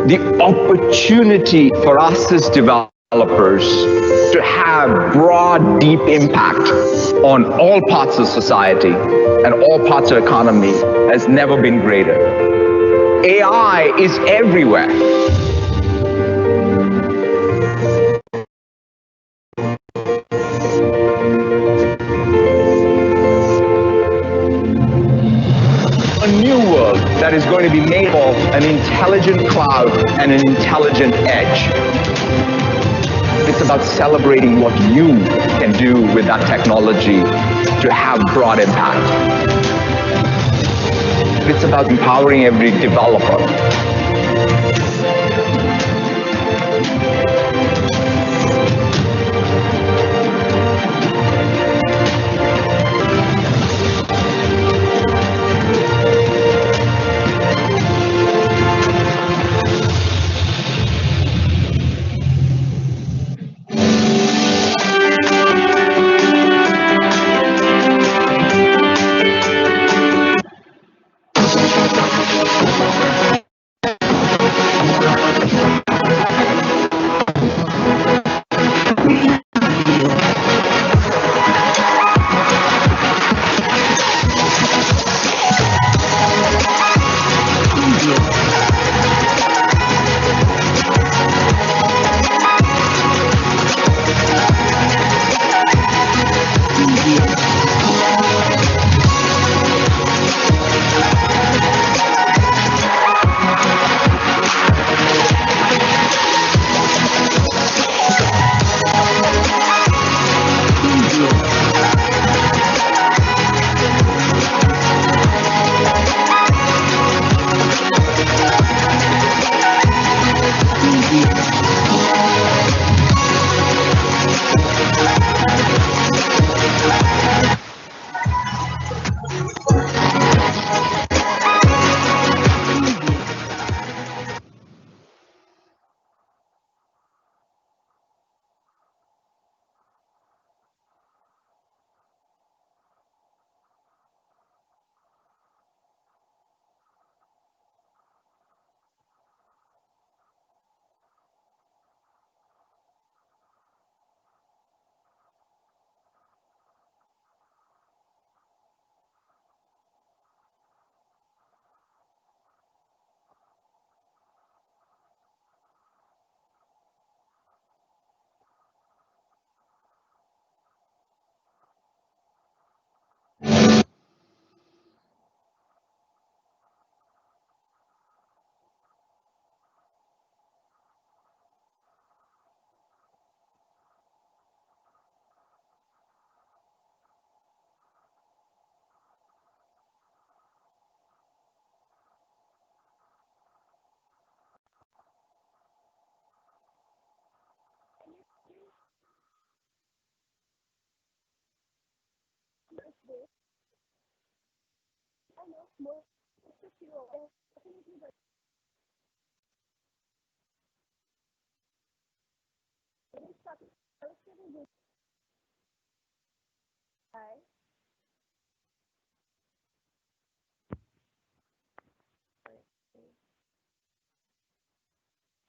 the opportunity for us as developers to have broad, deep impact on all parts of society and all parts of economy has never been greater. AI is everywhere. A new world that is going to be made of an intelligent cloud and an intelligent edge. It's about celebrating what you can do with that technology to have broad impact. It's about empowering every developer.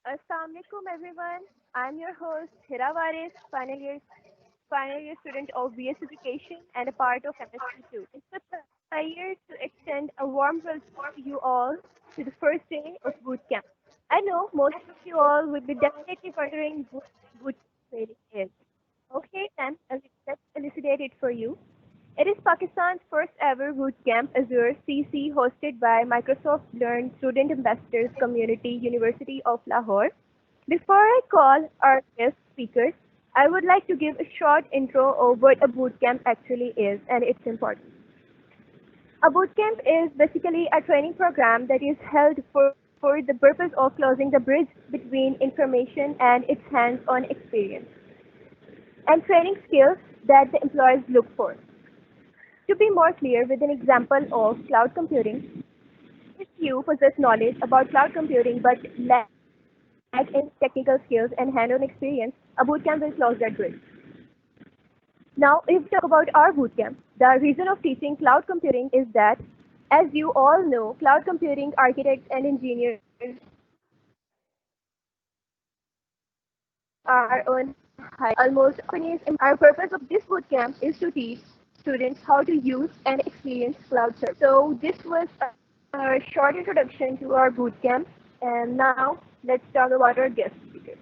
Assalamualaikum everyone. I'm your host Hira Waris, final year student of BS Education and a part of MSP too. It's a pleasure to extend a warm welcome to you all to the first day of bootcamp. I know most of you all will be definitely wondering what bootcamp really is. Okay, then let's elucidate it for you. It is Pakistan's first ever bootcamp Azure CC hosted by Microsoft Learn Student Ambassadors Community University of Lahore. Before I call our guest speakers, I would like to give a short intro of what a bootcamp actually is and its importance. A bootcamp is basically a training program that is held for the purpose of closing the bridge between information and its hands-on experience and training skills that the employees look for. To be more clear with an example of cloud computing, if you possess knowledge about cloud computing but lack in technical skills and hand-on experience, a bootcamp will close that bridge. Now, if we talk about our bootcamp, the reason of teaching cloud computing is that, as you all know, cloud computing architects and engineers our own almost companies. Our purpose of this bootcamp is to teach students how to use and experience cloud service. So this was a short introduction to our bootcamp, and now let's talk about our guest speakers.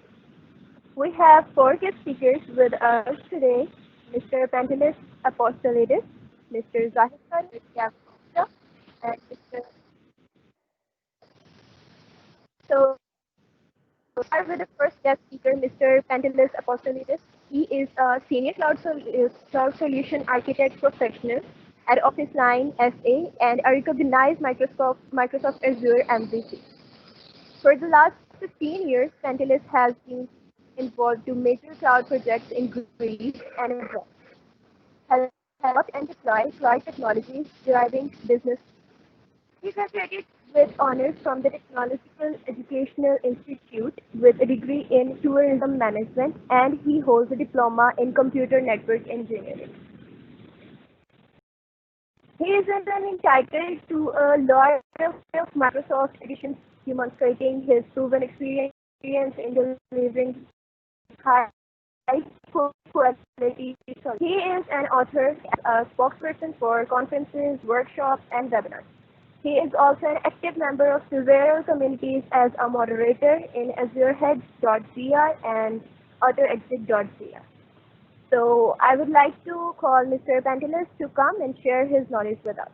We have four guest speakers with us today: Mr. Pantelis Apostolidis, Mr. Zahid Khan, Mr. and Mr. So start with the first guest speaker, Mr. Pantelis Apostolidis. He is a senior cloud solution architect professional at Office Line SA and a recognized Microsoft Azure MVP. For the last 15 years, Pantelis has been involved to major cloud projects in Greece and abroad. Has developed and deployed cloud technologies driving business. He graduated with honors from the Technological Educational Institute with a degree in tourism management, and he holds a diploma in computer network engineering. He is then entitled to a lot of Microsoft editions, demonstrating his proven experience in delivering high quality solutions. He is an author, a spokesperson for conferences, workshops, and webinars. He is also an active member of several communities as a moderator in azureheads.gr and autoexit.gr. So I would like to call Mr. Pantelis to come and share his knowledge with us.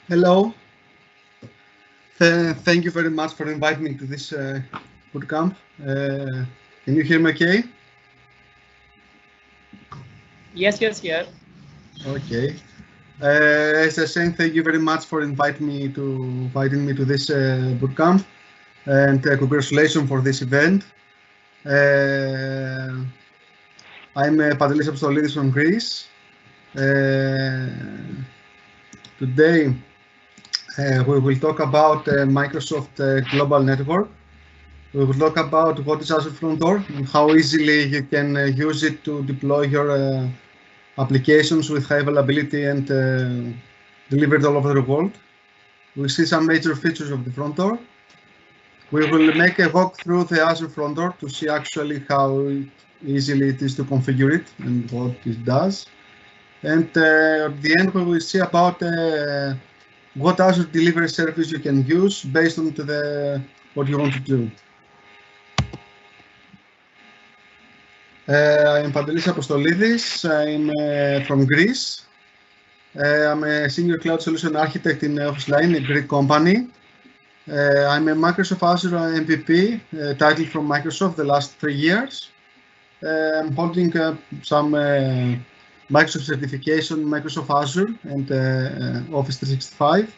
Hello. Thank you very much for inviting me to this bootcamp. Can you hear me okay? Yes, yeah. Okay. As I was saying, thank you very much for inviting me to this bootcamp, and congratulations for this event. I'm Pantelis Apostolidis from Greece. Today we will talk about Microsoft Global Network. We will talk about what is Azure Front Door and how easily you can use it to deploy your applications with high availability and delivered all over the world. We see some major features of the front door. We will make a walk through the Azure front door to see actually how easily it is to configure it and what it does. And at the end, we will see about what Azure delivery service you can use based on what you want to do. I'm Pantelis Apostolidis. I'm from Greece. I'm a senior cloud solution architect in Office Line, a Greek company. I'm a Microsoft Azure MVP, title from Microsoft the last 3 years. I'm holding some Microsoft certification, Microsoft Azure and Office 365.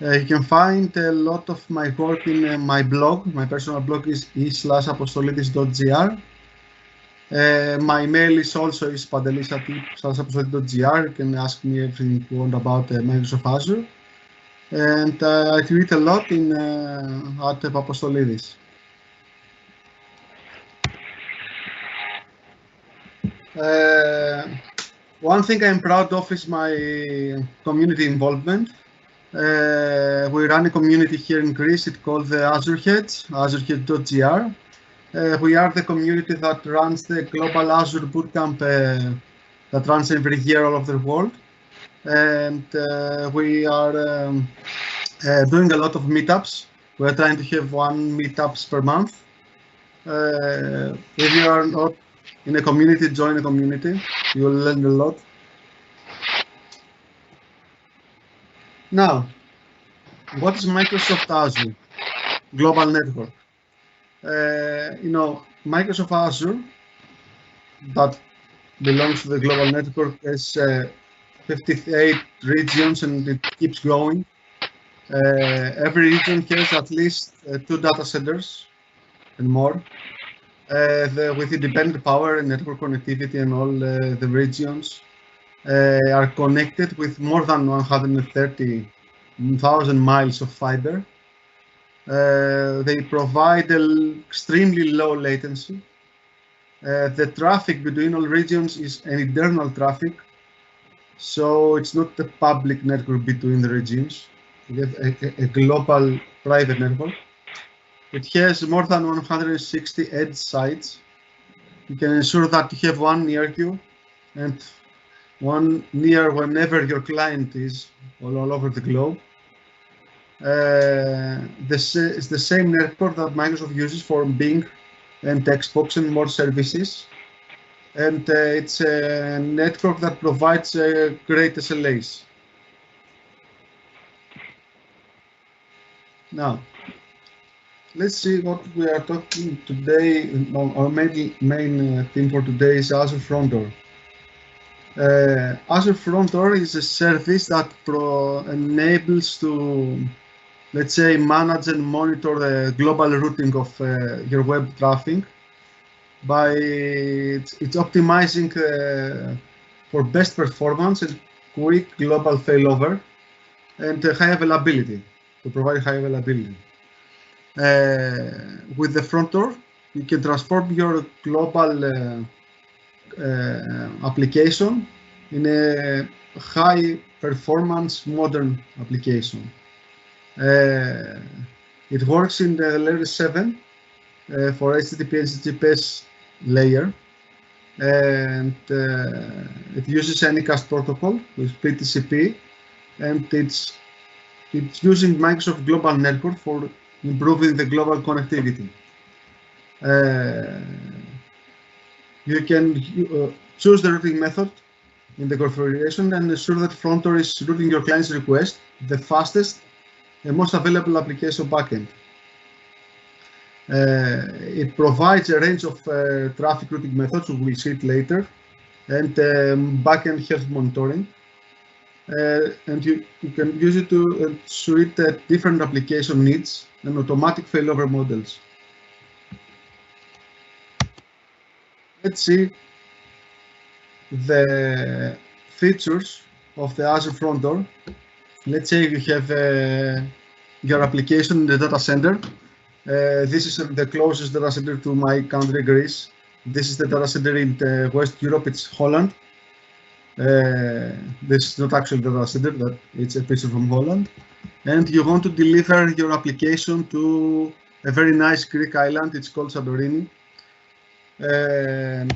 You can find a lot of my work in my blog. My personal blog is e/apostolidis.gr. My mail is also pantelis@apostolidis.gr. You can ask me everything you want about Microsoft Azure. And I tweet a lot at Apostolidis. One thing I'm proud of is my community involvement. We run a community here in Greece. It's called the Azure Heads, azureheads.gr. We are the community that runs the Global Azure Bootcamp that runs every year all over the world. And we are doing a lot of meetups. We're trying to have 1 meetups per month. If you are not in a community, join a community. You will learn a lot. Now, what is Microsoft Azure Global Network? Microsoft Azure that belongs to the global network has 58 regions and it keeps growing. Every region has at least 2 data centers and more. With independent power and network connectivity, and all the regions are connected with more than 130,000 miles of fiber. They provide extremely low latency. The traffic between all regions is an internal traffic, so it's not the public network between the regions. You have a global private network. It has more than 160 edge sites. You can ensure that you have one near you and one near whenever your client is all over the globe. This is the same network that Microsoft uses for Bing and Xbox and more services. And it's a network that provides great SLAs. Now, let's see what we are talking today. Our main theme for today is Azure Front Door. Azure Front Door is a service that enables to, let's say, manage and monitor the global routing of your web traffic by it's optimizing for best performance and quick global failover and high availability, to provide high availability. With the front door, you can transform your global application in a high performance modern application. It works in the layer 7 for HTTP and HTTPS layer, and it uses Anycast protocol with PTCP, and it's using Microsoft Global Network for improving the global connectivity. You can choose the routing method in the configuration and ensure that front door is routing your client's request the fastest and most available application backend. It provides a range of traffic routing methods, we'll see it later, and backend health monitoring. And you can use it to suit different application needs and automatic failover models. Let's see the features of the Azure Front Door. Let's say you have your application in the data center. This is the closest data center to my country, Greece. This is the data center in West Europe, it's Holland. This is not actually the data center, but it's a picture from Holland. And you want to deliver your application to a very nice Greek island, it's called Santorini. And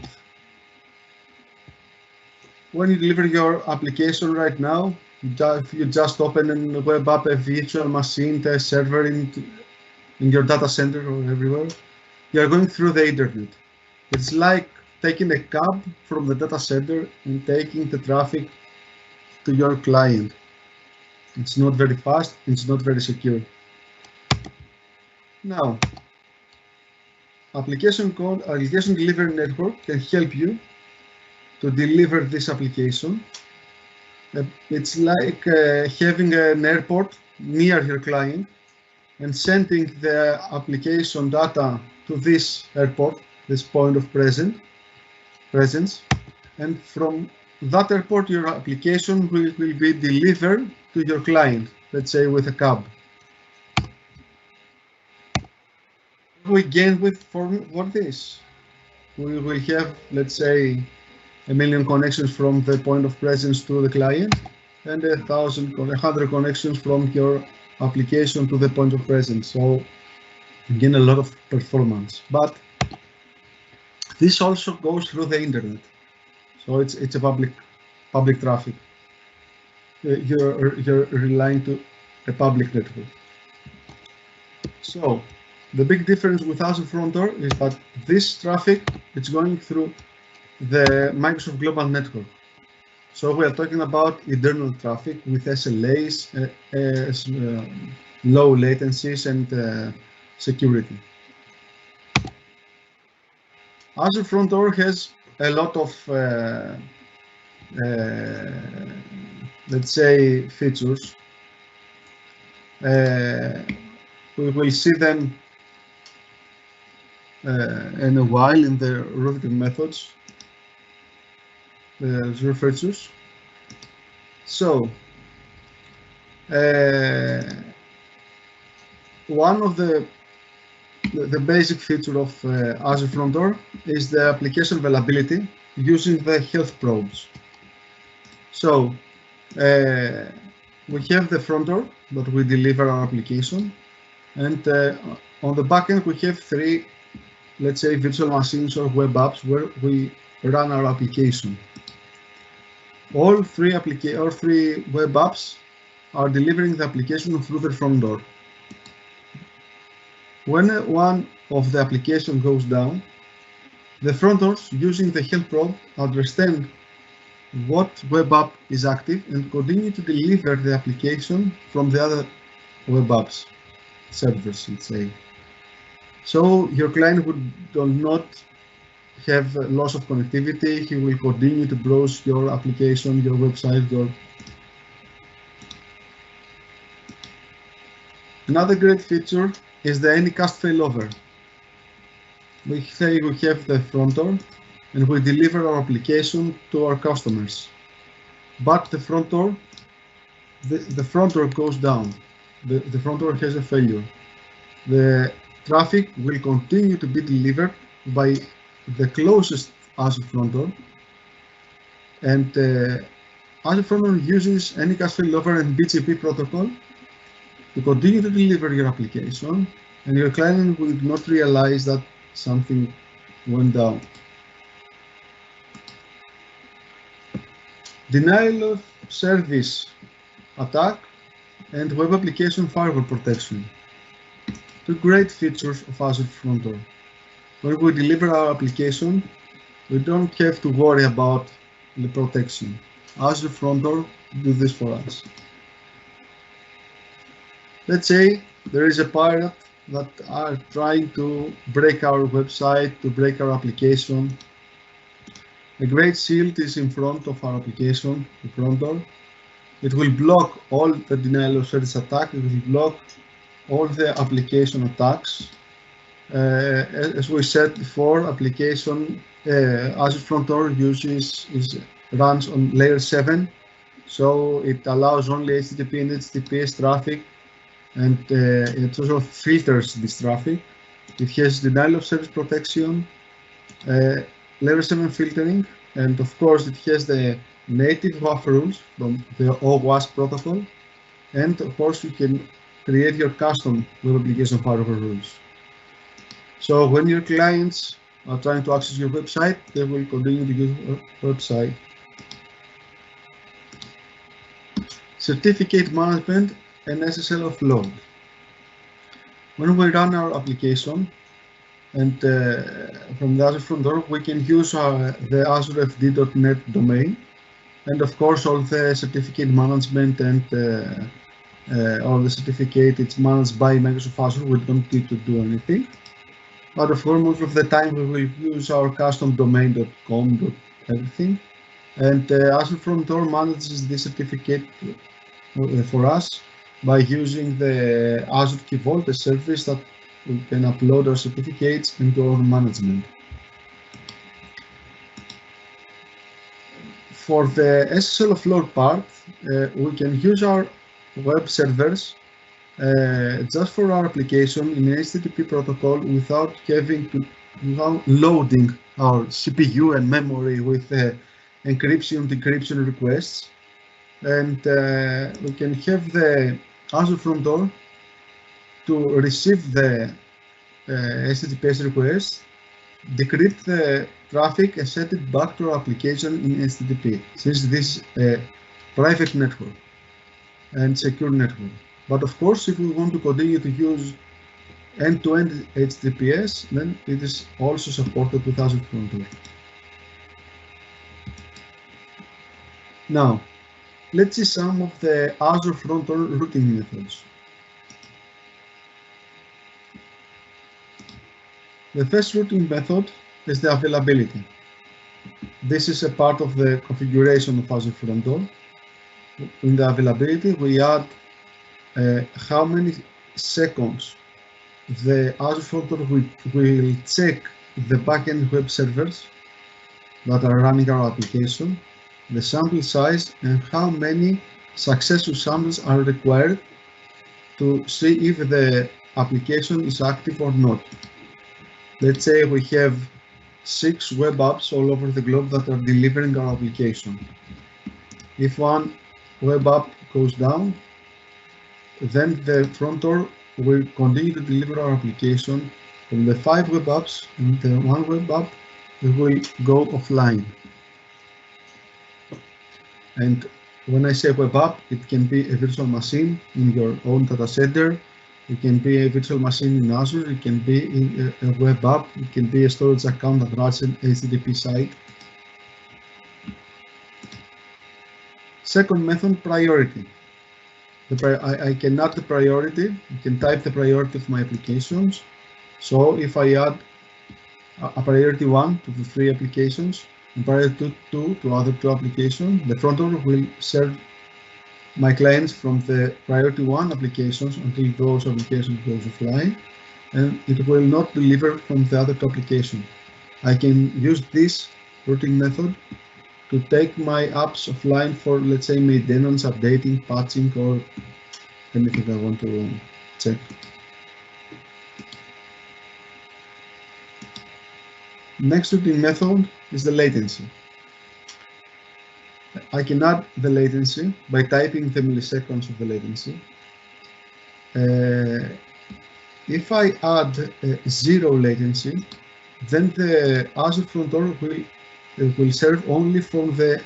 when you deliver your application right now, you just open a web app, a virtual machine, a server in your data center or everywhere. You are going through the internet. It's like taking a cab from the data center and taking the traffic to your client. It's not very fast, it's not very secure. Now, application delivery network can help you to deliver this application. It's like having an airport near your client and sending the application data to this airport, this point of presence, and from that airport your application will be delivered to your client, let's say with a cab. We gain for this. We will have, let's say, 1 million connections from the point of presence to the client and 100 connections from your application to the point of presence. So you gain a lot of performance, but this also goes through the internet. So it's a public traffic. You're relying to a public network. So the big difference with Azure Front Door is that this traffic is going through the Microsoft Global Network. So we are talking about internal traffic with SLAs, low latencies, and security. Azure Front Door has a lot of, let's say, features. We will see them in a while in the routing methods, the Azure features. So, one of the basic feature of Azure Front Door is the application availability using the health probes. So, we have the front door that we deliver our application. And on the backend, we have three, let's say, virtual machines or web apps where we run our application. All three web apps are delivering the application through the front door. When one of the application goes down, the front doors using the help prompt understand what web app is active and continue to deliver the application from the other web apps servers, let's say. So your client will not have loss of connectivity. He will continue to browse your application, your website, Another great feature is the anycast failover. We say we have the front door and we deliver our application to our customers. But the front door goes down. The front door has a failure. The traffic will continue to be delivered by the closest Azure front door. And Azure front door uses anycast failover and BGP protocol to continue to deliver your application, and your client will not realize that something went down. Denial of service attack and web application firewall protection. Two great features of Azure front door. When we deliver our application, we don't have to worry about the protection. Azure front door do this for us. Let's say there is a pirate that are trying to break our website, to break our application. A great shield is in front of our application, the front door. It will block all the denial of service attack. It will block all the application attacks. As we said before, application Azure front door runs on layer 7, so it allows only HTTP and HTTPS traffic, and it also filters this traffic. It has denial of service protection, layer 7 filtering, and of course it has the native WAF rules from the OWASP protocol, and of course you can create your custom web application firewall rules. So when your clients are trying to access your website, they will continue to use your website. Certificate management and SSL offload. When we run our application, and from the Azure front door, we can use the azurefd.net domain, and of course all the certificate management and all the certificate, it's managed by Microsoft Azure. We don't need to do anything. But of course, most of the time we will use our custom domain.com, everything. And Azure front door manages the certificate for us by using the Azure Key Vault, a service that we can upload our certificates into our management. For the SSL offload part, we can use our web servers just for our application in HTTP protocol without loading our CPU and memory with encryption, decryption requests. And we can have the Azure front door to receive the HTTPS request, decrypt the traffic and send it back to our application in HTTP, since this is a private network and secure network. But of course, if we want to continue to use end-to-end HTTPS, then it is also supported with Azure front door. Now, let's see some of the Azure front door routing methods. The first routing method is the availability. This is a part of the configuration of Azure front door. In the availability, we add how many seconds the Azure front door will check the backend web servers that are running our application, the sample size, and how many successful samples are required to see if the application is active or not. Let's say we have 6 web apps all over the globe that are delivering our application. If one web app goes down, then the front door we continue to deliver our application from the 5 web apps, and the 1 web app will go offline. And when I say web app, it can be a virtual machine in your own data center. It can be a virtual machine in Azure. It can be a web app. It can be a storage account that runs an HTTP site. Second method, priority. I can add the priority. I can type the priority of my applications. So if I add a priority 1 to the 3 applications, and priority 2 to other 2 applications, the front door will serve my clients from the priority 1 applications until those applications goes offline, and it will not deliver from the other 2 applications. I can use this routing method to take my apps offline for, let's say, maintenance, updating, patching, or anything I want to check. Next routing method is the latency. I can add the latency by typing the milliseconds of the latency. If I add 0 latency, then the Azure front door will serve only from the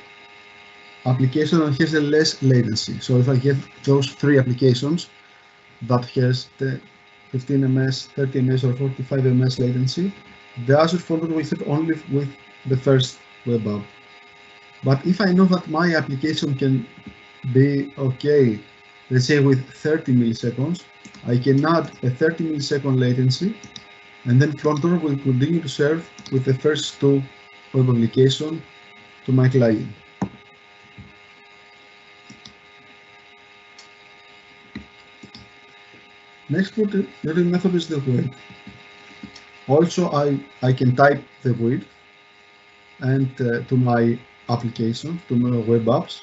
application that has the less latency. So if I get those 3 applications that has the 15 ms, 30 ms, or 45 ms latency, the Azure front door will serve only with the first web app. But if I know that my application can be okay, let's say with 30 milliseconds, I can add a 30 millisecond latency, and then front door will continue to serve with the first 2 web application to my client. Next routing method is the width. Also, I can type the width and to my application, to my web apps.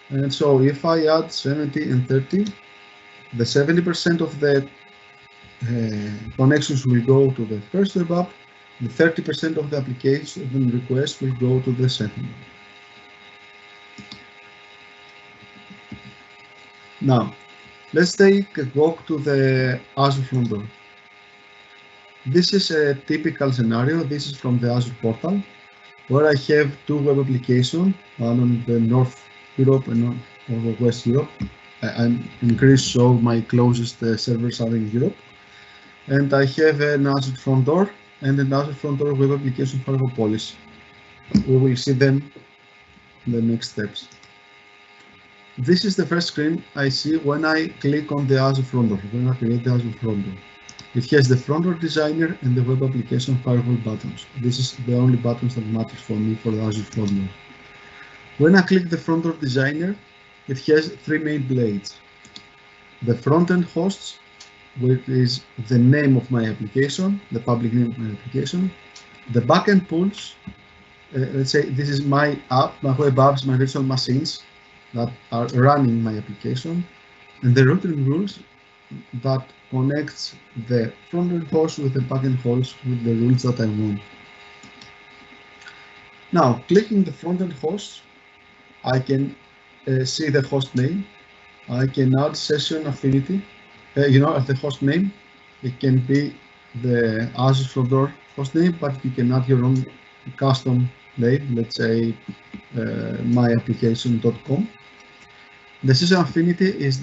And so if I add 70 and 30, the 70% of the connections will go to the first web app, the 30% of the application requests will go to the second one. Now, let's take a walk to the Azure front door. This is a typical scenario. This is from the Azure portal, where I have 2 web applications, one on the North Europe and on the West Europe. I'm in Greece, so my closest servers are in Europe. And I have an Azure front door and an Azure front door web application firewall policy. We will see them in the next steps. This is the first screen I see when I click on the Azure front door, when I create the Azure front door. It has the front door designer and the web application firewall buttons. This is the only buttons that matters for me for the Azure front door. When I click the front door designer, it has 3 main blades. The front-end hosts, which is the name of my application, the public name of my application. The backend pools, let's say this is my app, my web apps, my virtual machines that are running my application, and the routing rules that connects the front-end host with the backend host with the rules that I want. Now, clicking the front-end host, I can see the host name. I can add session affinity. At the host name, it can be the Azure front door host name, but you can add your own custom name, let's say myapplication.com. The session affinity is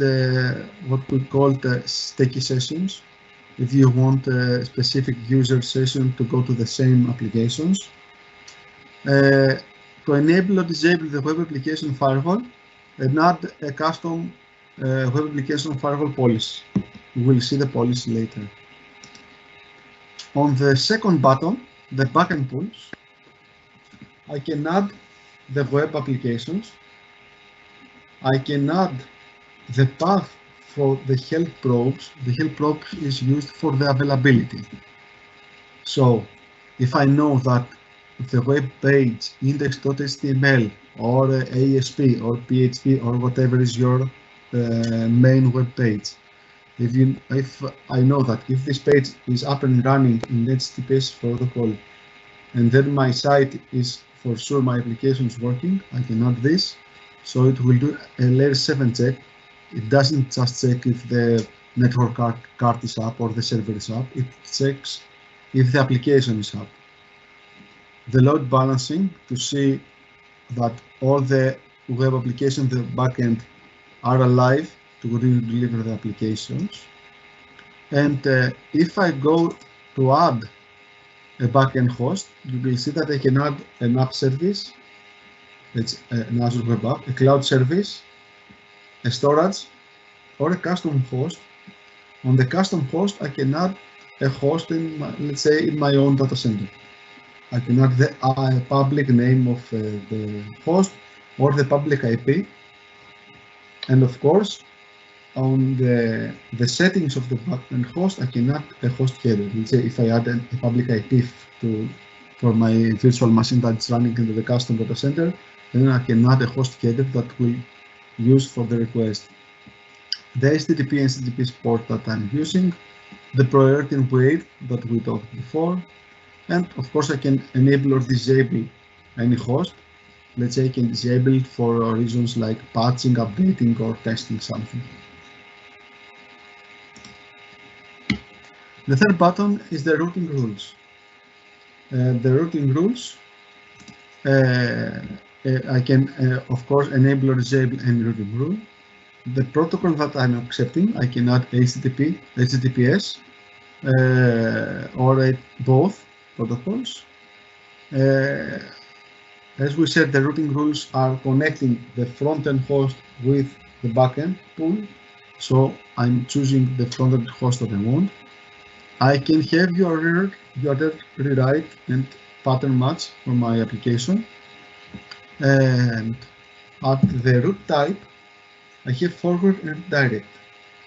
what we call the sticky sessions. If you want a specific user session to go to the same applications. To enable or disable the web application firewall and add a custom web application firewall policy. We will see the policy later. On the second button, the backend pools, I can add the web applications. I can add the path for the health probes. The health probe is used for the availability. So if I know that the web page index.html or ASP or PHP or whatever is your main web page, if I know that if this page is up and running in HTTPS protocol, and then my site is for sure my application is working, I can add this. So it will do a layer 7 check. It doesn't just check if the network card is up or the server is up. It checks if the application is up. The load balancing to see that all the web applications, the backend, are alive to continue to deliver the applications. And if I go to add a backend host, you will see that I can add an app service, it's an Azure Web App, a cloud service, a storage, or a custom host. On the custom host, I can add a host in, let's say, in my own data center. I can add the public name of the host or the public IP. And of course, on the settings of the backend host, I can add a host header. Let's say if I add a public IP for my virtual machine that's running into the custom data center, then I can add a host header that will use for the request. The HTTP and HTTP port that I'm using, the priority and wait that we talked before, and of course I can enable or disable any host. Let's say I can disable it for reasons like patching, updating, or testing something. The third button is the routing rules. The routing rules, I can, of course, enable or disable any routing rule. The protocol that I'm accepting, I can add HTTP, HTTPS, or both protocols. As we said, the routing rules are connecting the front-end host with the backend pool. So I'm choosing the front-end host that I want. I can have URL rewrite and pattern match for my application. And at the root type, I have forward and direct.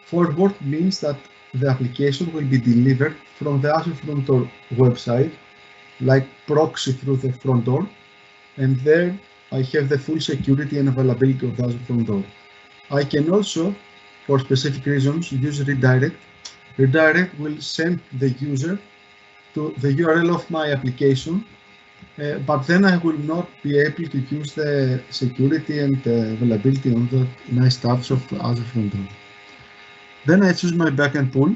Forward means that the application will be delivered from the Azure front door website, like proxy through the front door. And there I have the full security and availability of the Azure front door. I can also, for specific reasons, use redirect. Redirect will send the user to the URL of my application, but then I will not be able to use the security and availability on the nice stuff of Azure front door. Then I choose my backend pool,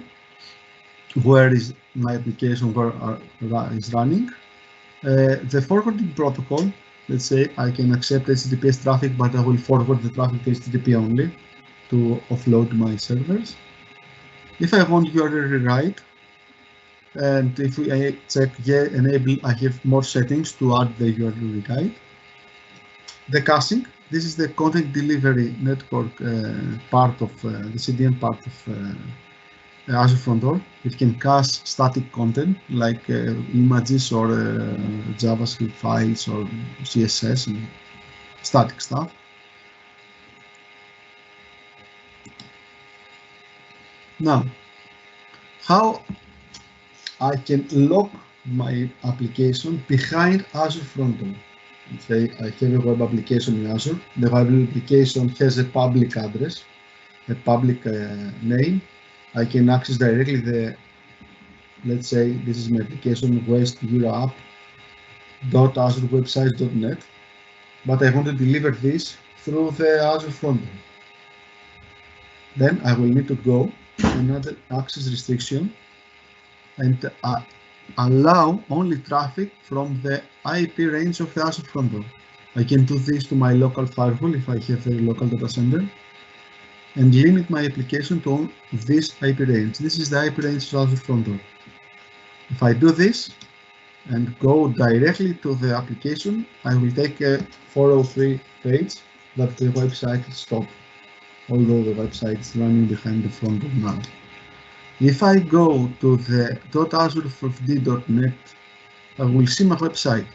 where is my application is running. The forwarding protocol, let's say I can accept HTTPS traffic, but I will forward the traffic to HTTP only to offload my servers. If I want URL rewrite, and if I check enable, I have more settings to add the URL rewrite. The caching, this is the content delivery network part of the CDN part of Azure front door. It can cache static content like images or JavaScript files or CSS and static stuff. Now, how I can lock my application behind Azure front door. Let's say I have a web application in Azure. The web application has a public address, a public name. I can access directly the, let's say this is my application, west-europe.azurewebsites.net, but I want to deliver this through the Azure front door. Then I will need to go to another access restriction and allow only traffic from the IP range of the Azure front door. I can do this to my local firewall if I have a local data center, and limit my application to this IP range. This is the IP range of Azure front door. If I do this and go directly to the application, I will take a 403 page that the website is stopped, although the website is running behind the front door now. If I go to the .azure4d.net, I will see my website.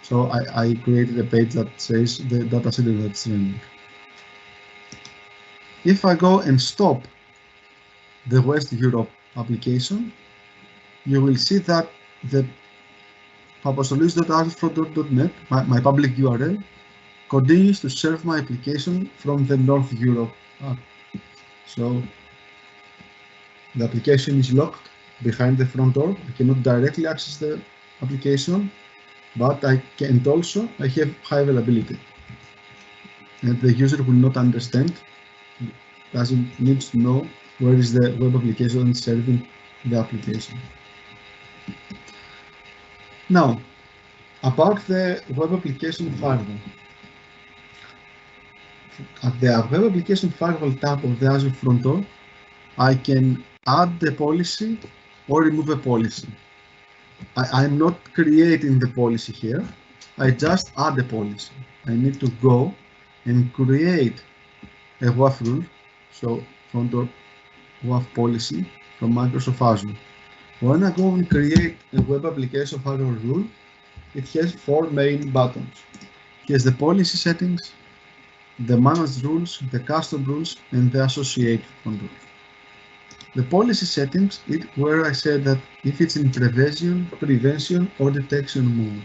So I created a page that says the data center that's running. If I go and stop the West Europe application, you will see that the papasolis.azure.net, my public URL, continues to serve my application from the North Europe app. So the application is locked behind the front door. I cannot directly access the application, but I have high availability. And the user will not understand, doesn't need to know where is the web application serving the application. Now, about the web application firewall. At the web application firewall tab of the Azure front door, I can add the policy or remove a policy. I'm not creating the policy here. I just add a policy. I need to go and create a WAF rule. So front door WAF policy from Microsoft Azure. When I go and create a web application firewall rule, it has 4 main buttons. It has the policy settings, the managed rules, the custom rules, and the associated controls. The policy settings is where I said that if it's in prevention or detection mode.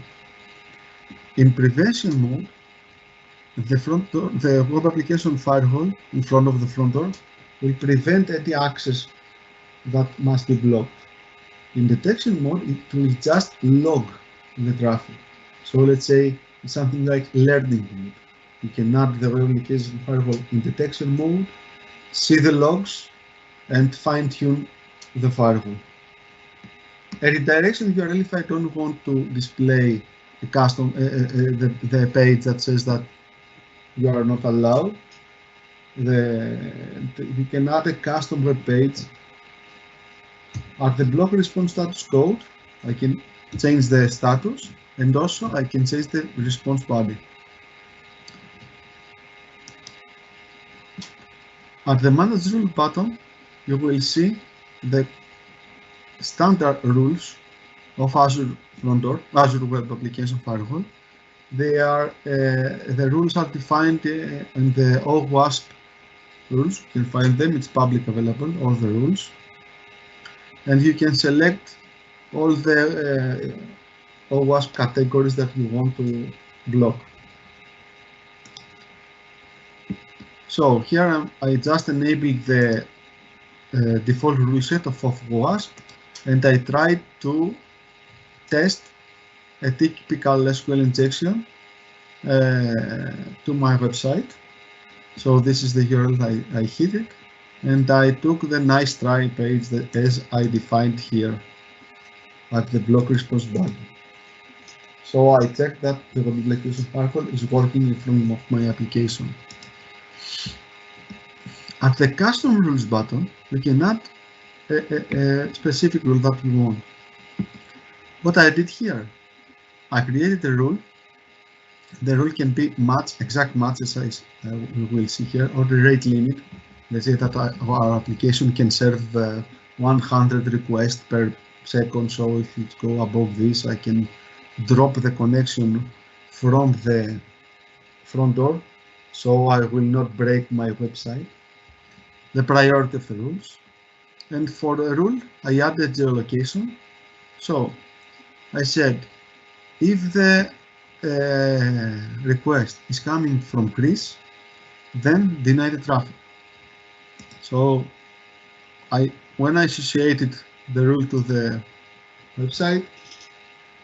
In prevention mode, the web application firewall in front of the front door will prevent any access that must be blocked. In detection mode, it will just log the traffic. So let's say something like learning mode. You can add the web application firewall in detection mode, see the logs, and fine-tune the firewall. A redirection URL if I don't want to display a custom the page that says that you are not allowed. You can add a custom web page. At the block response status code, I can change the status, and also I can change the response body. At the manage rule button, you will see the standard rules of Azure front door, Azure Web Application Firewall. They are the rules are defined in the OWASP rules. You can find them. It's public available, all the rules, and you can select all the OWASP categories that you want to block. So here I just enabled the default rule set of OWASP, and I tried to test a typical SQL injection to my website. So this is the URL, I hit it, and I took the nice try page that as I defined here at the block response button. So I checked that the web application firewall is working in front of my application. At the custom rules button, you can add a specific rule that you want. What I did here, I created a rule. The rule can be exact matches as we will see here, or the rate limit. Let's say that our application can serve 100 requests per second. So if it go above this, I can drop the connection from the front door, so I will not break my website. The priority of the rules. And for the rule, I added geolocation. So I said, if the request is coming from Greece, then deny the traffic. So when I associated the rule to the website,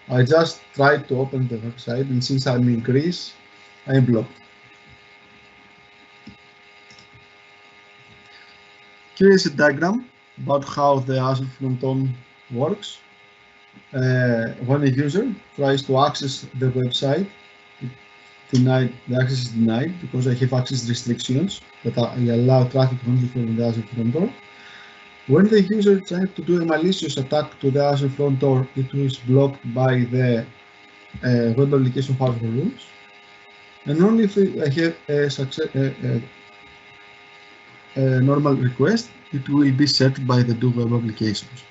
I just tried to open the website, and since I'm in Greece, I'm blocked. Here is a diagram about how the Azure front door works. When a user tries to access the website, the access is denied because I have access restrictions that I allow traffic only from the Azure front door. When the user tries to do a malicious attack to the Azure front door, it is blocked by the web application firewall rules. And only if I have a normal request, it will be served by the two web applications.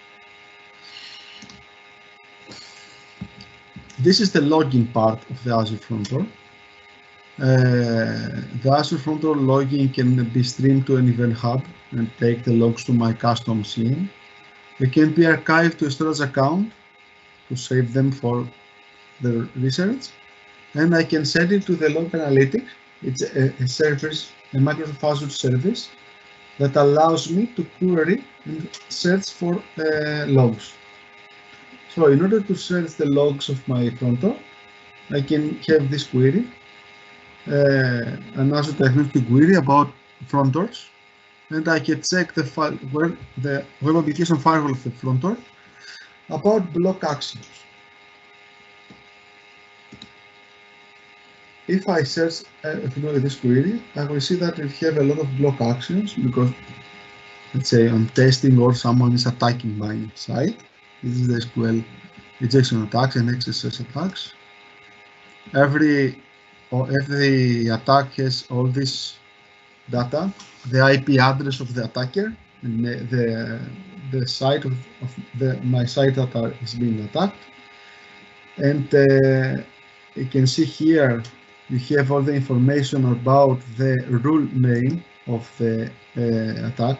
This is the logging part of the Azure front door. The Azure front door logging can be streamed to an event hub and take the logs to my custom scene. They can be archived to a storage account to save them for the research, and I can send it to the log analytics. It's a service, a Microsoft Azure service that allows me to query and search for logs. So in order to search the logs of my front door, I can have this query, an Azure diagnostic query about front doors, and I can check the file where the web application firewall of the front door about block actions. If I search this query, I will see that it have a lot of block actions because, let's say, I'm testing or someone is attacking my site. This is the SQL rejection attacks and XSS attacks. Every attack has all this data, the IP address of the attacker, and the site of my site that is being attacked. And you can see here you have all the information about the rule name of the attack.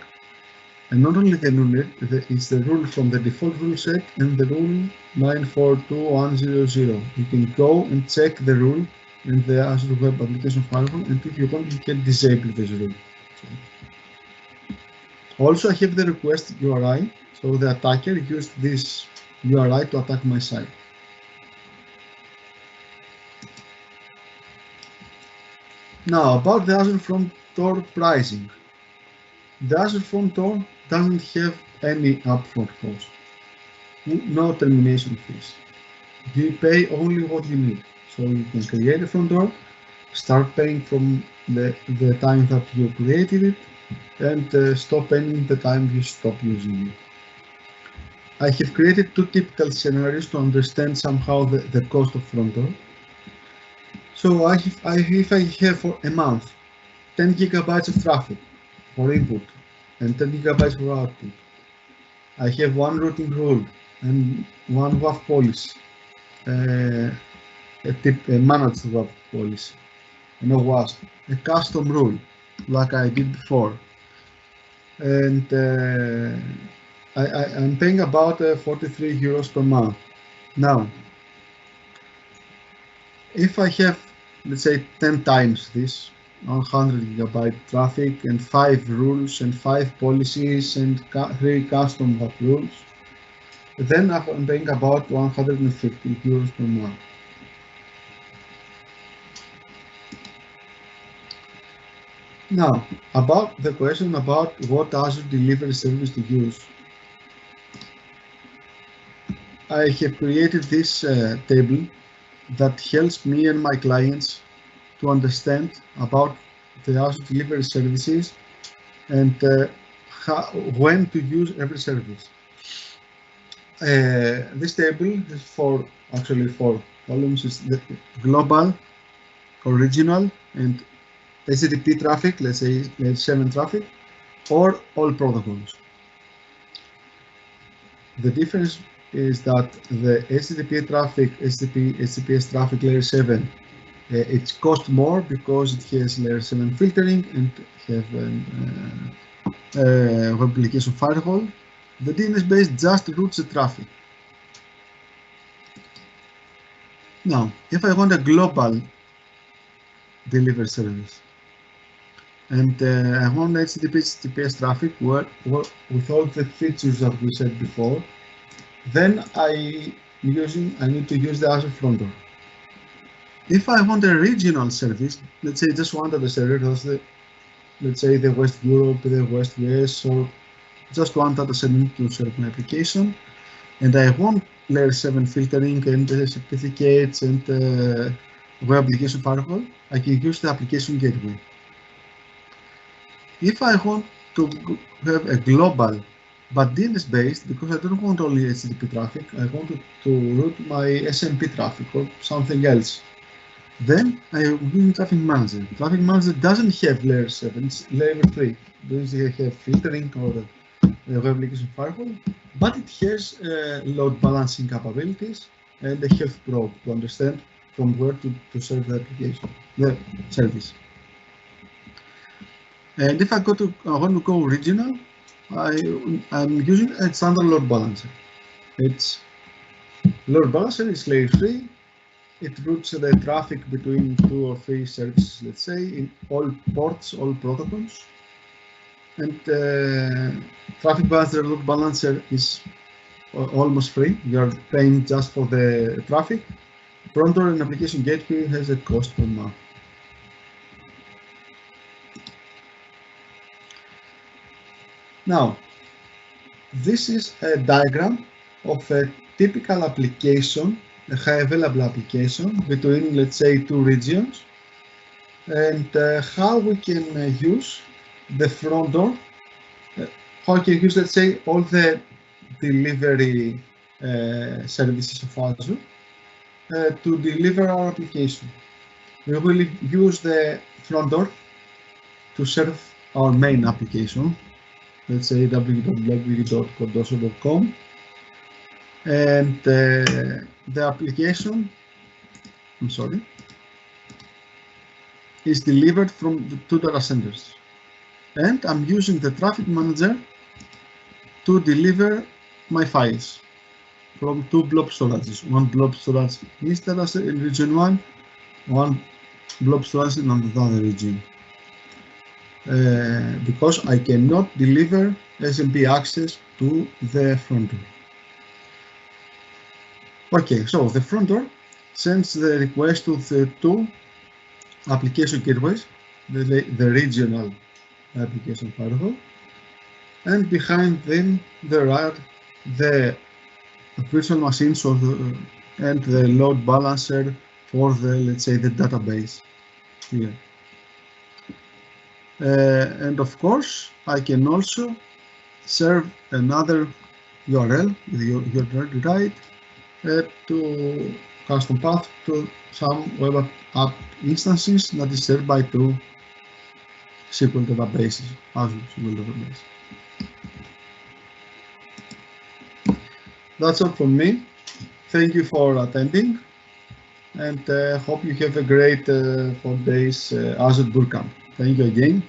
And not only the rule, it's the rule from the default rule set and the rule 942100. You can go and check the rule in the Azure Web Application Firewall, and if you want, you can disable this rule. Also, I have the request URI, so the attacker used this URI to attack my site. Now, about the Azure Front Door pricing. The Azure Front Door doesn't have any upfront cost, no termination fees. You pay only what you need. So you can create a front door, start paying from the time that you created it, and stop paying the time you stop using it. I have created two typical scenarios to understand somehow the cost of front door. So if I have for a month 10 gigabytes of traffic for input and 10 gigabytes for output, I have one routing rule and one WAF policy, a managed WAF policy, and a WASP, a custom rule like I did before, and I'm paying about 43 euros per month. Now, if I have, let's say, 10 times this, 100 gigabyte traffic and 5 rules and 5 policies and 3 custom WAF rules, then I'm paying about 150 euros per month. Now, about the question about what Azure delivers service to use. I have created this table that helps me and my clients to understand about the Azure delivery services and when to use every service. This table is for columns, is the global, original, and HTTP traffic, let's say layer 7 traffic, or all protocols. The difference is that the HTTP traffic, HTTPS traffic layer 7, it costs more because it has layer 7 filtering and have a web application firewall. The DNS-based just routes the traffic. Now, if I want a global delivery service, and I want HTTPS traffic with all the features that we said before, then I need to use the Azure front door. If I want a regional service, let's say just one data center, let's say the West Europe, the West US, or just one data center to serve my application, and I want layer 7 filtering and certificates and web application firewall, I can use the application gateway. If I want to have a global but DNS based, because I don't want only HTTP traffic, I want to route my SMP traffic or something else, then I am using Traffic Manager. Traffic Manager doesn't have layer 7, it's layer 3. Doesn't have filtering or web application firewall, but it has load balancing capabilities and a health probe to understand from where to serve the application, the service. And if I want to go regional, I'm using a standard load balancer. Its load balancer is layer 3. It routes the traffic between 2 or 3 services, let's say, in all ports, all protocols. And traffic balancer, load balancer is almost free. You are paying just for the traffic. Front door and application gateway has a cost per month. Now, this is a diagram of a typical application, a high available application between, let's say, two regions, and how we can use the front door, how we can use, let's say, all the delivery services of Azure to deliver our application. We will use the front door to serve our main application, let's say www.cordoso.com, and the application, is delivered from the two data centers. And I'm using the traffic manager to deliver my files from two blob storages. One blob storage in this data set in region 1, one blob storage in another region. Because I cannot deliver SMP access to the front door. Okay, so the front door sends the request to the two application gateways, the regional application firewall, and behind them there are the virtual machines and the load balancer for the, let's say, the database here. And of course, I can also serve another URL with your URL right to custom path to some web app instances that is served by two SQL databases, Azure SQL database. That's all from me. Thank you for attending, and hope you have a great 4 days Azure BootCamp. Thank you again.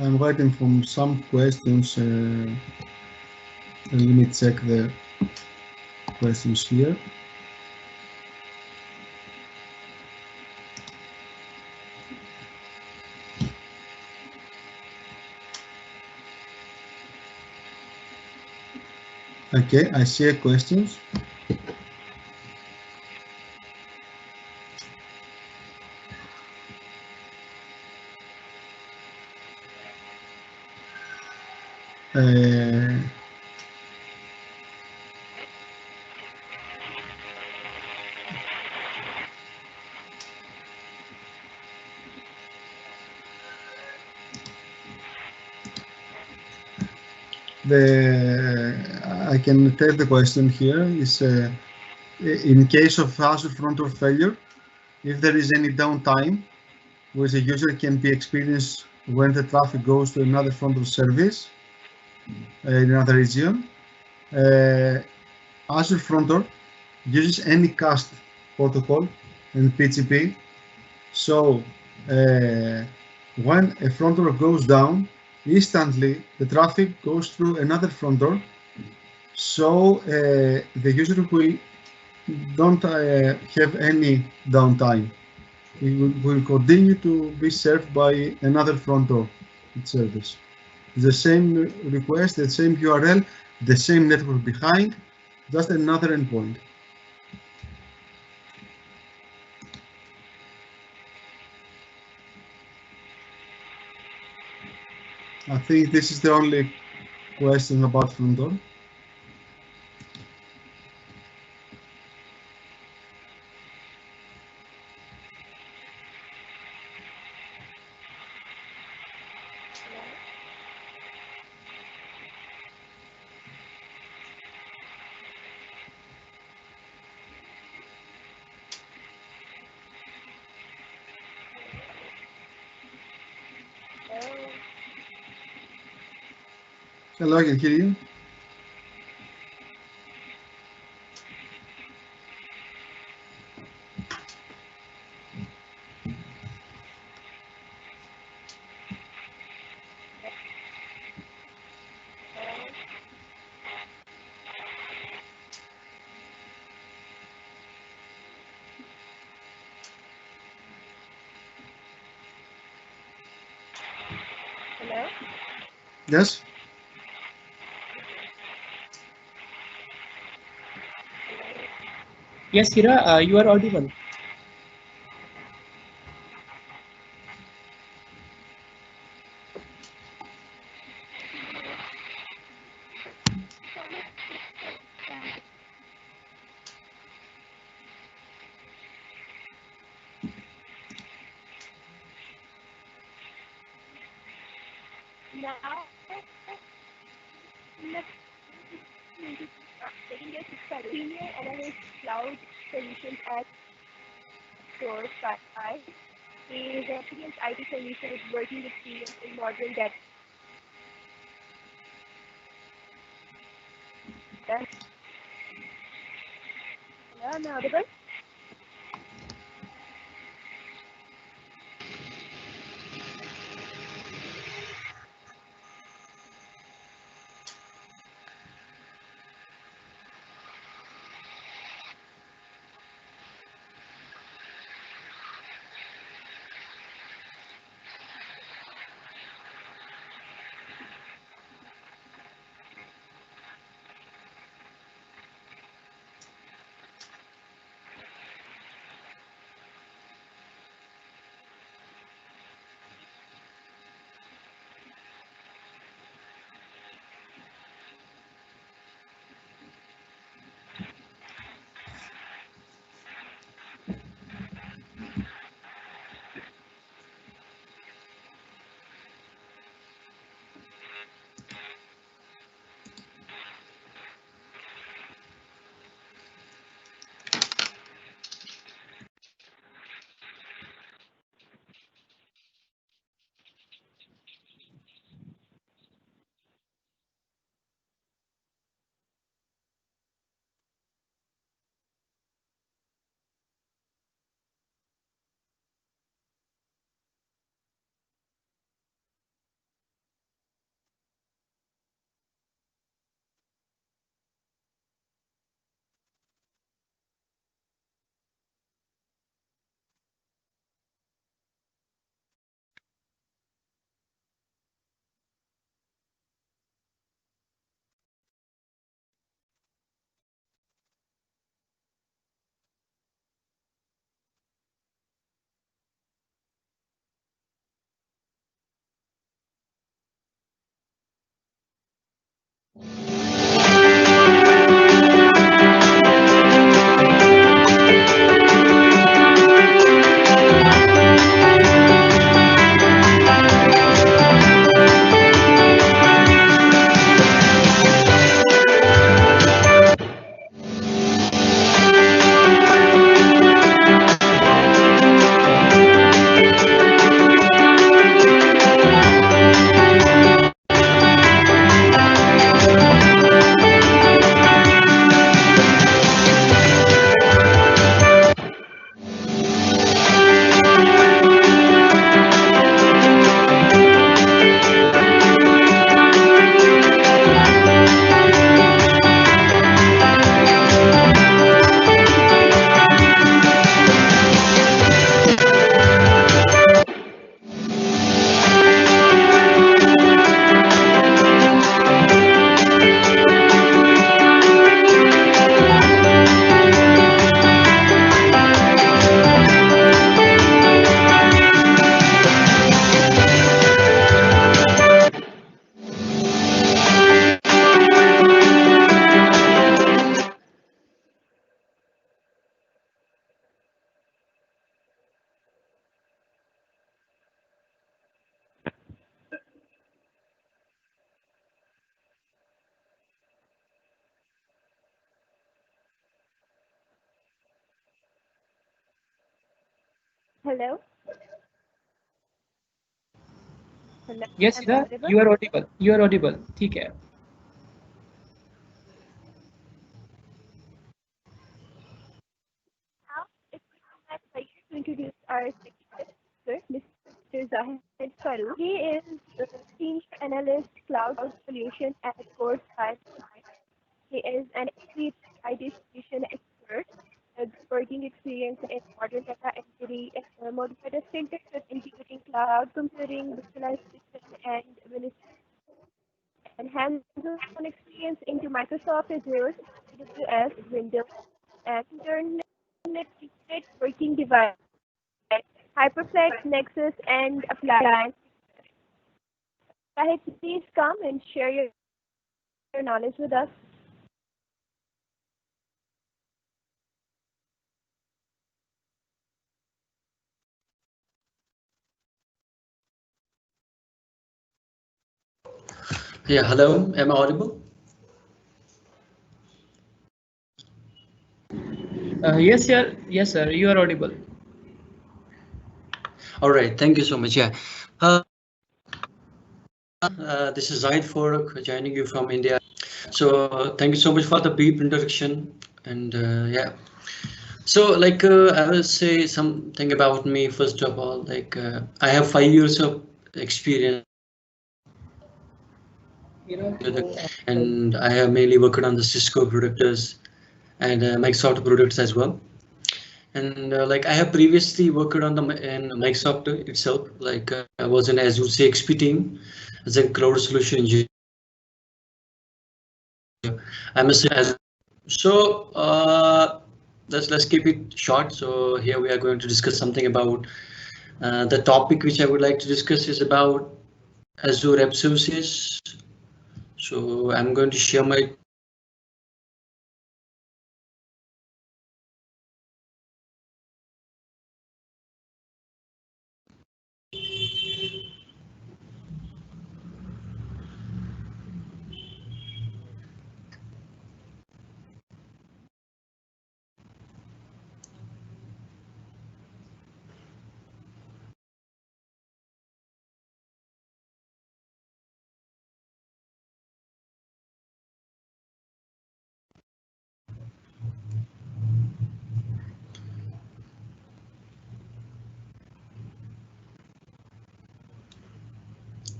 I'm waiting for some questions. Let me check the questions here. Okay, I see a questions. I can tell the question here is in case of Azure front door failure, if there is any downtime which a user can be experienced when the traffic goes to another front door service in another region, Azure front door uses any cast protocol and PGP. So when a front door goes down, instantly the traffic goes through another front door. So the user don't have any downtime. It will continue to be served by another front door service. The same request, the same URL, the same network behind, just another endpoint. I think this is the only question about front door. Hello, I can hear you. Hello? Yes? Yes, Hira, you are audible. Now, taking your senior analyst cloud solutions at Azure Sky is experienced IT solutions working experience in modern data. Hello, am I audible? Hello? Hello, Yes, am I Hira, audible? you are audible. You are audible. ठीक है. Farouk. He is a senior analyst cloud solution at Course 5. He is an experienced IT solution expert with working experience in modern data entry and modern data centers with integrating cloud computing, visualization, and administration, and hands-on experience into Microsoft Azure, AWS, Windows, and internet working device, Hyperflex, Nexus, and Appliance. Sahid, please come and share your knowledge with us. Yeah, hello, am I audible? Yes, sir. Yes, sir. You are audible. All right, thank you so much. Yeah, this is Zahid Farooq joining you from India. So thank you so much for the brief introduction. And yeah, so I will say something about me first of all. I have 5 years of experience, and I have mainly worked on the Cisco products and Microsoft products as well. And I have previously worked on the in Microsoft itself. I was in Azure CXP team as a cloud solution engineer. I must say, so let's keep it short. So here we are going to discuss something about the topic which I would like to discuss is about Azure App Services. So I'm going to share my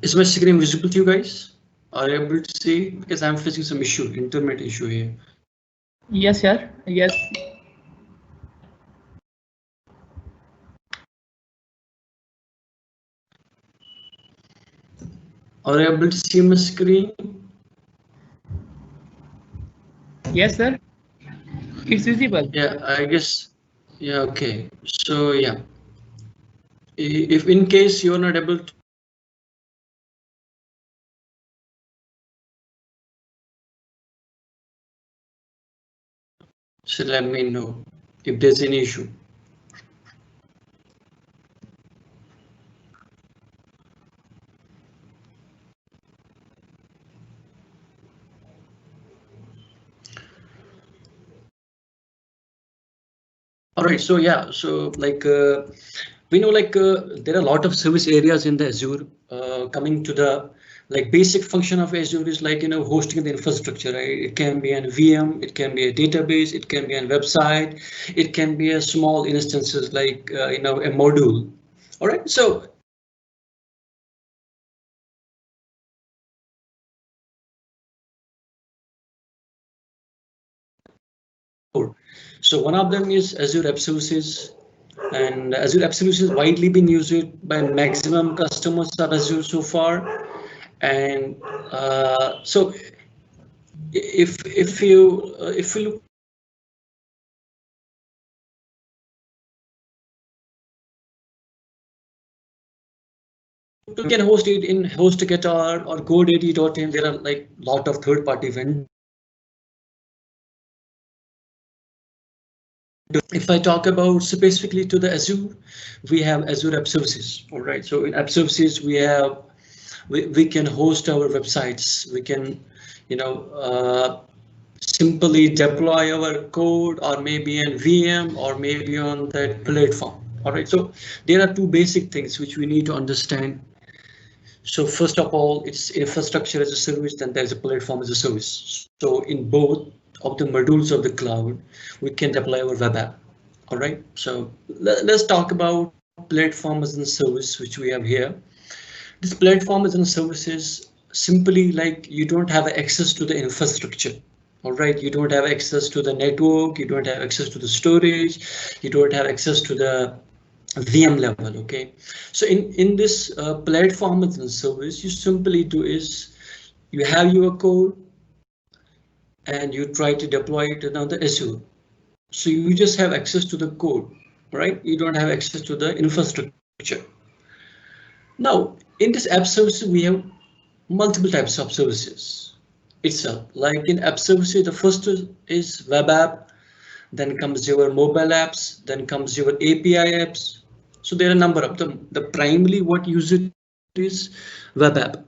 Is my screen visible to you guys? Are you able to see? Because I'm facing some issue, internet issue here. Yes, sir. Yes. Are you able to see my screen? Yes, sir. It's visible. Yeah, I guess. Yeah, okay. So yeah, if in case you're not able to, so let me know if there's any issue. All right, so yeah, so we know there are a lot of service areas in the Azure. Coming to the basic function of Azure is hosting the infrastructure, right? It can be a VM, it can be a database, it can be a website, it can be a small instances a module. All right, so one of them is Azure App Services, and Azure App Services is widely been used by maximum customers of Azure so far. And so if you look, you can host it in HostGator or GoDaddy.in. There are lot of third-party vendors. If I talk about specifically to the Azure, we have Azure App Services. All right, so in App Services we can host our websites. We can simply deploy our code, or maybe in VM, or maybe on that platform. All right, so there are two basic things which we need to understand. So first of all, it's infrastructure as a service, then there's a platform as a service. So in both of the modules of the cloud, we can deploy our web app. All right, so let's talk about platform as a service, which we have here. This platform as a service is simply like you don't have access to the infrastructure. All right, you don't have access to the network, you don't have access to the storage, you don't have access to the VM level. Okay, so in this platform as a service, you simply do is you have your code and you try to deploy it on the Azure. So you just have access to the code, right? You don't have access to the infrastructure. Now, in this app services, we have multiple types of services itself. Like in app services, the first is web app, then comes your mobile apps, then comes your API apps. So there are a number of them. The primarily what use it is web app.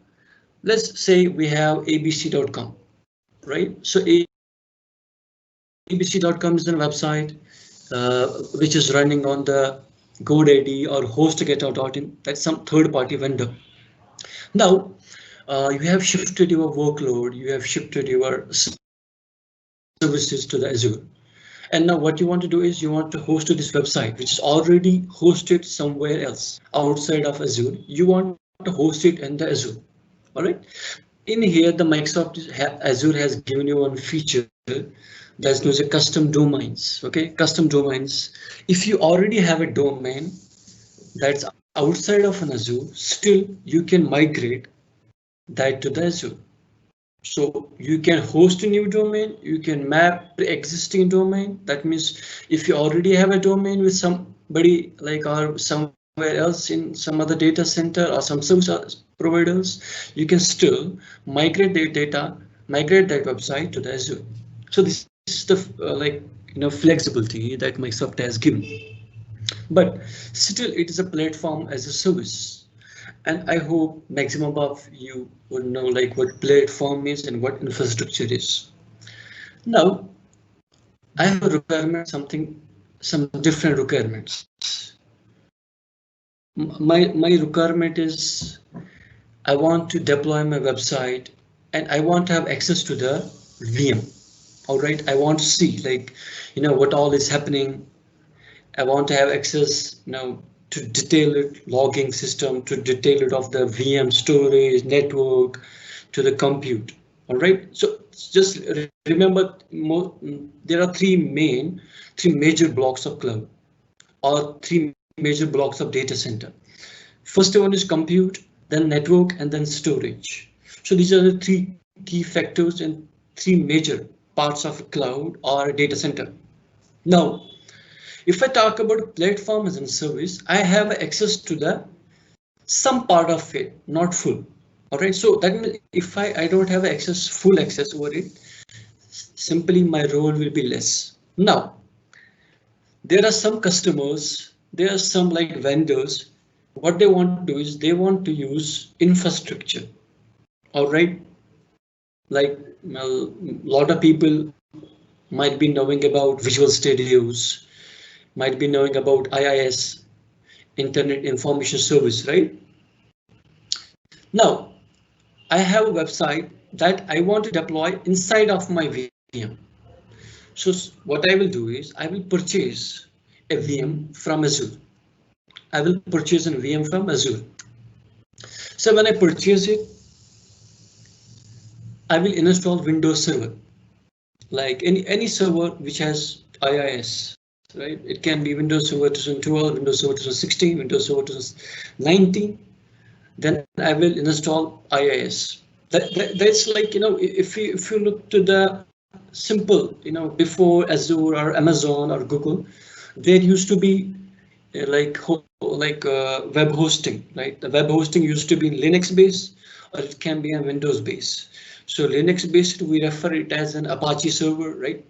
Let's say we have abc.com, right? So abc.com is a website which is running on the GoDaddy or HostGator.in. That's some third-party vendor. Now, you have shifted your workload, you have shifted your services to the Azure. And now what you want to do is you want to host to this website, which is already hosted somewhere else outside of Azure. You want to host it in the Azure. All right. In here, the Microsoft Azure has given you one feature that's known as custom domains. OK, custom domains. If you already have a domain that's outside of an Azure, still you can migrate that to the Azure. So you can host a new domain, you can map the existing domain. That means if you already have a domain with somebody like or somewhere else in some other data center or some service providers, you can still migrate their data, migrate that website to the Azure. So this is the flexibility that Microsoft has given. But still, it is a platform as a service. And I hope maximum of you would know like what platform is and what infrastructure is. Now, I have a requirement, some different requirements. My requirement is I want to deploy my website and I want to have access to the VM. All right, I want to see like, what all is happening. I want to have access, to detailed logging system, to detailed of the VM storage network, to the compute. All right. So just remember, there are three major blocks of cloud, or three major blocks of data center. First one is compute, then network, and then storage. So these are the three key factors and three major parts of a cloud or a data center. Now, if I talk about platform as a service, I have access to some part of it, not full. All right, so that means if I don't have full access over it, simply my role will be less. Now, there are some customers, there are some like vendors. What they want to do is they want to use infrastructure. All right, like a lot of people might be knowing about Visual Studios, might be knowing about IIS, Internet Information Service, right? Now, I have a website that I want to deploy inside of my VM. So what I will do is I will purchase a VM from Azure. I will purchase a VM from Azure. So when I purchase it, I will install Windows Server, like any server which has IIS. Right, it can be Windows Server 2012, Windows Server 2016, Windows Server 2019. Then I will install IIS. That's like, if you look to the simple, before Azure or Amazon or Google, there used to be web hosting, right? The web hosting used to be Linux based, or it can be a Windows based. So Linux based, we refer it as an Apache server, right?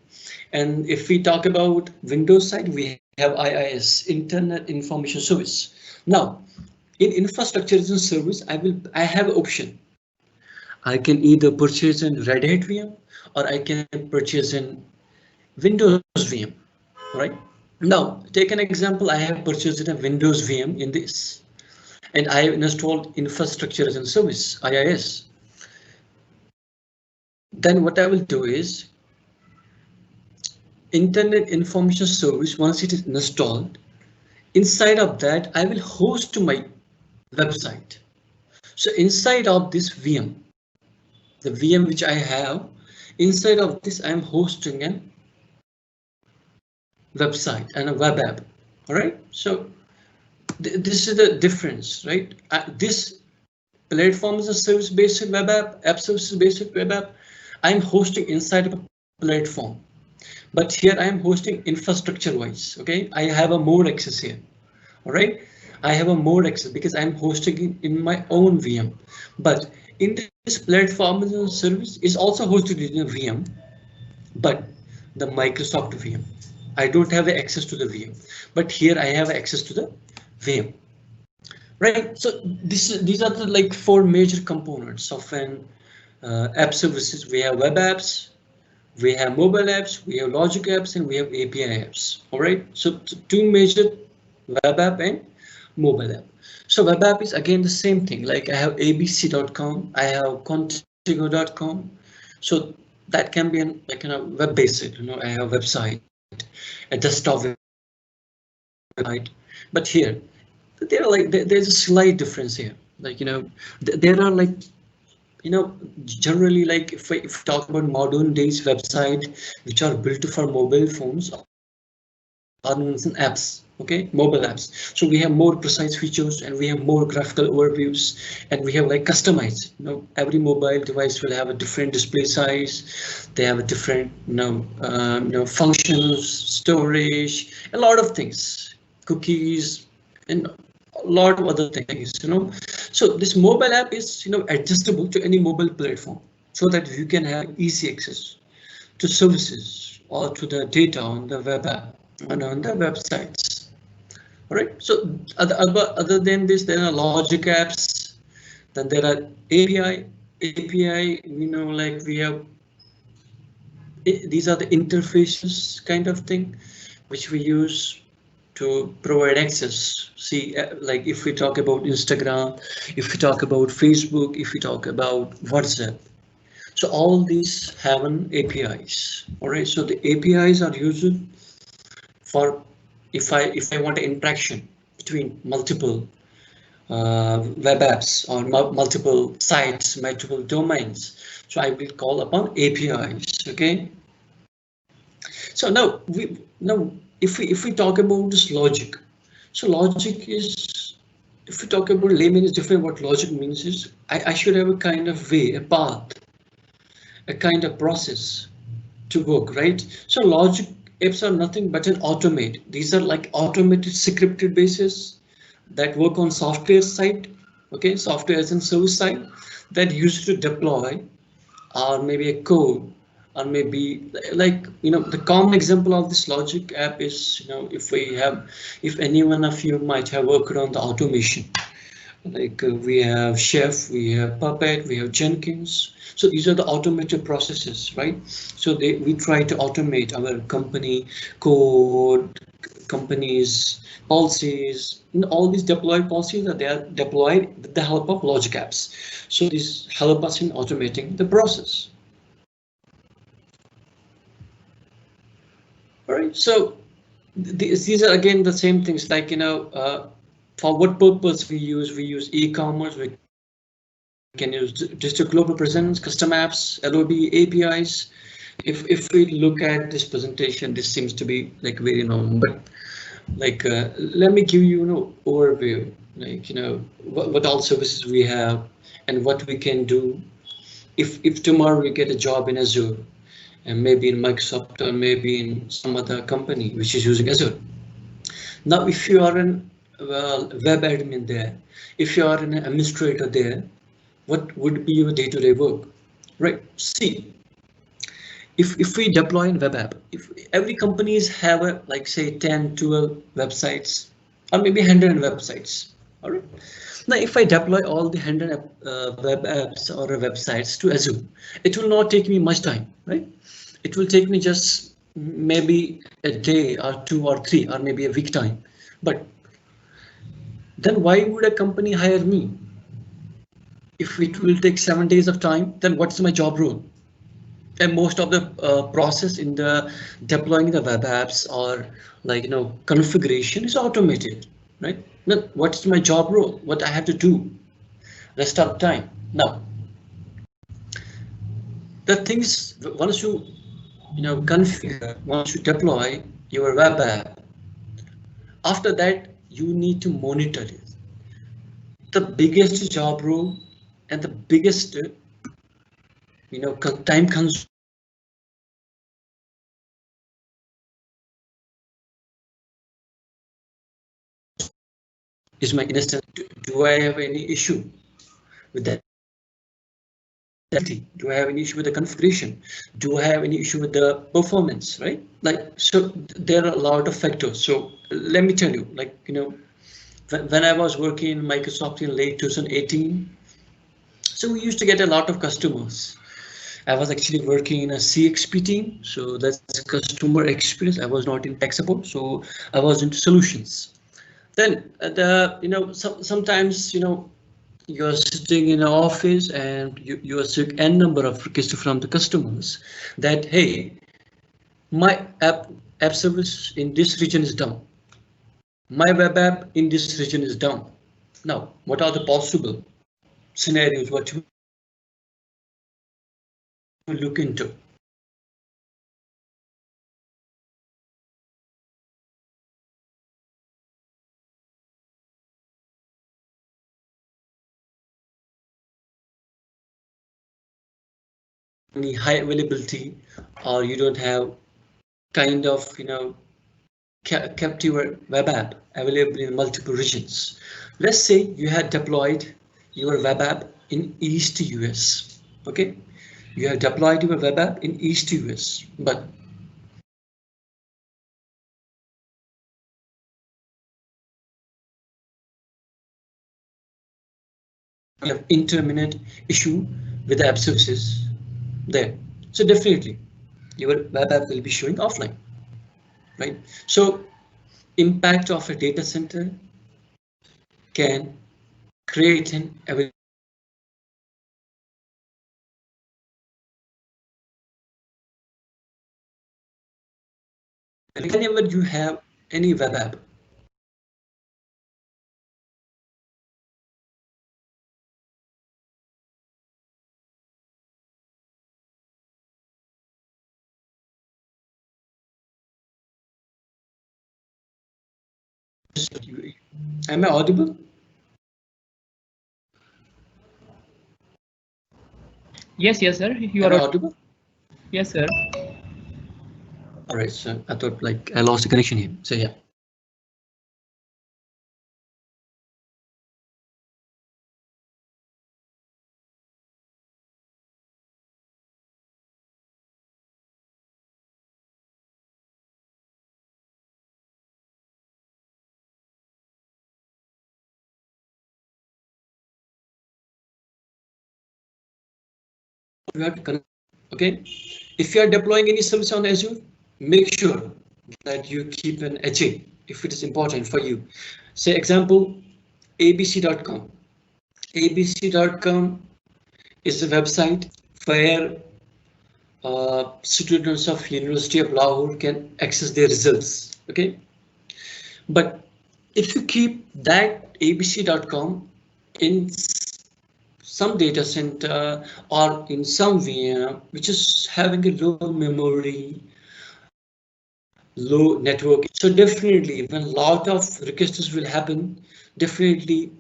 And if we talk about Windows side, we have IIS, Internet Information Service. Now, in infrastructure as a service, I have an option. I can either purchase a Red Hat VM or I can purchase a Windows VM, right? Now, take an example. I have purchased a Windows VM in this, and I have installed infrastructure as a service, IIS. Then what I will do is Internet Information Service, once it is installed, inside of that, I will host my website. So inside of this VM, the VM which I have, inside of this I'm hosting a website and a web app. All right, so this is the difference, right? This platform is a service-based web app services-based web app. I'm hosting inside of a platform, but here I am hosting infrastructure-wise. Okay, I have a more access here. All right, I have a more access because I'm hosting in my own VM, but in this platform as a service is also hosted in a VM, but the Microsoft VM. I don't have access to the VM, but here I have access to the VM. Right, so these are the like 4 major components of an app services. We have web apps, we have mobile apps, we have logic apps, and we have API apps. All right, so 2 major, web app and mobile app. So web app is again the same thing. Like I have abc.com, I have contigo.com. So that can be an like web based. I have website, a desktop website, but here there are like there's a slight difference here. Like there are like generally like if we talk about modern days website which are built for mobile phones are known as apps. Okay, mobile apps. So we have more precise features and we have more graphical overviews and we have like customized. Every mobile device will have a different display size. They have a different functions, storage, a lot of things, cookies, and a lot of other things. So this mobile app is adjustable to any mobile platform so that you can have easy access to services or to the data on the web app and on the websites. All right, so other than this, there are logic apps, then there are API, like we have, these are the interfaces kind of thing, which we use to provide access. See, like if we talk about Instagram, if we talk about Facebook, if we talk about WhatsApp, so all these have an APIs. All right, so the APIs are used for if I want an interaction between multiple web apps or multiple sites, multiple domains. So I will call upon APIs. Okay. So now if we talk about this logic, so logic is, if we talk about layman is different. What logic means is I should have a kind of way, a path, a kind of process to work, right? So logic apps are nothing but an automate. These are like automated scripted bases that work on software side. Okay, software as in service side that used to deploy or maybe a code or maybe like the common example of this logic app is if any one of you might have worked on the automation, like we have Chef, we have Puppet, we have Jenkins. So these are the automated processes, right? So we try to automate our company code, companies, policies, and all these deployed policies that they are deployed with the help of logic apps. So these help us in automating the process. All right, so these are again the same things, like for what purpose we use e-commerce, we can use digital global presence, custom apps, LOB, APIs. If we look at this presentation, this seems to be like very normal, but like let me give you an overview, like what all services we have and what we can do if tomorrow we get a job in Azure and maybe in Microsoft or maybe in some other company which is using Azure. Now, if you are an web admin there, if you are an administrator there, what would be your day-to-day work, right? See, if we deploy a web app, if every companies have a like say 10, 12 websites or maybe 100 websites, all right? Now, if I deploy all the 100 web apps or websites to Azure, it will not take me much time, right? It will take me just maybe a day or 2 or 3 or maybe a week time. But then why would a company hire me? If it will take 7 days of time, then what's my job role? And most of the process in the deploying the web apps or like configuration is automated, right? Now, what's my job role? What I have to do? rest of the time. Now, the things once you configure, once you deploy your web app, after that you need to monitor it. The biggest job role and the biggest time consuming is my instance. Do I have any issue with that? Do I have any issue with the configuration? Do I have any issue with the performance, right? Like, so there are a lot of factors. So let me tell you, like, when I was working in Microsoft in late 2018, so we used to get a lot of customers. I was actually working in a CXP team, so that's customer experience. I was not in tech support, so I was into solutions. Then sometimes you're sitting in an office and you are seeing n number of requests from the customers that, hey, my app service in this region is down. My web app in this region is down. Now, what are the possible scenarios what you look into? Any high availability, or you don't have kind of kept your web app available in multiple regions. Let's say you had deployed your web app in East US. Okay, you have deployed your web app in East US, but you have intermittent issue with the app services there. So definitely your web app will be showing offline, right? So impact of a data center can create an availability. Whenever you have any web app, am I audible? Yes, sir. You Am are I audible? Yes, sir. All right, so I thought like I lost the connection here. So yeah. You have to connect. Okay, if you are deploying any service on Azure, make sure that you keep an HA if it is important for you. Say example, abc.com. abc.com is a website where students of University of Lahore can access their results. Okay, but if you keep that abc.com in some data center or in some VM which is having a low memory, low network, so definitely when a lot of requests will happen, definitely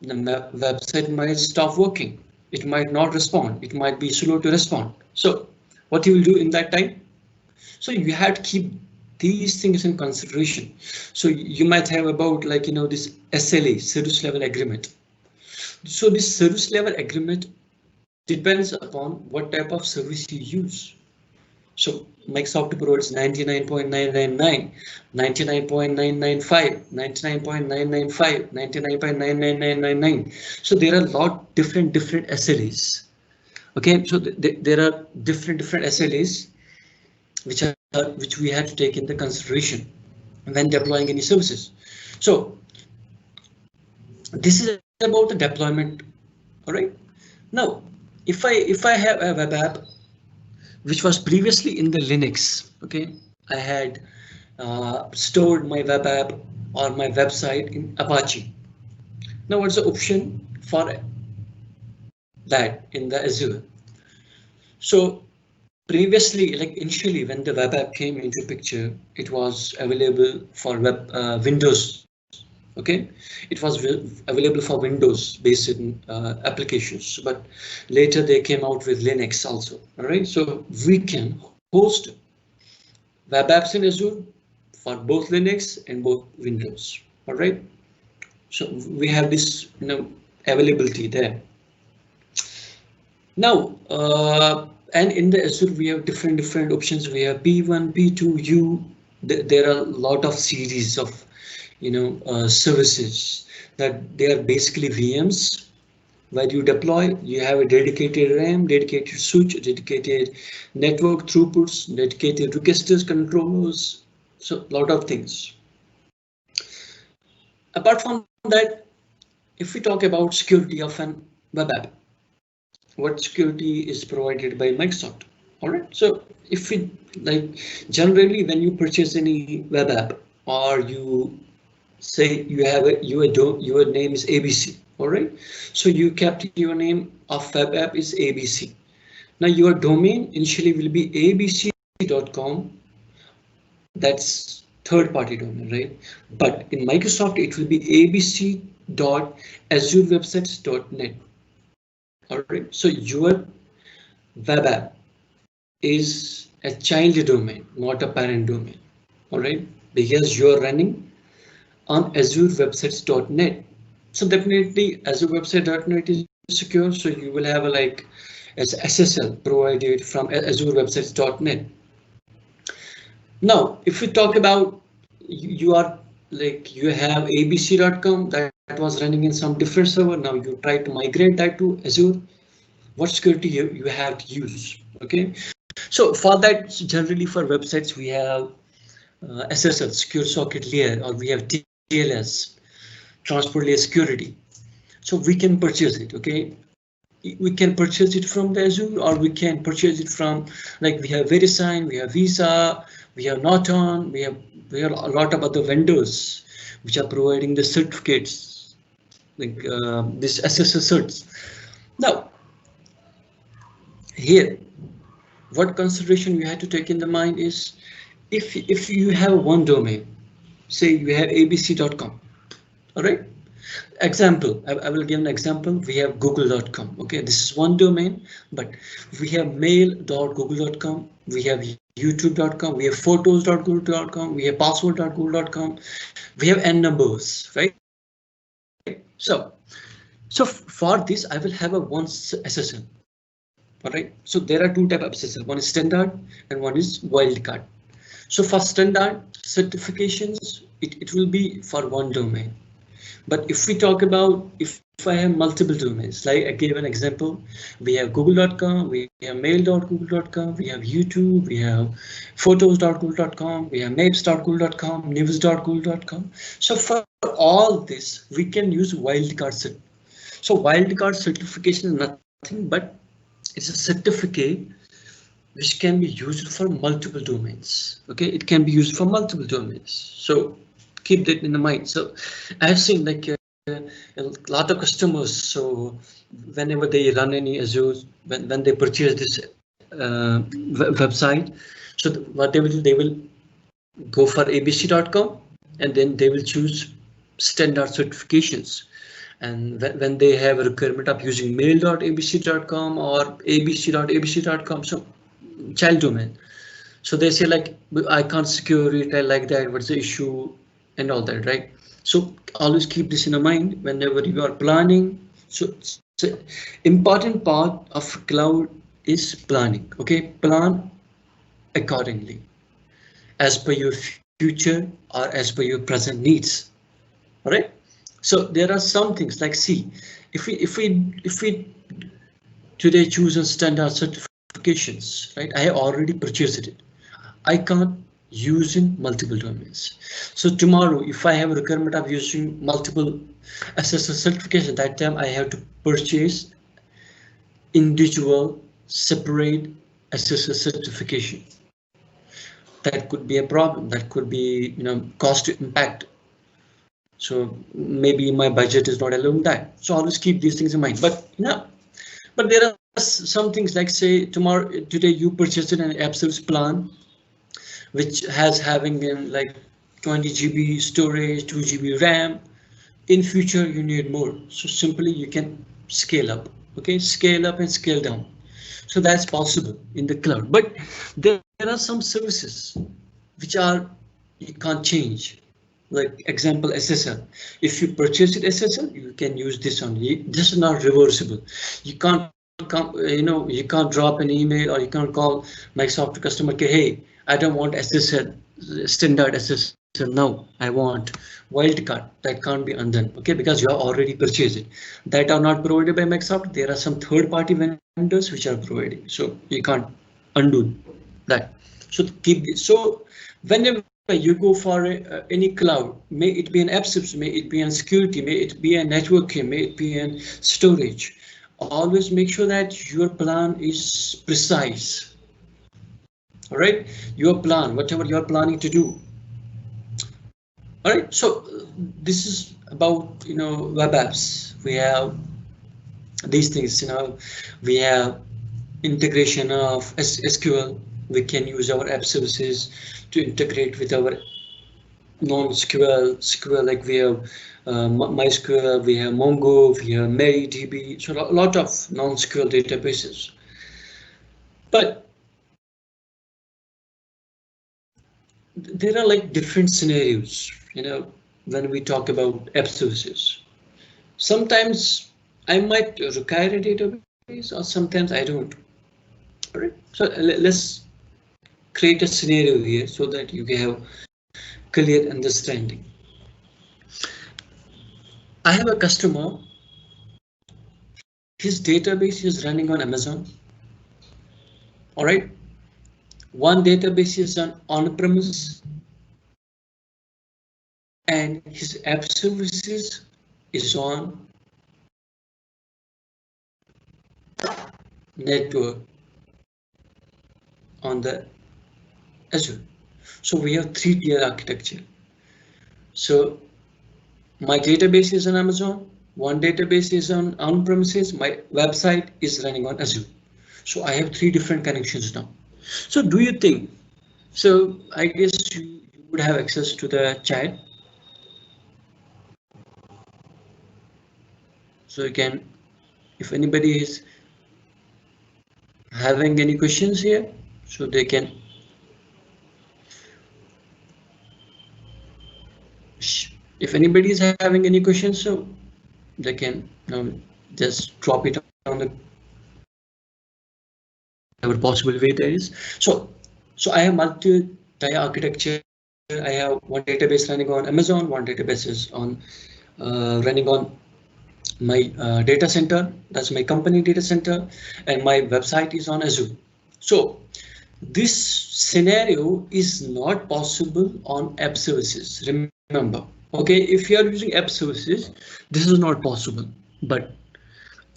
the website might stop working. It might not respond. It might be slow to respond. So what you will do in that time? So you have to keep these things in consideration. So you might have about like this SLA, service level agreement. So this service level agreement depends upon what type of service you use. So Microsoft provides 99.999, 99.995, 99.995, 99.99999. So there are a lot different SLAs. Okay, so there are different SLAs which we have to take into consideration when deploying any services. So this is about the deployment. All right. Now, if I have a web app which was previously in the Linux, okay, I had stored my web app or my website in Apache. Now, what's the option for that in the Azure. So previously, like initially when the web app came into picture, it was available for Windows. Okay, it was available for Windows based applications, but later they came out with Linux also. All right, so we can host web apps in Azure for both Linux and both Windows. All right, so we have this availability there. Now, and in the Azure we have different options. We have P1, P2, U. There are a lot of series of services that they are basically VMs where you deploy. You have a dedicated RAM, dedicated switch, dedicated network throughputs, dedicated registers, controllers, so a lot of things. Apart from that, if we talk about security of an web app, what security is provided by Microsoft? All right, so if we generally when you purchase any web app, or you say you have your name is ABC, all right, so you kept your name of web app is ABC. Now your domain initially will be abc.com. That's third-party domain, right? But in Microsoft it will be abc.azurewebsites.net. all right, so your web app is a child domain, not a parent domain. All right, because you're running on azurewebsites.net. So definitely azurewebsite.net is secure. So you will have a as SSL provided from azurewebsites.net. Now, if we talk about you have abc.com that was running in some different server. Now you try to migrate that to Azure. What security you have to use? Okay, so for that, generally for websites we have SSL, secure socket layer, or we have TLS, transport layer security. So we can purchase it. Okay, we can purchase it from the Azure, or we can purchase it from we have VeriSign, we have Visa, we have Norton, we have a lot of other vendors which are providing the certificates, this SSL certs. Now here, what consideration you have to take in the mind is if you have one domain, say you have abc.com, all right. Example, I will give an example. We have google.com. Okay, this is one domain, but we have mail.google.com, we have youtube.com, we have photos.google.com, we have password.google.com, we have n numbers, right? So for this I will have a one SSL. All right, so there are two types of SSL. One is standard and one is wildcard. So for standard certifications, it will be for one domain. But if we talk about if I have multiple domains, like I gave an example, we have google.com, we have mail.google.com, we have YouTube, we have photos.google.com, we have maps.google.com, news.google.com. So for all this, we can use wildcard cert. So wildcard certification is nothing but it's a certificate which can be used for multiple domains. Okay, it can be used for multiple domains. So keep that in the mind. So I've seen a lot of customers. So whenever they run any Azure, when they purchase this website, so what they will do, they will go for abc.com and then they will choose standard certifications. And when they have a requirement of using mail.abc.com or abc.abc.com, so child domain, so they say I can't secure it, I like that, what's the issue and all that, right? So always keep this in mind whenever you are planning. So important part of cloud is planning. Okay, plan accordingly as per your future or as per your present needs. All right. So there are some things like if we today choose a standard certifications, right? I have already purchased it. I can't use in multiple domains. So tomorrow, if I have a requirement of using multiple SSL certification, that time I have to purchase individual separate SSL certification. That could be a problem. That could be cost impact. So maybe my budget is not allowing that. So always keep these things in mind. But But there are some things like, say, today you purchased an app service plan, which has having in like 20 GB storage, 2 GB RAM. In future, you need more. So simply you can scale up, okay? Scale up and scale down. So that's possible in the cloud. But there are some services which you can't change. Like example, SSL. If you purchase it SSL, you can use this only. This is not reversible. You can't you can't drop an email or you can't call Microsoft customer, okay, hey, I don't want SSL, standard SSL now. I want wildcard. That can't be undone, okay, because you have already purchased it. That are not provided by Microsoft. There are some third-party vendors which are providing, so you can't undo that. So keep this. So whenever you go for any cloud, may it be an app service, may it be an security, may it be a networking, may it be an storage, always make sure that your plan is precise. All right, your plan, whatever you're planning to do. All right, so this is about web apps. We have these things, we have integration of SQL. We can use our app services to integrate with our non-SQL, like we have MySQL, we have Mongo, we have MariaDB, so a lot of non-SQL databases. But there are like different scenarios, when we talk about app services. Sometimes I might require a database or sometimes I don't. All right, so let's create a scenario here so that you can have clear understanding. I have a customer. His database is running on Amazon. All right. One database is on-premise, and his app services is on network on the Azure. So we have 3-tier architecture. So my database is on Amazon, one database is on-premises, my website is running on Azure. So I have 3 different connections now. So do you think, so I guess you would have access to the chat. So you can, if anybody is having any questions here, so they can if anybody is having any questions, so they can just drop it on the whatever possible way there is. So I have multi-tier architecture. I have one database running on Amazon, one database is on running on my data center. That's my company data center, and my website is on Azure. So this scenario is not possible on app services. Remember, okay, if you are using app services, this is not possible, but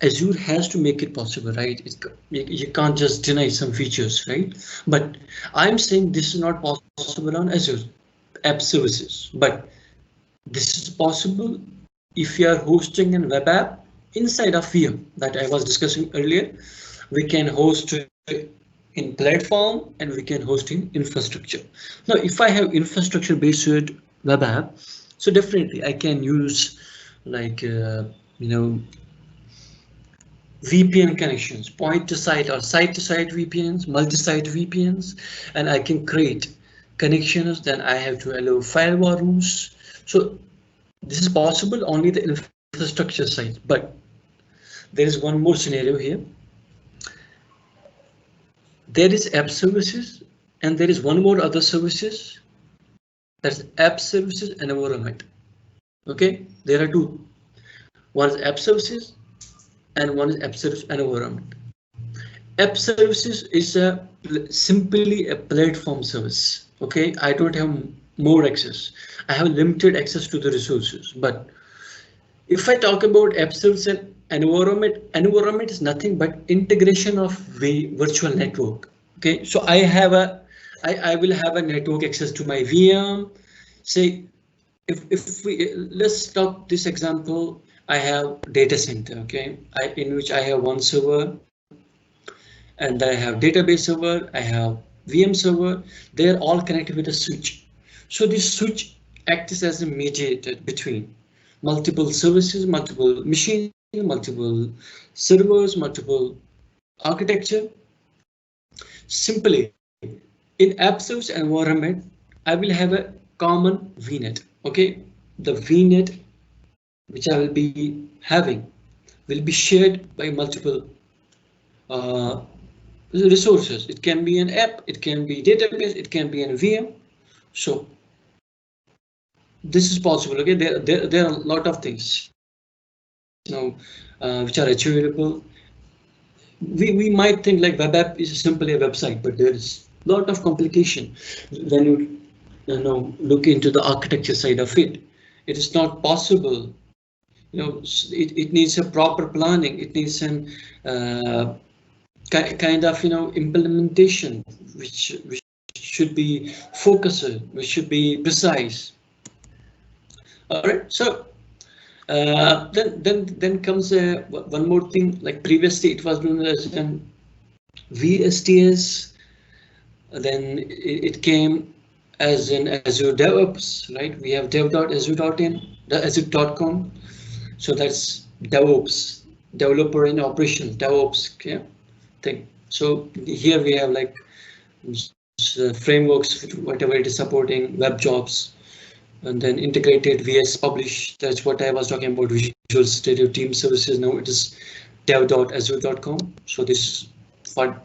Azure has to make it possible, right? You can't just deny some features, right? But I'm saying this is not possible on Azure app services, but this is possible if you are hosting a web app inside of VM that I was discussing earlier. We can host in platform and we can host in infrastructure. Now, if I have infrastructure based web app, so definitely I can use like VPN connections, point to site or site to site VPNs, multi-site VPNs, and I can create connections. Then I have to allow firewall rules. So this is possible only the infrastructure side, but there is one more scenario here. There is app services and there is one more other services. That's app services and environment. Okay, there are 2. One is app services and one is app service and environment. App services is simply a platform service. Okay, I don't have more access. I have limited access to the resources. But if I talk about app service and environment is nothing but integration of virtual network. Okay, so I will have a network access to my VM. Say if we let's talk this example. I have data center, okay, in which I have one server, and I have database server, I have VM server. They are all connected with a switch. So this switch acts as a mediator between multiple services, multiple machines, multiple servers, multiple architecture. Simply, in absolute environment, I will have a common VNet. Okay, the VNet which I will be having will be shared by multiple resources. It can be an app, it can be database, it can be an VM. So this is possible. Okay, there are a lot of things, which are achievable. We might think like web app is simply a website, but there is a lot of complication when you look into the architecture side of it. It is not possible. It needs a proper planning. It needs an kind of implementation which should be focused, which should be precise. All right, so then comes one more thing. Like previously it was known as an VSTS, then it came as an Azure DevOps, right? We have dev.azure.in, azure.com. So that's DevOps, developer in operations, DevOps, okay, thing. So here we have like frameworks, whatever it is supporting, web jobs, and then integrated VS Publish. That's what I was talking about, Visual Studio Team Services. Now it is dev.azure.com. So this for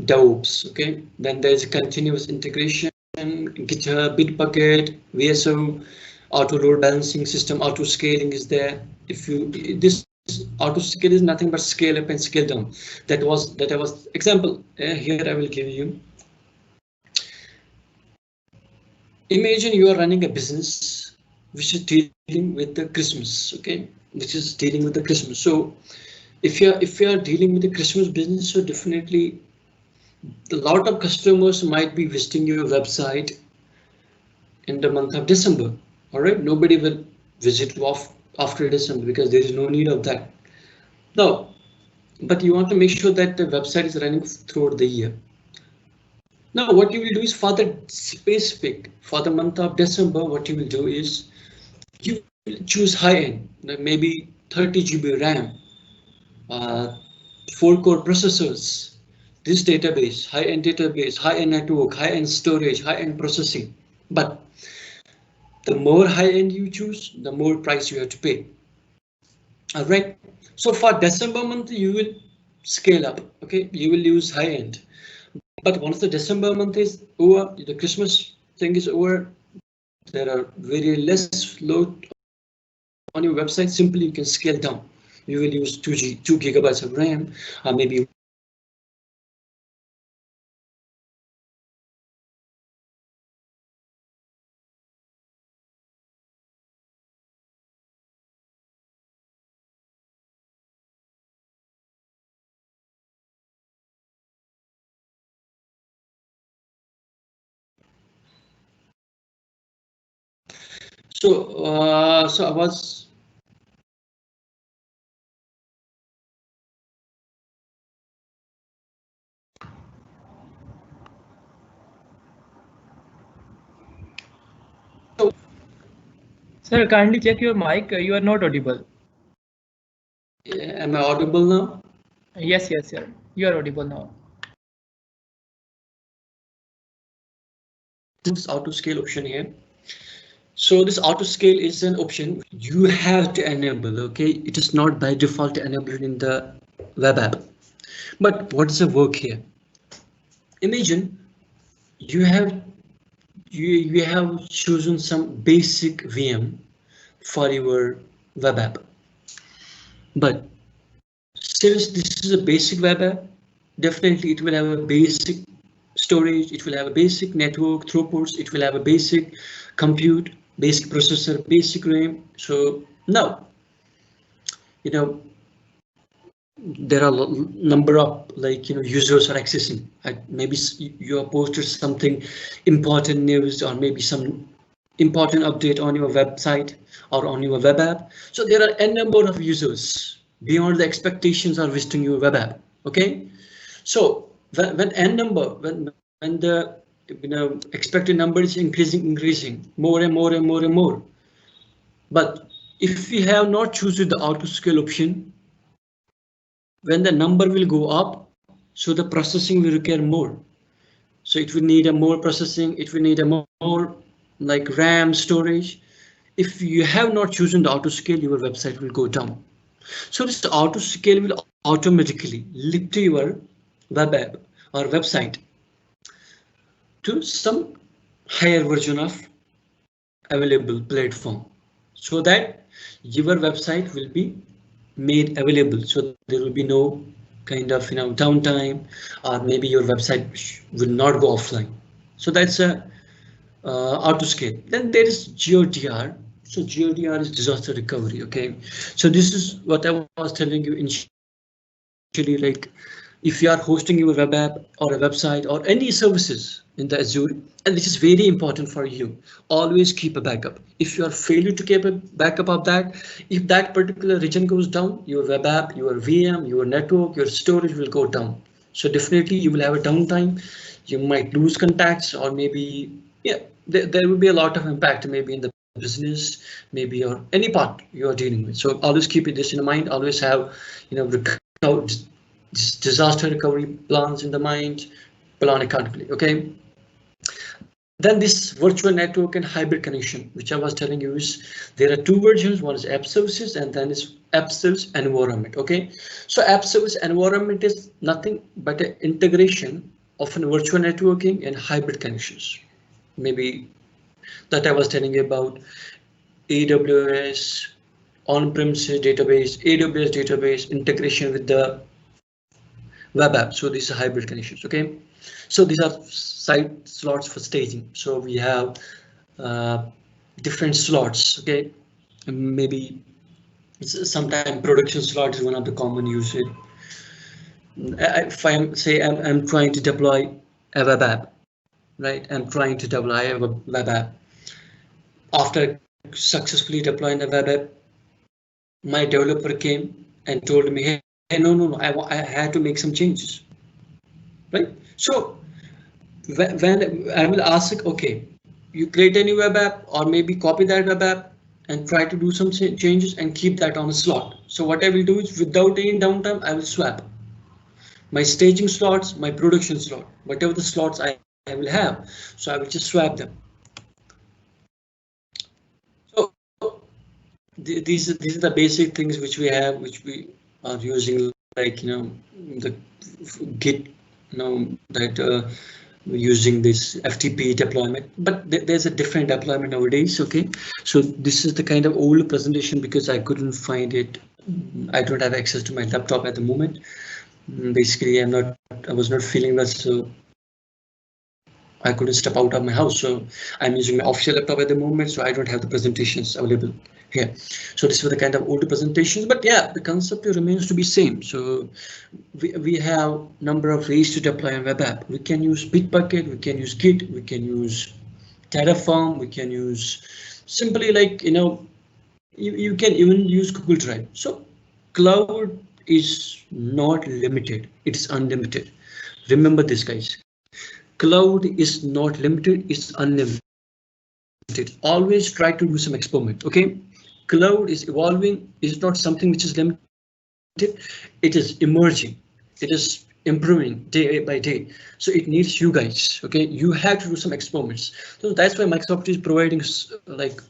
DevOps, okay. Then there's a continuous integration, GitHub, Bitbucket, VSO, auto load balancing system, auto scaling is there. This auto scale is nothing but scale up and scale down. That was example. Here I will give you. Imagine you are running a business which is dealing with the Christmas, okay, which is dealing with the Christmas. So if you are dealing with the Christmas business, so definitely a lot of customers might be visiting your website in the month of December. All right, nobody will visit after December because there is no need of that. Now, but you want to make sure that the website is running throughout the year. Now, what you will do is for the specific, for the month of December, what you will do is you will choose high-end, maybe 30 GB RAM, 4-core processors, this database, high-end network, high-end storage, high-end processing. But the more high-end you choose, the more price you have to pay. All right. So for December month, you will scale up. Okay, you will use high-end. But once the December month is over, the Christmas thing is over, there are very less load on your website. Simply you can scale down. You will use 2 GB of RAM, or maybe so I was Sir, kindly check your mic. You are not audible. am I audible now? Yes, sir. You are audible now. This auto scale option here. So this auto scale is an option you have to enable. Okay, it is not by default enabled in the web app. But what is the work here? Imagine you have chosen some basic VM for your web app. But since this is a basic web app, definitely it will have a basic storage, it will have a basic network throughputs, it will have a basic compute, basic processor, basic RAM. So now, there are a number of users are accessing. Maybe you have posted something important news, or maybe some important update on your website or on your web app. So there are n number of users beyond the expectations are visiting your web app. Okay, so when n number, when the expected number is increasing more and more and more and more. But if we have not chosen the auto scale option, when the number will go up, so the processing will require more. So it will need a more processing, it will need a more like RAM storage. If you have not chosen the auto scale, your website will go down. So this auto scale will automatically lift your web app or website to some higher version of available platform, so that your website will be made available. So there will be no kind of downtime, or maybe your website will not go offline. So that's a auto scale. Then there is GODR. So GODR is disaster recovery. Okay, so this is what I was telling you initially, like if you are hosting your web app or a website or any services in the Azure, and this is very important for you, always keep a backup. If you are failure to keep a backup of that, if that particular region goes down, your web app, your VM, your network, your storage will go down. So definitely you will have a downtime. You might lose contacts, or maybe there will be a lot of impact, maybe in the business, maybe or any part you are dealing with. So always keep this in mind. Always have disaster recovery plans in the mind, plan accordingly. Okay. Then this virtual network and hybrid connection, which I was telling you, is there are two versions. One is app services, and then is app service environment. Okay, so app service environment is nothing but an integration of a virtual networking and hybrid connections. Maybe that I was telling you about AWS on-premises database, AWS database integration with the web app. So these are hybrid connections. Okay, so these are site slots for staging. So we have different slots. Okay, and maybe sometimes production slot is one of the common usage. If I'm trying to deploy a web app, right? I'm trying to deploy a web app. After successfully deploying the web app, my developer came and told me, hey, no, I had to make some changes, right? So when I will ask, okay, you create a new web app, or maybe copy that web app and try to do some changes and keep that on a slot. So what I will do is, without any downtime, I will swap my staging slots, my production slot, whatever the slots I will have. So I will just swap them. So these are the basic things which we have, which we are using, like the Git, that using this FTP deployment. But there's a different deployment nowadays. Okay, so this is the kind of old presentation because I couldn't find it. I don't have access to my laptop at the moment. Basically, I was not feeling well, so I couldn't step out of my house. So I'm using my official laptop at the moment, so I don't have the presentations available here. So this was the kind of older presentations, but yeah, the concept remains to be same. So we have number of ways to deploy a web app. We can use Bitbucket, we can use Git, we can use Terraform, we can use simply like you can even use Google Drive. So cloud is not limited, it's unlimited. Remember this, guys. Cloud is not limited, it's unlimited. Always try to do some experiment. Okay, cloud is evolving, it's not something which is limited, it is emerging, it is improving day by day. So it needs you guys. Okay, you have to do some experiments. So that's why Microsoft is providing like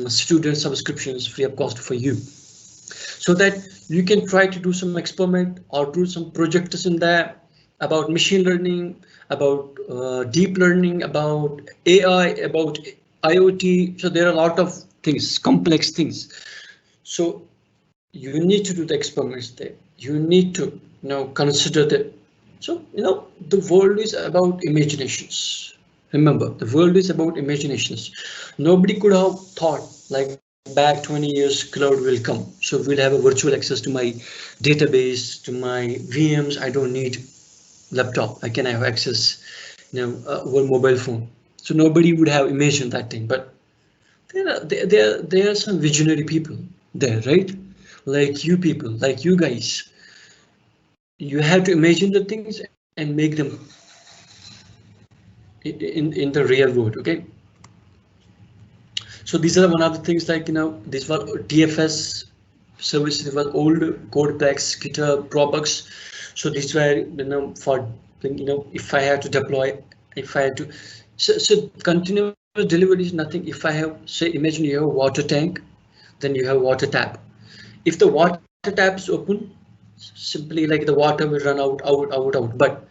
student subscriptions free of cost for you, so that you can try to do some experiment or do some projects in there about machine learning, about deep learning, about AI, about IoT. So there are a lot of things, complex things. So you need to do the experiments there. You need to consider that. So the world is about imaginations. Remember, the world is about imaginations. Nobody could have thought like back 20 years cloud will come. So we'll have a virtual access to my database, to my VMs. I don't need laptop. I can have access over mobile phone. So nobody would have imagined that thing, but there are some visionary people there, right? Like you people, like you guys. You have to imagine the things and make them in the real world. Okay. So these are one of the things, like, these were TFS services, these were old code packs, GitHub, Dropbox. So these were, for, if I had to deploy, if I had to, so continuous delivery is nothing. If I have, say, imagine you have a water tank, then you have water tap. If the water tap is open, simply like the water will run out. But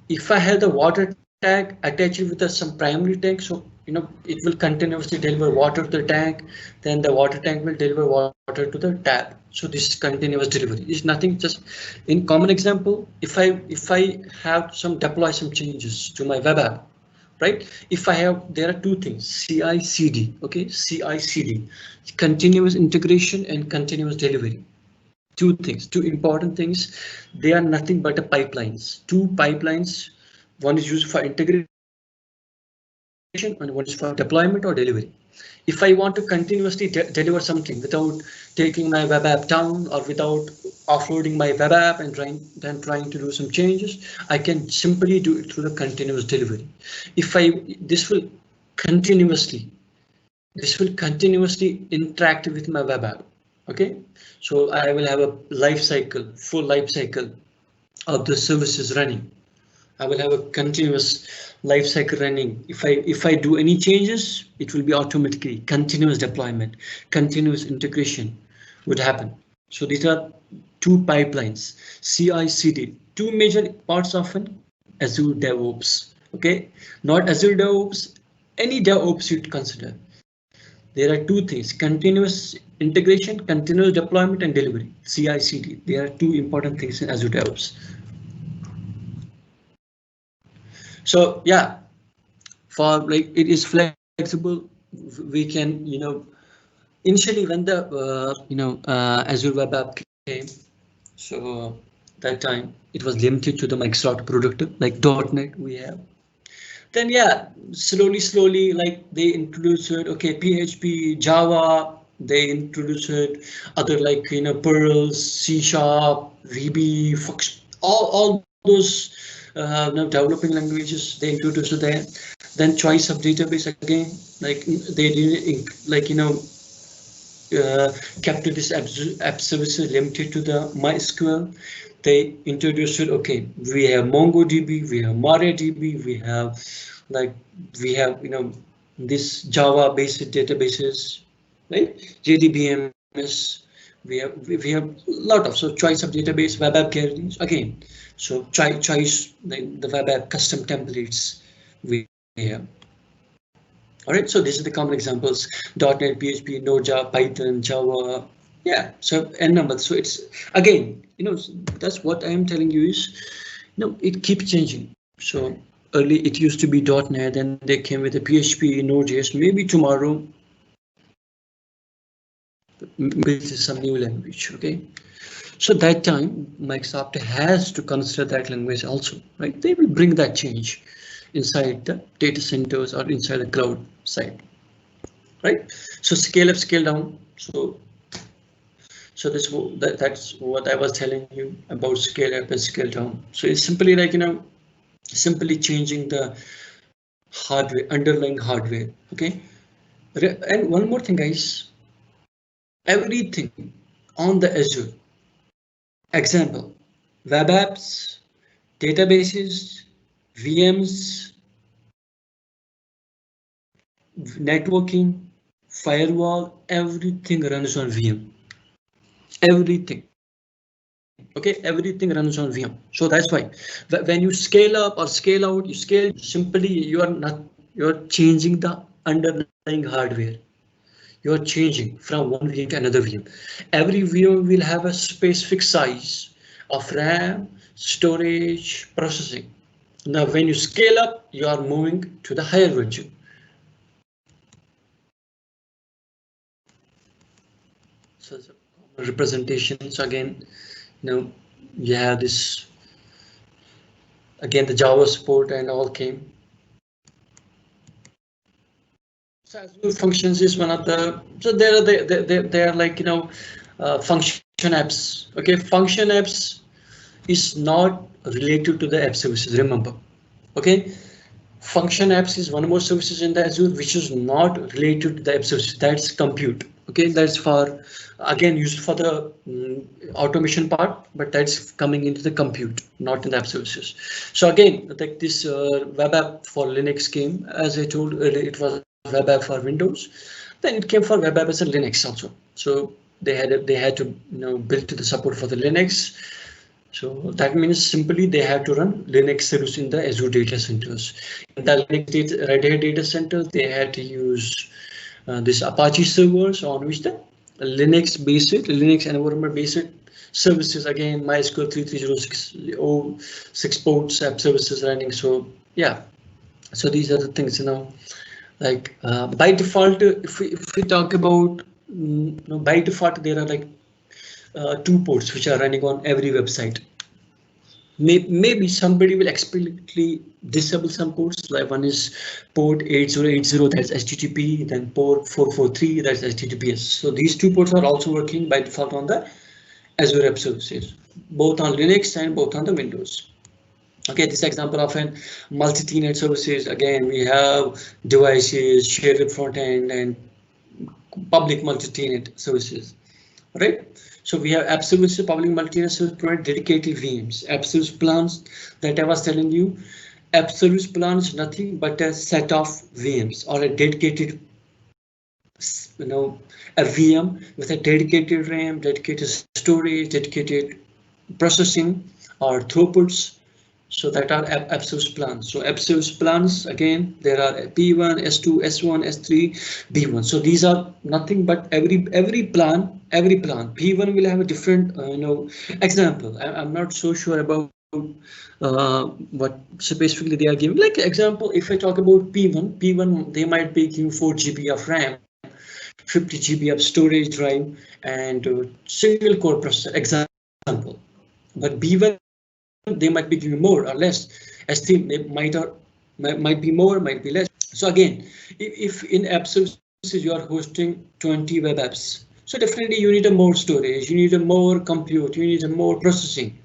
if I have the water tank attached with some primary tank, so it will continuously deliver water to the tank, then the water tank will deliver water to the tap. So this continuous delivery is nothing. Just in common example, if I have some deploy some changes to my web app, right? If I have, there are two things, CI/CD, okay, CI/CD, continuous integration and continuous delivery. Two things, two important things. They are nothing but pipelines, two pipelines. One is used for integration and one is for deployment or delivery. If I want to continuously deliver something without taking my web app down or without offloading my web app and trying to do some changes, I can simply do it through the continuous delivery. This will continuously interact with my web app. Okay, so I will have a full life cycle of the services running. I will have a continuous life cycle running. If I do any changes, it will be automatically continuous deployment, continuous integration would happen. So these are two pipelines, CI/CD, two major parts of an Azure DevOps. Okay, not Azure DevOps, any DevOps you'd consider. There are two things, continuous integration, continuous deployment and delivery, CI/CD. There are two important things in Azure DevOps. So yeah, for like it is flexible. We can, initially when the Azure Web App came, so that time it was limited to the Microsoft product like .NET we have. Then yeah, slowly like they introduced PHP, Java. They introduced other like Perl, C#, VB, Fox, all those developing languages they introduced there. Then choice of database again, like they didn't kept this app services limited to the MySQL. They introduced it. Okay, we have MongoDB, we have MariaDB, we have this Java based databases, right? JDBMS. We have a lot of choice of database, web app guarantees again. So choice the web app custom templates we have. All right, so these are the common examples: .NET, PHP, Node.js, Python, Java. Yeah, so n number. So it's again, that's what I am telling you is, it keeps changing. So early it used to be .NET, then they came with a PHP, Node.js. Maybe tomorrow, maybe some new language. Okay, so that time Microsoft has to consider that language also, right? They will bring that change inside the data centers or inside the cloud side, right? So scale up, scale down. So that's what I was telling you about scale up and scale down. So it's simply like simply changing the hardware, underlying hardware. Okay, and one more thing, guys. Everything on the Azure. Example: web apps, databases, VMs, networking, firewall, everything runs on VM. Everything. Okay, everything runs on VM. So that's why when you scale up or scale out, you scale simply, you're changing the underlying hardware. You're changing from one VM to another VM. Every VM will have a specific size of RAM, storage, processing. Now, when you scale up, you are moving to the higher version. So representations again, you have this again, the Java support and all came. So Azure Functions is one of the, so they are like, function apps. Okay, function apps is not related to the app services, remember. Okay, function apps is one more services in the Azure which is not related to the app services. That's compute. Okay, that's for, again, used for the automation part, but that's coming into the compute, not in the app services. So again, like this web app for Linux came, as I told earlier, it was web app for Windows. Then it came for web app as a Linux also. So they had to build to the support for the Linux. So that means simply they have to run Linux service in the Azure data centers. In the Linux Red Hat data centers, they had to use this Apache servers on which the Linux environment based services, again MySQL 3306 ports app services running. So yeah, so these are the things, like by default, if we talk about by default, there are like 2 ports which are running on every website. Maybe somebody will explicitly disable some ports, like one is port 8080, that's HTTP, then port 443, that's HTTPS. So these 2 ports are also working by default on the Azure App Services, both on Linux and both on the Windows. Okay, this example of an multi-tenant services. Again, we have devices, shared front end, and public multi-tenant services, right? So we have app services, public multi-tenant service provide dedicated VMs. App service plans that I was telling you. App service plan is nothing but a set of VMs or a dedicated, a VM with a dedicated RAM, dedicated storage, dedicated processing or throughputs. So that are app service plans. So app service plans, again, there are P1, S2, S1, S3, B1. So these are nothing but every plan. P1 will have a different, example. I'm not so sure about what specifically they are giving. Like example, if I talk about P1, they might be giving 4 GB of RAM, 50 GB of storage drive, and single core processor. Example, but B1, they might be giving more or less. S3 they might be more, might be less. So again, if in app services you are hosting 20 web apps, so definitely you need a more storage, you need a more compute, you need a more processing.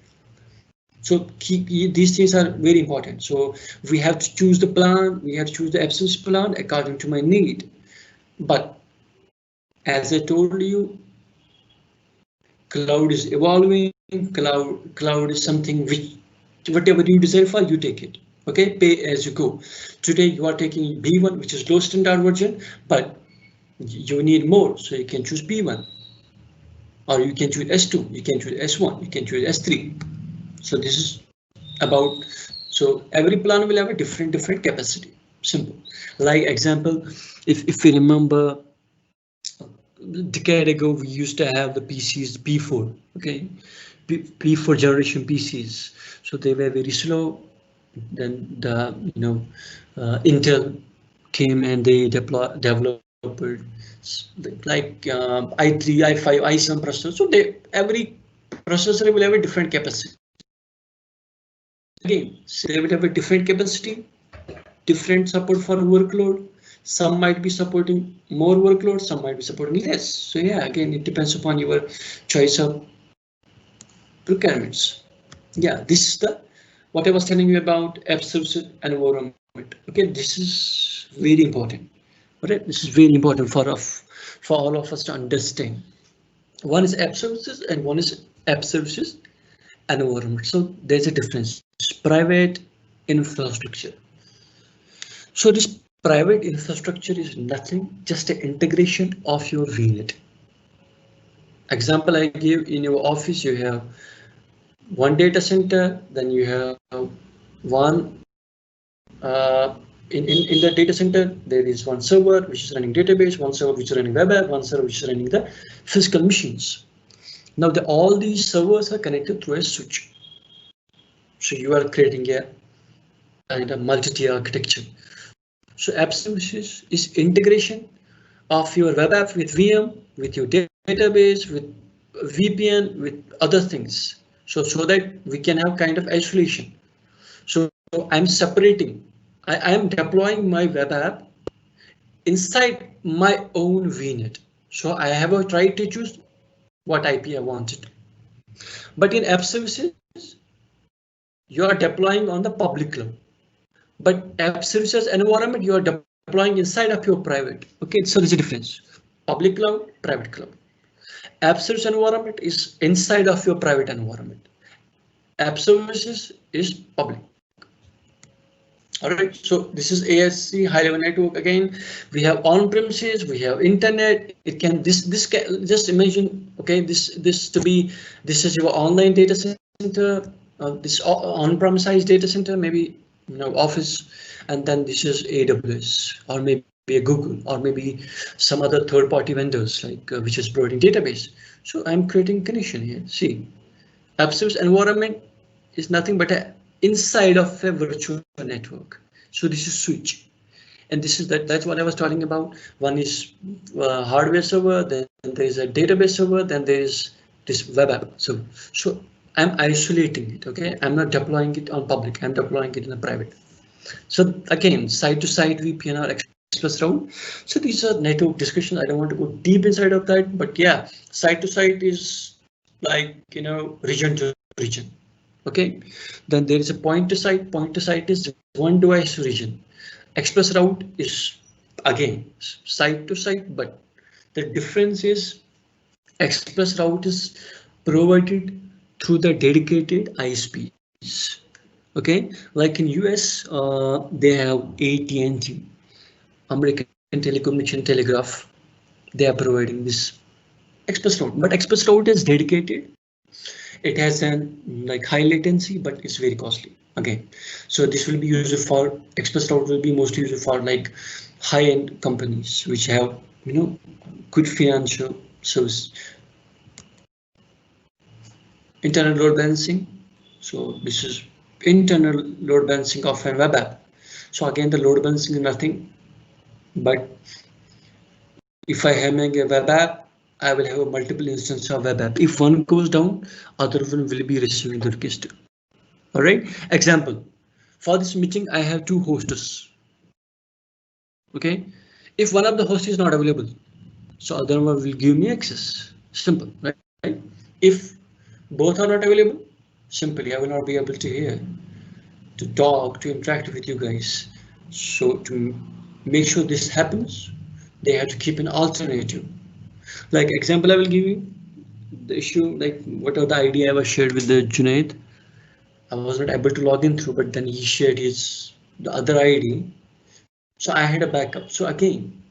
So these things are very important. So we have to choose the plan, we have to choose the app service plan according to my need. But as I told you, cloud is evolving. Cloud is something which whatever you desire for, you take it. Okay, pay as you go. Today you are taking B1, which is low standard version, but you need more, so you can choose B1, or you can choose S2, you can choose S1, you can choose S3. So this is about, so every plan will have a different capacity. Simple. Like example, if we remember, a decade ago we used to have the PCs P4. Okay, P4 generation PCs, so they were very slow. Then the Intel came and they developed like i3, i5, i7 processors. So every processor will have a different capacity. Again, so they will have a different capacity, different support for workload. Some might be supporting more workload, some might be supporting less. So yeah, again, it depends upon your choice of requirements. Yeah, this is the what I was telling you about app services and environment. Okay, this is very important. Right, this is very important for all of us to understand. One is app services and one is app services and environment. So there's a difference. Private infrastructure. So this private infrastructure is nothing, just an integration of your VNet. Example I give, in your office you have one data center, then you have one in the data center there is one server which is running database, one server which is running web app, one server which is running the physical machines. Now all these servers are connected through a switch. So you are creating a multi-tier architecture. So app services is integration of your web app with VM, with your database, with VPN, with other things. So that we can have kind of isolation. So I'm separating. I am deploying my web app inside my own VNet. So I have a right to choose what IP I wanted. But in app services, you are deploying on the public cloud. But app services environment, you are deploying inside of your private. Okay, so there's a difference. Public cloud, private cloud. App service environment is inside of your private environment. App services is public. All right, so this is ASC high level network. Again, we have on premises, we have internet. It can this can just imagine. Okay, this is your online data center. This on premise data center, maybe office, and then this is AWS or maybe a Google or maybe some other third-party vendors like which is providing database. So I'm creating connection here. See, app service environment is nothing but a inside of a virtual network. So this is switch, and this is that's what I was talking about. One is hardware server, then there is a database server, then there is this web app. So I'm isolating it. Okay, I'm not deploying it on public. I'm deploying it in a private. So again, site to site VPN or express route. So these are network discussions. I don't want to go deep inside of that, but yeah, site to site is like region to region. Okay, then there is a point to site. Point to site is one device region. Express route is again site to site, but the difference is express route is provided through the dedicated ISPs. Okay, like in US, they have AT&T, American Telecommunication Telegraph. They are providing this express route, but express route is dedicated. It has an like high latency, but it's very costly. Okay, so this will be used for express route will be mostly used for like high-end companies which have good financial service. Internal load balancing. So this is internal load balancing of a web app. So again, the load balancing is nothing but if I am a web app, I will have a multiple instance of web app. If one goes down, other one will be receiving the request. All right. Example, for this meeting, I have two hosts. Okay. If one of the hosts is not available, so other one will give me access. Simple, right? If both are not available, simply I will not be able to hear, to talk, to interact with you guys. So to make sure this happens, they have to keep an alternative. Like example, I will give you the issue, like what are the idea I was shared with the Junaid. I was not able to log in through, but then he shared the other ID. So I had a backup. So again,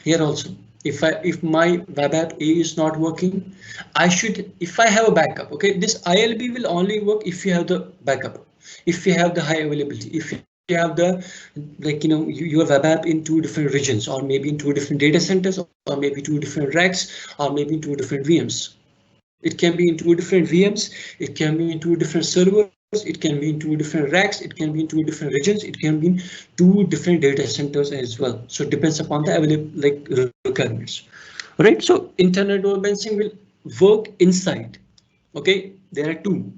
here also, if my web app A is not working, if I have a backup, okay, this ILB will only work if you have the backup, if you have the high availability, if you have the your web app in two different regions, or maybe in two different data centers, or maybe two different racks, or maybe in two different VMs. It can be in two different VMs, it can be in two different servers, it can be in two different racks, it can be in two different regions, it can be in two different data centers as well. So it depends upon the available requirements. All right, so internal load balancing will work inside. Okay, there are two.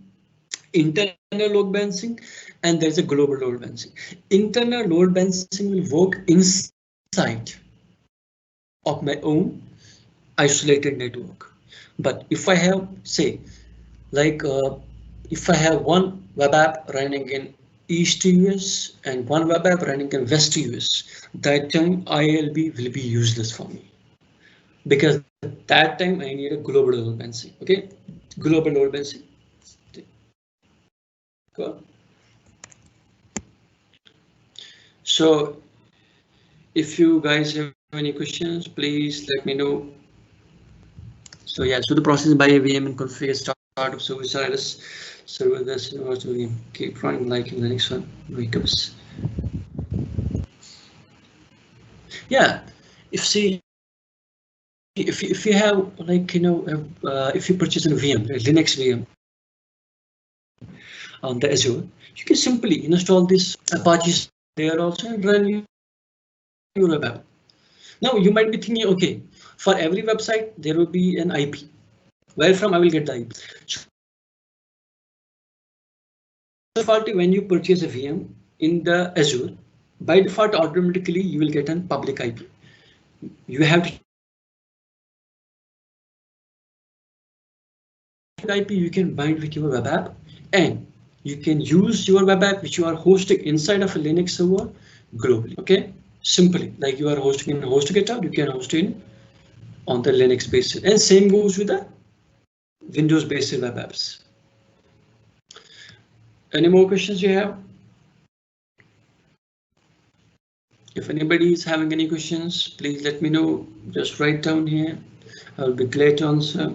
Internal load balancing and there's a global load balancing. Internal load balancing will work inside of my own isolated network. But if I have, say, like if I have one web app running in East US and one web app running in West US, that time ILB will be useless for me, because that time I need a global load balancing. Okay, global load balancing. Cool. So if you guys have any questions, please let me know. So yeah, so the process by VM and configure startup service address server this VM. Keep running like in the next one. Wake-ups. Yeah, if you have like if you purchase a VM, a Linux VM on the Azure, you can simply install this Apache there also and run your web app. Now you might be thinking, okay, for every website there will be an IP. Where from I will get the IP? So when you purchase a VM in the Azure, by default, automatically you will get a public IP. You have to IP you can bind with your web app, and you can use your web app which you are hosting inside of a Linux server globally. Okay, simply like you are hosting in HostGator, you can host in on the Linux basis, and same goes with the Windows based web apps. Any more questions you have? If anybody is having any questions, please let me know. Just write down here. I'll be glad to answer.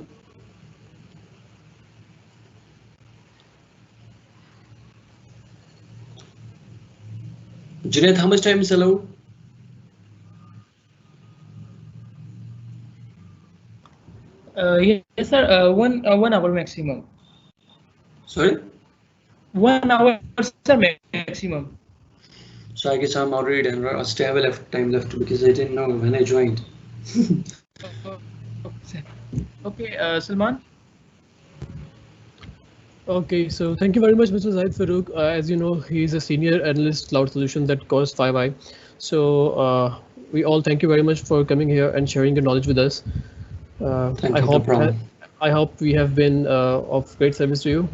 Junaid, how much time is allowed? Yes, sir. 1 hour maximum. Sorry? 1 hour, sir, maximum. So I guess I'm already done, right? I still have time left because I didn't know when I joined. Okay, Salman. Okay, so thank you very much, Mr. Zaid Farouk. As you know, he's a senior analyst cloud solutions at Cost 5i. So we all thank you very much for coming here and sharing your knowledge with us. I hope we have been of great service to you,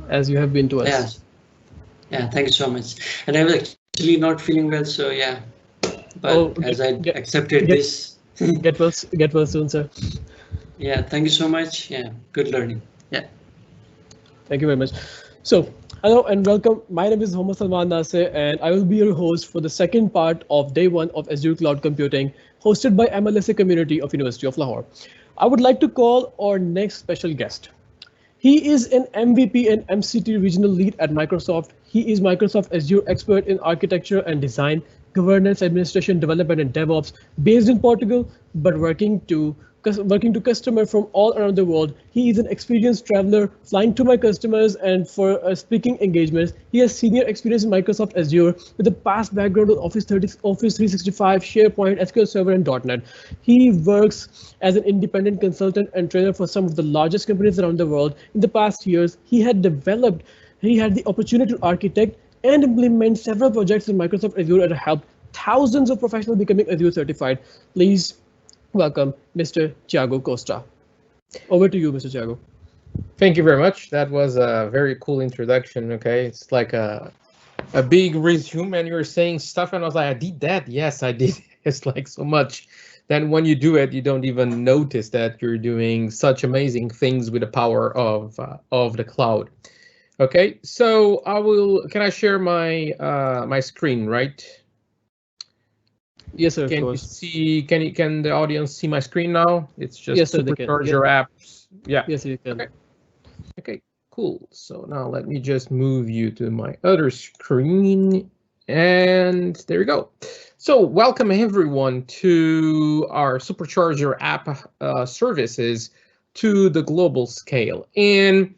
as you have been to us. Yes. Yeah, thank you so much. And I was actually not feeling well, so yeah. But as I accepted this. Get well soon, sir. Yeah, thank you so much. Yeah, good learning. Yeah. Thank you very much. So, hello and welcome. My name is Mohammad Salman Nasir, and I will be your host for the second part of day 1 of Azure Cloud Computing, hosted by MLSA community of University of Lahore. I would like to call our next special guest. He is an MVP and MCT regional lead at Microsoft. He is Microsoft Azure expert in architecture and design, governance, administration, development, and DevOps, based in Portugal, but working to customer from all around the world. He is an experienced traveler, flying to my customers and for speaking engagements. He has senior experience in Microsoft Azure with a past background in Office 365, SharePoint, SQL Server, and .NET. He works as an independent consultant and trainer for some of the largest companies around the world. In the past years, he had the opportunity to architect and implement several projects in Microsoft Azure and helped thousands of professionals becoming Azure certified. Please welcome Mr. Thiago Costa. Over to you, Mr. Thiago. Thank you very much. That was a very cool introduction. Okay, it's like a big resume, and you were saying stuff, and I was like, I did that. Yes, I did. It's like so much. Then when you do it, you don't even notice that you're doing such amazing things with the power of the cloud. Okay, so can I share my my screen, right? Yes, sir. Can you see? Can the audience see my screen now? It's just supercharge your apps. Yeah. Yes, you can. Okay. Cool. So now let me just move you to my other screen, and there we go. So welcome everyone to our Supercharger app services to the global scale. And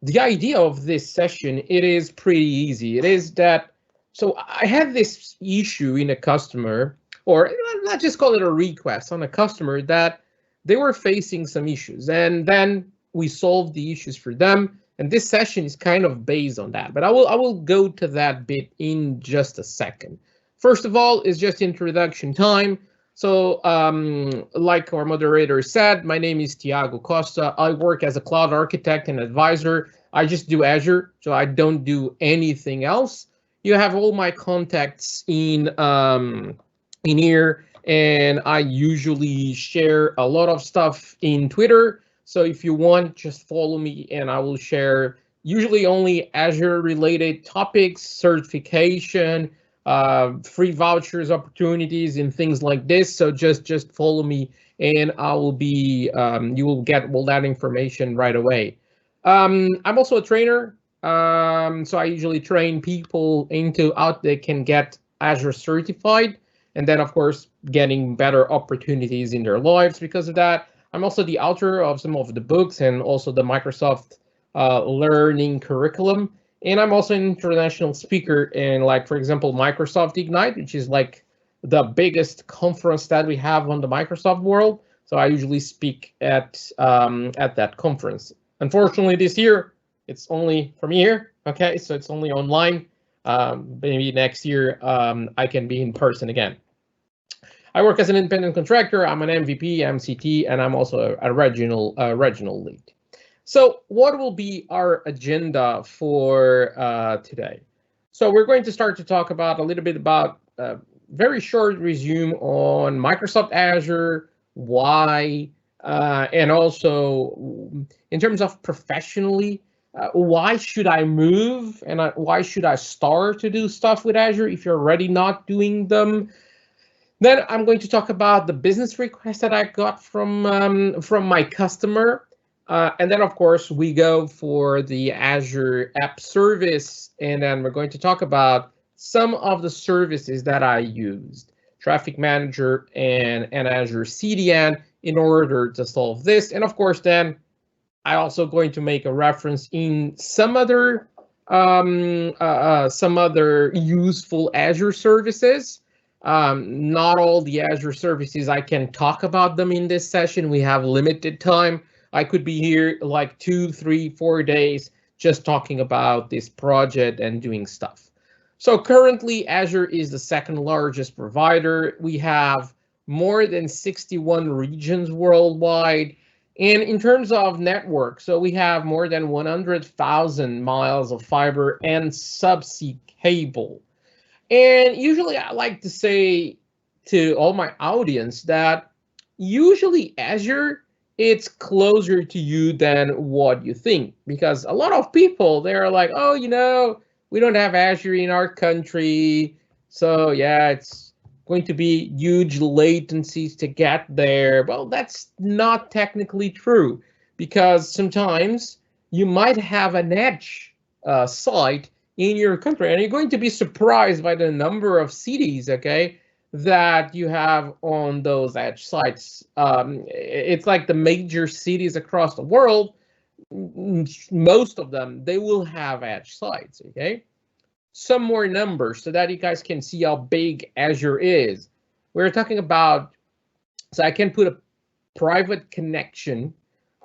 the idea of this session, it is pretty easy. It is that, so I had this issue in a customer, or let's just call it a request on a customer, that they were facing some issues, and then we solved the issues for them. And this session is kind of based on that, but I will go to that bit in just a second. First of all, it's just introduction time. So like our moderator said, my name is Thiago Costa. I work as a cloud architect and advisor. I just do Azure, so I don't do anything else. You have all my contacts in here, and I usually share a lot of stuff in Twitter. So if you want, just follow me, and I will share usually only Azure related topics, certification, free vouchers, opportunities, and things like this. So just follow me, and I will be you will get all that information right away. I'm also a trainer, so I usually train people into how they can get Azure certified, and then of course getting better opportunities in their lives because of that. I'm also the author of some of the books and also the Microsoft learning curriculum. And I'm also an international speaker in, like, for example, Microsoft Ignite, which is like the biggest conference that we have on the Microsoft world. So I usually speak at that conference. Unfortunately, this year, it's only from here. Okay, so it's only online. Maybe next year I can be in person again. I work as an independent contractor. I'm an MVP, MCT, and I'm also a regional lead. So what will be our agenda for today? So we're going to start to talk about a little bit about very short resume on Microsoft Azure, why, and also in terms of professionally, why should I move and why should I start to do stuff with Azure if you're already not doing them? Then I'm going to talk about the business request that I got from my customer. And then, of course, we go for the Azure App Service, and then we're going to talk about some of the services that I used, Traffic Manager and Azure CDN, in order to solve this. And of course, then I also going to make a reference in some other useful Azure services. Not all the Azure services, I can talk about them in this session. We have limited time. I could be here like 2, 3, 4 days just talking about this project and doing stuff. So currently, Azure is the second largest provider. We have more than 61 regions worldwide. And in terms of network, so we have more than 100,000 miles of fiber and subsea cable. And usually I like to say to all my audience that usually Azure, it's closer to you than what you think, because a lot of people, they're like, oh, you know, we don't have Azure in our country. So yeah, it's going to be huge latencies to get there. Well, that's not technically true, because sometimes you might have an edge site in your country, and you're going to be surprised by the number of cities, okay, that you have on those edge sites. It's like the major cities across the world, most of them, they will have edge sites, okay? Some more numbers so that you guys can see how big Azure is. We're talking about, so I can put a private connection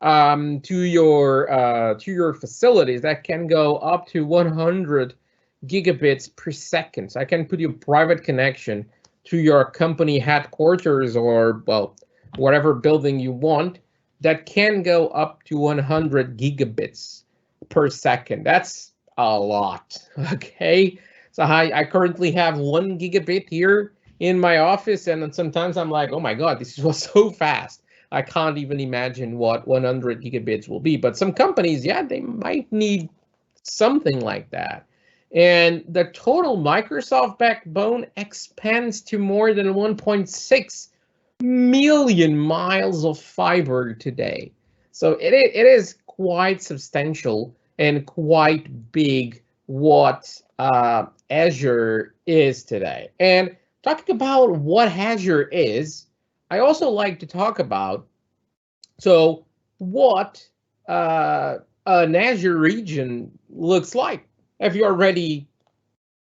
to your facilities that can go up to 100 gigabits per second. So I can put your private connection to your company headquarters or, well, whatever building you want that can go up to 100 gigabits per second. That's a lot, okay? So I currently have 1 gigabit here in my office, and sometimes I'm like, oh my God, this was so fast. I can't even imagine what 100 gigabits will be. But some companies, yeah, they might need something like that. And the total Microsoft backbone expands to more than 1.6 million miles of fiber today. So it is quite substantial and quite big what Azure is today. And talking about what Azure is, I also like to talk about, so what an Azure region looks like. Have you already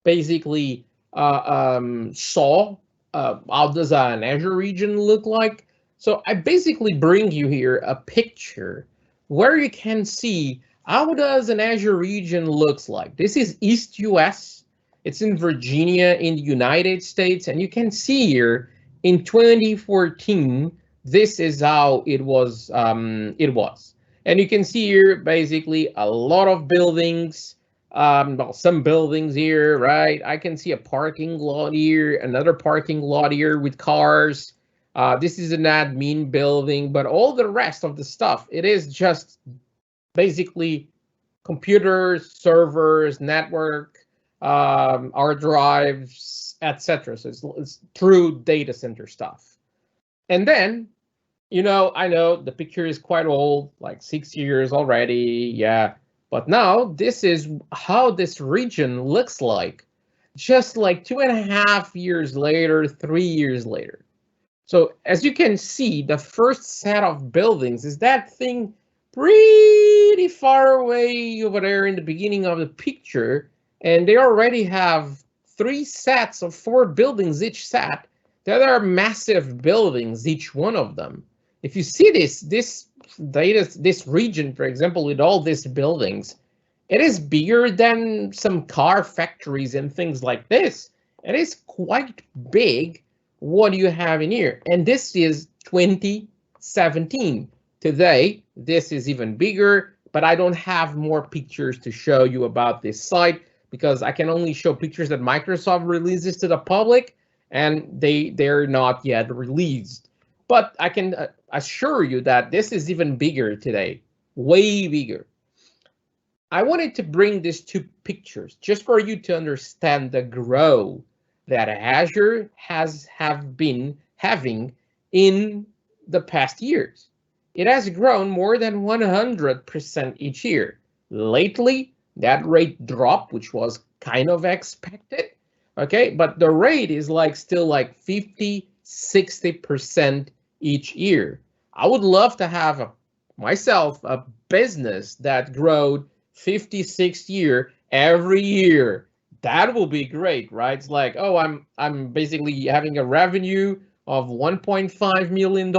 basically saw how does an Azure region look like? So I basically bring you here a picture where you can see how does an Azure region looks like. This is East US. It's in Virginia in the United States, and you can see here in 2014, this is how it was. And you can see here basically a lot of buildings. Well, some buildings here, right? I can see a parking lot here, another parking lot here with cars. This is an admin building, but all the rest of the stuff, it is just basically computers, servers, network, hard drives, etc. So it's true data center stuff. And then, you know, I know the picture is quite old, like 6 years already, yeah. But now this is how this region looks like, just like 2.5 years later, 3 years later. So as you can see, the first set of buildings is that thing pretty far away over there in the beginning of the picture. And they already have 3 sets of 4 buildings each set. That are massive buildings, each one of them. If you see this region, for example, with all these buildings, It is bigger than some car factories and things like this. It is quite big what you have in here. And this is 2017. Today, this is even bigger, but I don't have more pictures to show you about this site because I can only show pictures that Microsoft releases to the public, and they're not yet released. But I can assure you that this is even bigger today, way bigger. I wanted to bring these two pictures just for you to understand the growth that Azure have been having in the past years. It has grown more than 100% each year. Lately, that rate dropped, which was kind of expected. Okay, but the rate is like still like 50, 60% each year. I would love to have myself a business that growed 56 year every year. That will be great, right? It's like, oh, I'm basically having a revenue of $1.5 million,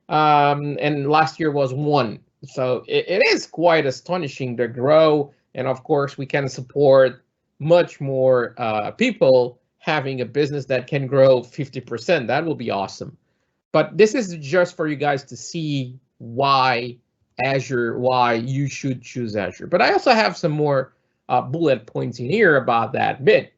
and last year was 1. So it is quite astonishing to grow, and of course we can support much more people having a business that can grow 50%. That will be awesome. But this is just for you guys to see why Azure, why you should choose Azure. But I also have some more bullet points in here about that bit.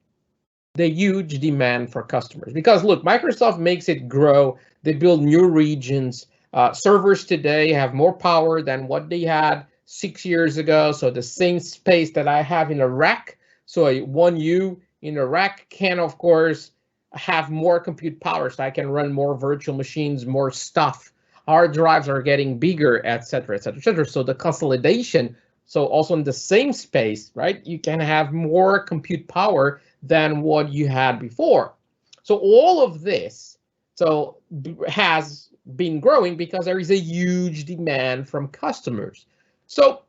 The huge demand for customers. Because look, Microsoft makes it grow. They build new regions. Servers today have more power than what they had 6 years ago. So the same space that I have in a rack, so a 1U in a rack can, of course, have more compute power. So I can run more virtual machines, more stuff. Hard drives are getting bigger, et cetera, et cetera, et cetera. So the consolidation, so also in the same space, right? You can have more compute power than what you had before. So all of this has been growing because there is a huge demand from customers. So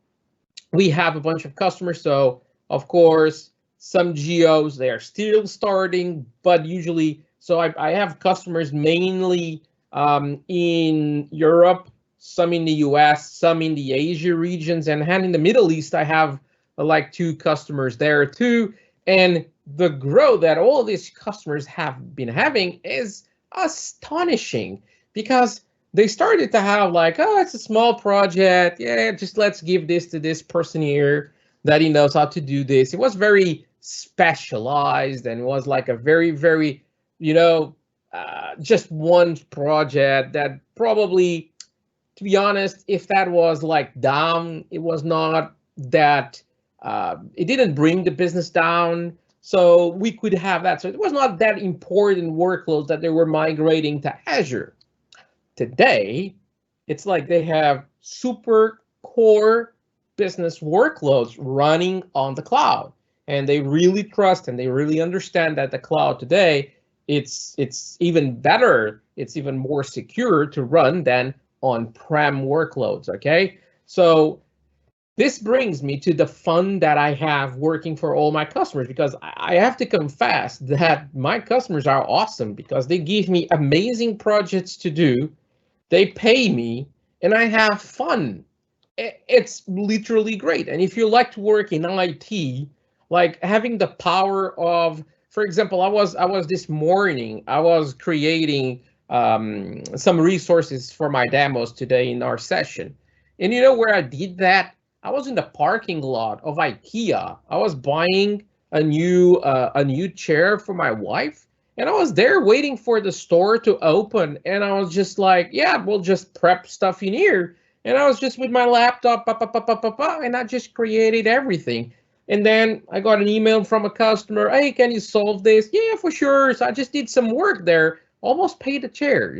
we have a bunch of customers. So of course, some geos, they are still starting, but usually, so I have customers mainly in Europe, some in the US, some in the Asia regions, and in the Middle East, I have like 2 customers there too. And the growth that all these customers have been having is astonishing because they started to have like, oh, it's a small project. Yeah, just let's give this to this person here that he knows how to do this. It was very specialized and it was like a very, very, just one project that probably, to be honest, if that was like down, it was not that, it didn't bring the business down. So we could have that. So it was not that important workloads that they were migrating to Azure. Today, it's like they have super core business workloads running on the cloud. And they really trust and they really understand that the cloud today, it's even better, it's even more secure to run than on-prem workloads, okay? So this brings me to the fun that I have working for all my customers, because I have to confess that my customers are awesome because they give me amazing projects to do, they pay me, and I have fun. It's literally great. And if you like to work in IT, like having the power of, for example, I was this morning, I was creating some resources for my demos today in our session. And you know where I did that? I was in the parking lot of IKEA. I was buying a new chair for my wife, and I was there waiting for the store to open. And I was just like, yeah, we'll just prep stuff in here. And I was just with my laptop, and I just created everything. And then I got an email from a customer, hey, can you solve this? Yeah, for sure. So I just did some work there, almost paid a chair,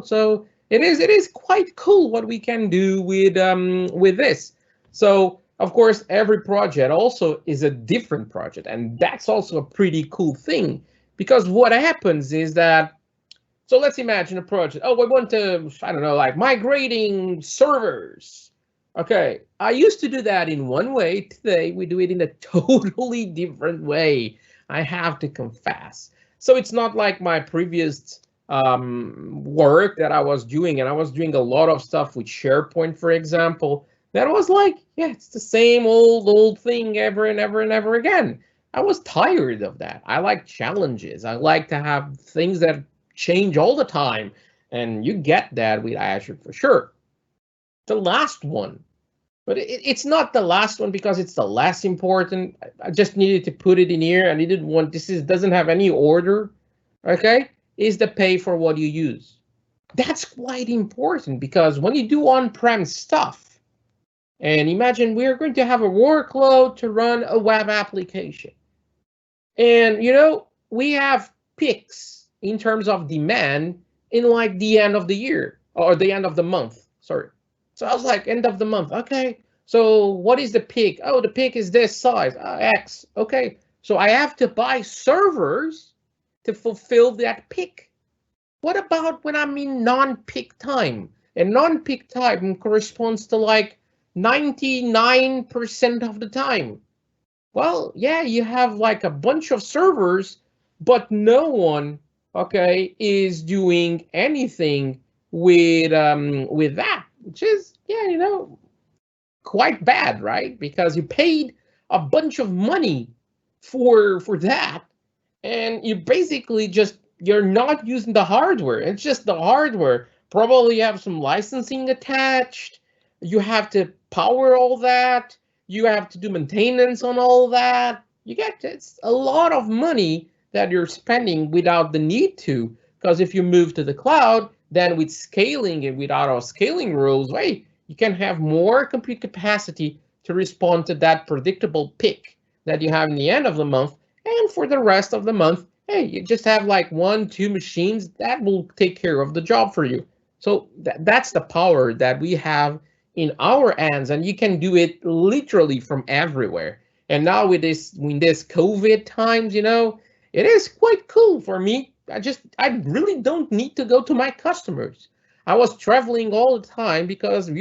So it is quite cool what we can do with this. So of course, every project also is a different project, and that's also a pretty cool thing, because what happens is that, so let's imagine a project. Oh, we want to, I don't know, like migrating servers. Okay, I used to do that in one way. Today, we do it in a totally different way. I have to confess. So it's not like my previous work that I was doing, and I was doing a lot of stuff with SharePoint, for example. that was like, yeah, it's the same old thing ever and ever and ever again. I was tired of that. I like challenges. I like to have things that change all the time. And you get that with Azure for sure. The last one, but it's not the last one because it's the less important. I just needed to put it in here. I didn't want, doesn't have any order, okay? Is the pay for what you use. That's quite important because when you do on-prem stuff, and imagine we're going to have a workload to run a web application. And, we have peaks in terms of demand in like the end of the year or the end of the month, sorry. So I was like, end of the month, okay. So what is the peak? Oh, the peak is this size, X, okay. So I have to buy servers to fulfill that peak. What about when I'm in non-peak time? And non-peak time corresponds to like 99% of the time. Well, yeah, you have like a bunch of servers, but no one, okay, is doing anything with that, which is, yeah, quite bad, right? Because you paid a bunch of money for that, and you basically you're not using the hardware. It's just the hardware. Probably you have some licensing attached. You have to power all that. You have to do maintenance on all that. It's a lot of money that you're spending without the need to. Because if you move to the cloud, then with scaling and with auto scaling rules, wait, you can have more compute capacity to respond to that predictable peak that you have in the end of the month. And for the rest of the month, hey, you just have like 1-2 machines that will take care of the job for you. So that's the power that we have in our hands, and you can do it literally from everywhere. And now with this COVID times, it is quite cool for me. I really don't need to go to my customers. I was traveling all the time because,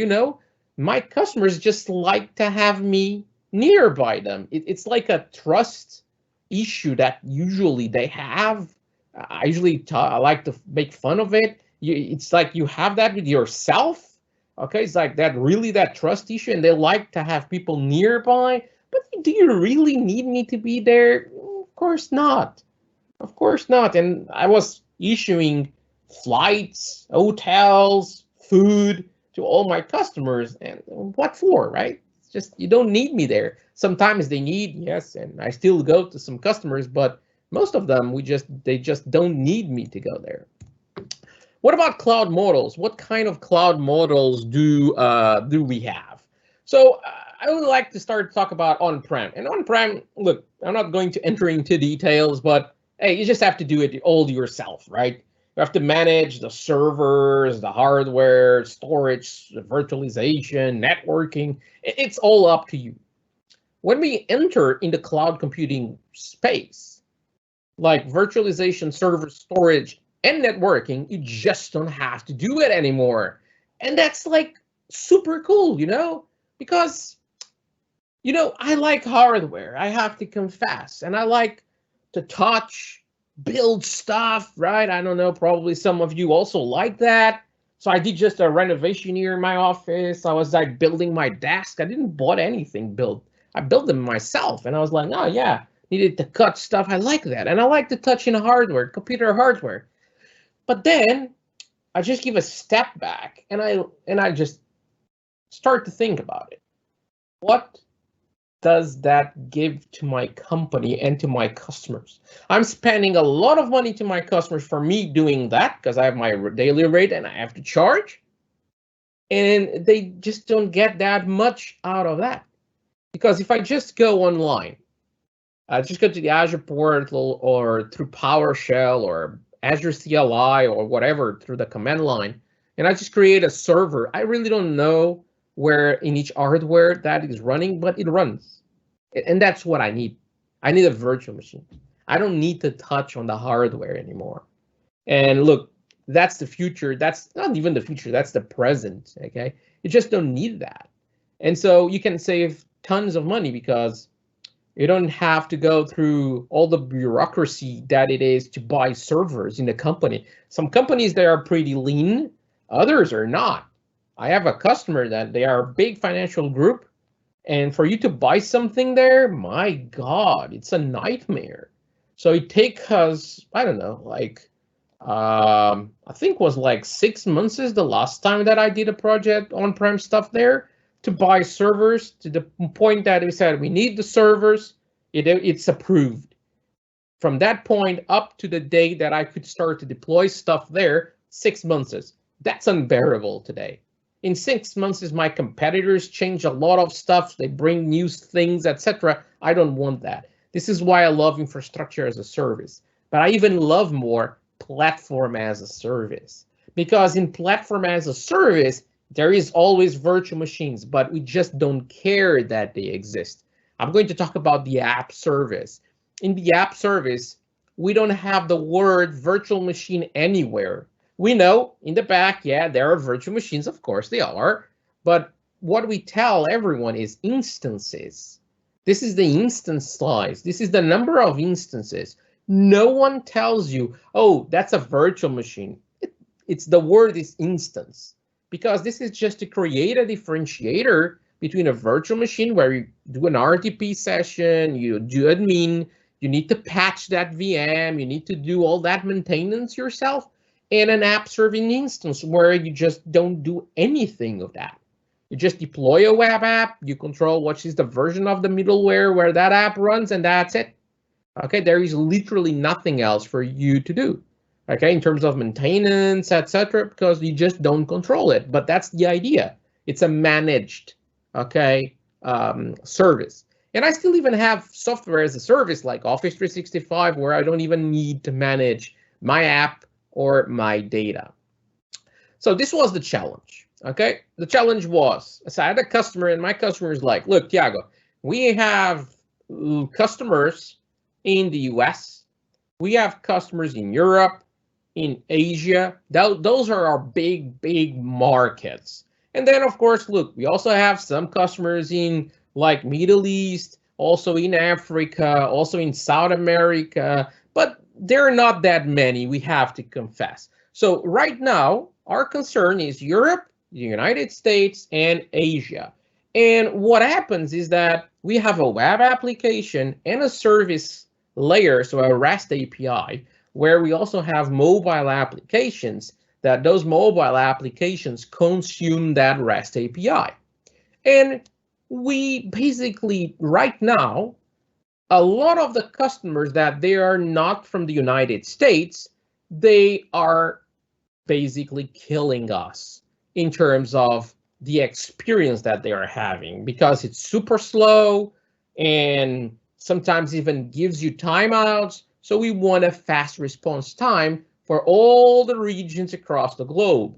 my customers just like to have me nearby them. It's like a trust issue that usually they have. I like to make fun of it. It's like you have that with yourself. Okay, it's like that trust issue, and they like to have people nearby. But do you really need me to be there? Of course not. Of course not. And I was issuing flights, hotels, food to all my customers. And what for, right? It's just, you don't need me there. Sometimes they need, yes, and I still go to some customers, but most of them, they just don't need me to go there. What about cloud models? What kind of cloud models do we have? So I would like to start to talk about on-prem. And on-prem, look, I'm not going to enter into details, but hey, you just have to do it all yourself, right? You have to manage the servers, the hardware, storage, the virtualization, networking. It's all up to you. When we enter in the cloud computing space, like virtualization, server storage, and networking, you just don't have to do it anymore. And that's like super cool, because, I like hardware, I have to confess, and I like to touch, build stuff, right? I don't know, probably some of you also like that. So I did just a renovation here in my office. I was like building my desk. I didn't bought anything built. I built them myself, and I was like, oh yeah, needed to cut stuff. I like that. And I like to touch in hardware, computer hardware. But then I just give a step back and I just start to think about it. What does that give to my company and to my customers? I'm spending a lot of money to my customers for me doing that because I have my daily rate and I have to charge. And they just don't get that much out of that. Because if I just go online, just go to the Azure portal or through PowerShell or Azure CLI or whatever through the command line, and I just create a server. I really don't know where in each hardware that is running, but it runs. And that's what I need. I need a virtual machine. I don't need to touch on the hardware anymore. And look, that's the future. That's not even the future. That's the present, okay? You just don't need that. And so you can save tons of money because you don't have to go through all the bureaucracy that it is to buy servers in the company. Some companies, they are pretty lean. Others are not. I have a customer that they are a big financial group, and for you to buy something there, my God, it's a nightmare. So it takes us, I don't know, like, I think it was like 6 months is the last time that I did a project on-prem stuff there to buy servers, to the point that we said we need the servers, it's approved. From that point up to the day that I could start to deploy stuff there, 6 months is. That's unbearable today. In 6 months, my competitors change a lot of stuff. They bring new things, etc. I don't want that. This is why I love infrastructure as a service. But I even love more platform as a service. Because in platform as a service, there is always virtual machines, but we just don't care that they exist. I'm going to talk about the app service. In the app service, we don't have the word virtual machine anywhere. We know in the back, yeah, there are virtual machines, of course they are, but what we tell everyone is instances. This is the instance size. This is the number of instances. No one tells you, oh, that's a virtual machine. It's the word is instance, because this is just to create a differentiator between a virtual machine where you do an RTP session, you do admin, you need to patch that VM, you need to do all that maintenance yourself, and an app serving instance where you just don't do anything of that. You just deploy a web app, you control what is the version of the middleware where that app runs, and that's it. Okay, there is literally nothing else for you to do. Okay, in terms of maintenance, etc., because you just don't control it. But that's the idea. It's a managed, okay, service. And I still even have software as a service like Office 365 where I don't even need to manage my app or my data. So this was the challenge, okay? The challenge was, so I had a customer and my customer is like, look, Tiago, we have customers in the US, we have customers in Europe, in Asia. Those are our big markets. And then of course, look, we also have some customers in like Middle East, also in Africa, also in South America, but there are not that many, we have to confess. So right now, our concern is Europe, the United States, and Asia. And what happens is that we have a web application and a service layer, so a REST API, where we also have mobile applications, that those mobile applications consume that REST API. And we basically, right now, a lot of the customers that they are not from the United States, they are basically killing us in terms of the experience that they are having, because it's super slow and sometimes even gives you timeouts. So we want a fast response time for all the regions across the globe.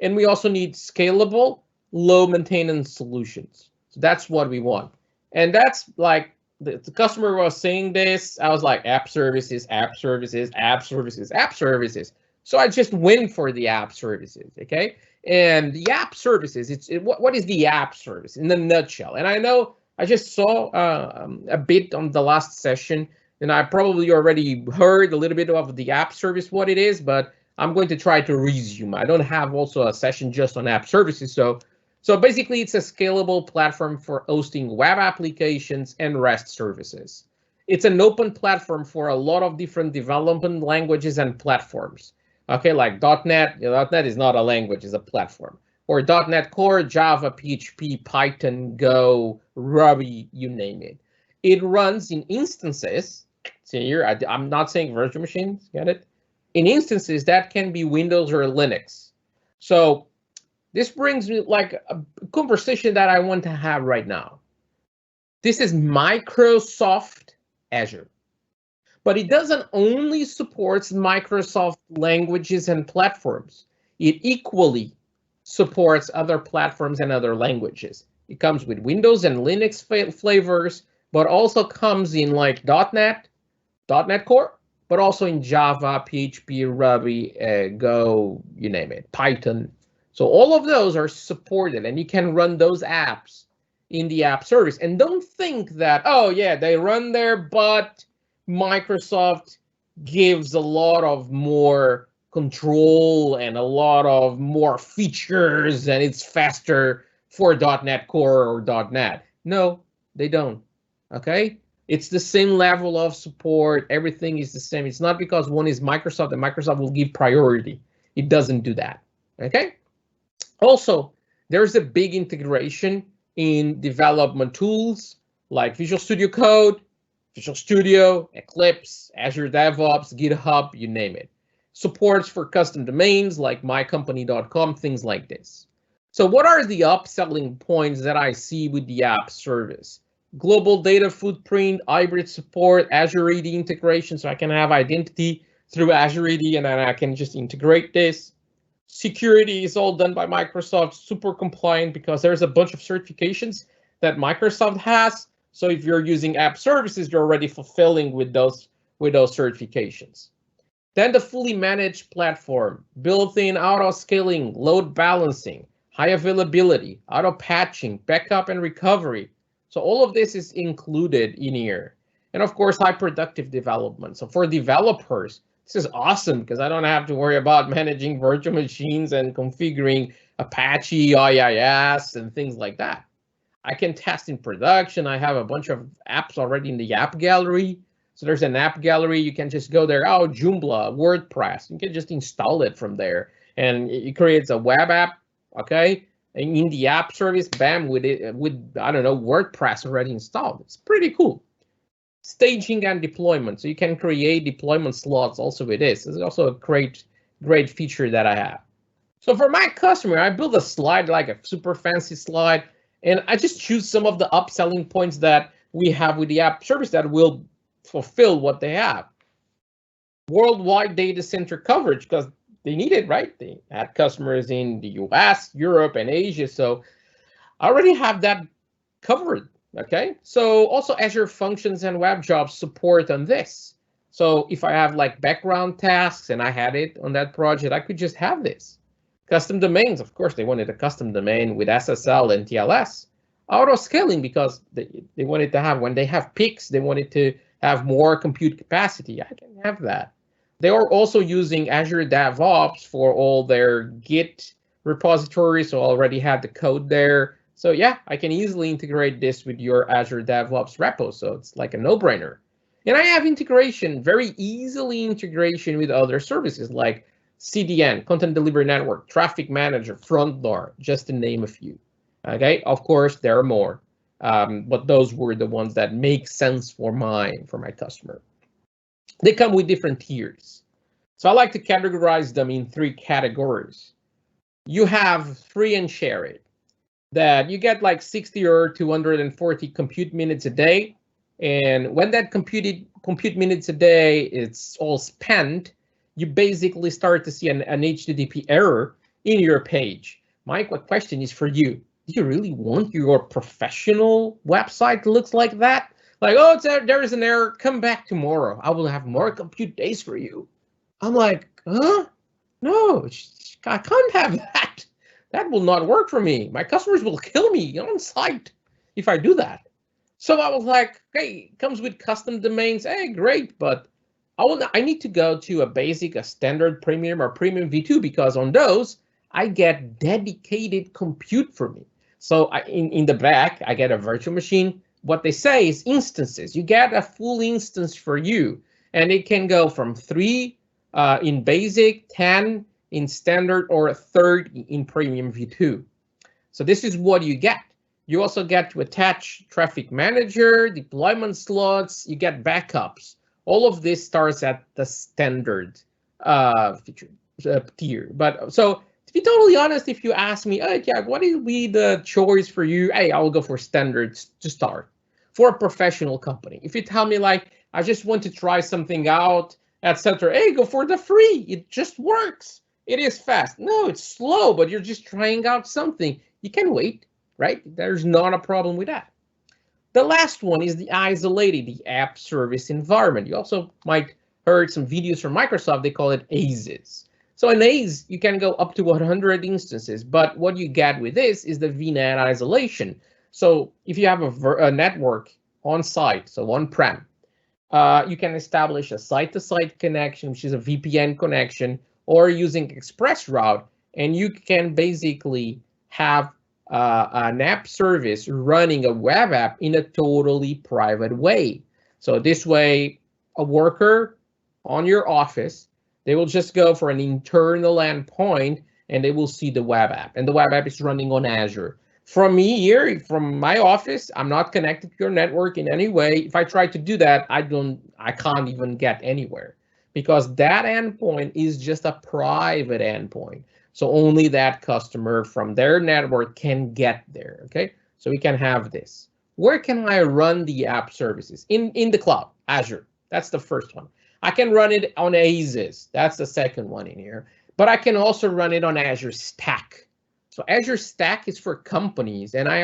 And we also need scalable, low maintenance solutions. So that's what we want. And that's like, the customer was saying this, I was like, app services, app services, app services, app services. So I just went for the app services, okay? And the app services, what is the app service in a nutshell? And I know I just saw a bit on the last session, and I probably already heard a little bit of the app service, what it is, but I'm going to try to resume. I don't have also a session just on app services. So basically, it's a scalable platform for hosting web applications and REST services. It's an open platform for a lot of different development languages and platforms. Okay, like .NET, .NET is not a language, it's a platform. Or .NET Core, Java, PHP, Python, Go, Ruby, you name it. It runs in instances. See here, I'm not saying virtual machines, get it? In instances that can be Windows or Linux. So this brings me like a conversation that I want to have right now. This is Microsoft Azure. But it doesn't only support Microsoft languages and platforms. It equally supports other platforms and other languages. It comes with Windows and Linux flavors, but also comes in like .NET, .NET Core, but also in Java, PHP, Ruby, Go, you name it, Python. So all of those are supported, and you can run those apps in the app service. And don't think that, oh yeah, they run there, but Microsoft gives a lot of more control and a lot of more features, and it's faster for .NET Core or .NET. No, they don't. Okay, it's the same level of support. Everything is the same. It's not because one is Microsoft that Microsoft will give priority. It doesn't do that. Okay. Also, there's a big integration in development tools like Visual Studio Code, Visual Studio, Eclipse, Azure DevOps, GitHub, you name it. Supports for custom domains like mycompany.com, things like this. So what are the upselling points that I see with the app service? Global data footprint, hybrid support, Azure AD integration, so I can have identity through Azure AD and then I can just integrate this. Security is all done by Microsoft, super compliant because there's a bunch of certifications that Microsoft has. So if you're using app services, you're already fulfilling with those certifications. Then the fully managed platform, built-in auto scaling, load balancing, high availability, auto patching, backup and recovery. So all of this is included in here. And of course, high productive development. So for developers, this is awesome because I don't have to worry about managing virtual machines and configuring Apache, IIS, and things like that. I can test in production. I have a bunch of apps already in the app gallery. So there's an app gallery. You can just go there. Oh, Joomla, WordPress. You can just install it from there. And it creates a web app, okay? And in the app service, bam, with I don't know, WordPress already installed. It's pretty cool. Staging and deployment. So you can create deployment slots also with this. This is also a great feature that I have. So for my customer, I built a slide, like a super fancy slide, and I just choose some of the upselling points that we have with the app service that will fulfill what they have. Worldwide data center coverage, because they need it, right? They had customers in the US, Europe, and Asia. So I already have that covered. Okay, so also Azure Functions and Web Jobs support on this. So if I have like background tasks and I had it on that project, I could just have this. Custom domains, of course, they wanted a custom domain with SSL and TLS. Auto scaling, because they wanted to have, when they have peaks, they wanted to have more compute capacity. I can have that. They are also using Azure DevOps for all their Git repositories, so I already had the code there. So yeah, I can easily integrate this with your Azure DevOps repo. So it's like a no-brainer. And I have integration, very easily integration with other services like CDN, Content Delivery Network, Traffic Manager, Front Door, just to name a few. Okay, of course, there are more, but those were the ones that make sense for my customer. They come with different tiers. So I like to categorize them in 3 categories. You have free and share it, that you get like 60 or 240 compute minutes a day. And when that compute minutes a day, it's all spent, you basically start to see an HTTP error in your page. My question is for you. Do you really want your professional website to look like that? Like, oh, there is an error, come back tomorrow. I will have more compute days for you. I'm like, huh? No, I can't have that. That will not work for me. My customers will kill me on site if I do that. So I was like, hey, it comes with custom domains. Hey, great, but I need to go to a standard premium or premium V2 because on those, I get dedicated compute for me. So in the back, I get a virtual machine. What they say is instances. You get a full instance for you, and it can go from 3 in basic, 10 in standard, or 30 in premium V2. So this is what you get. You also get to attach traffic manager, deployment slots, you get backups. All of this starts at the standard feature tier. But so to be totally honest, if you ask me, oh, yeah, what will be the choice for you? Hey, I will go for standards to start for a professional company. If you tell me like, I just want to try something out, etc., hey, go for the free. It just works. It is fast. No, it's slow, but you're just trying out something. You can wait, right? There's not a problem with that. The last one is the isolated, the app service environment. You also might heard some videos from Microsoft. They call it AZEs. So in AZE, you can go up to 100 instances, but what you get with this is the VNet isolation. So if you have a network on site, so on-prem, you can establish a site-to-site connection, which is a VPN connection, or using express route, and you can basically have an app service running a web app in a totally private way. So this way, a worker on your office, they will just go for an internal endpoint and they will see the web app, and the web app is running on Azure. From me here, from my office, I'm not connected to your network in any way. If I try to do that, I can't even get anywhere, because that endpoint is just a private endpoint. So only that customer from their network can get there, okay? So we can have this. Where can I run the app services? In the cloud, Azure. That's the first one. I can run it on ASIS. That's the second one in here. But I can also run it on Azure Stack. So Azure Stack is for companies. And I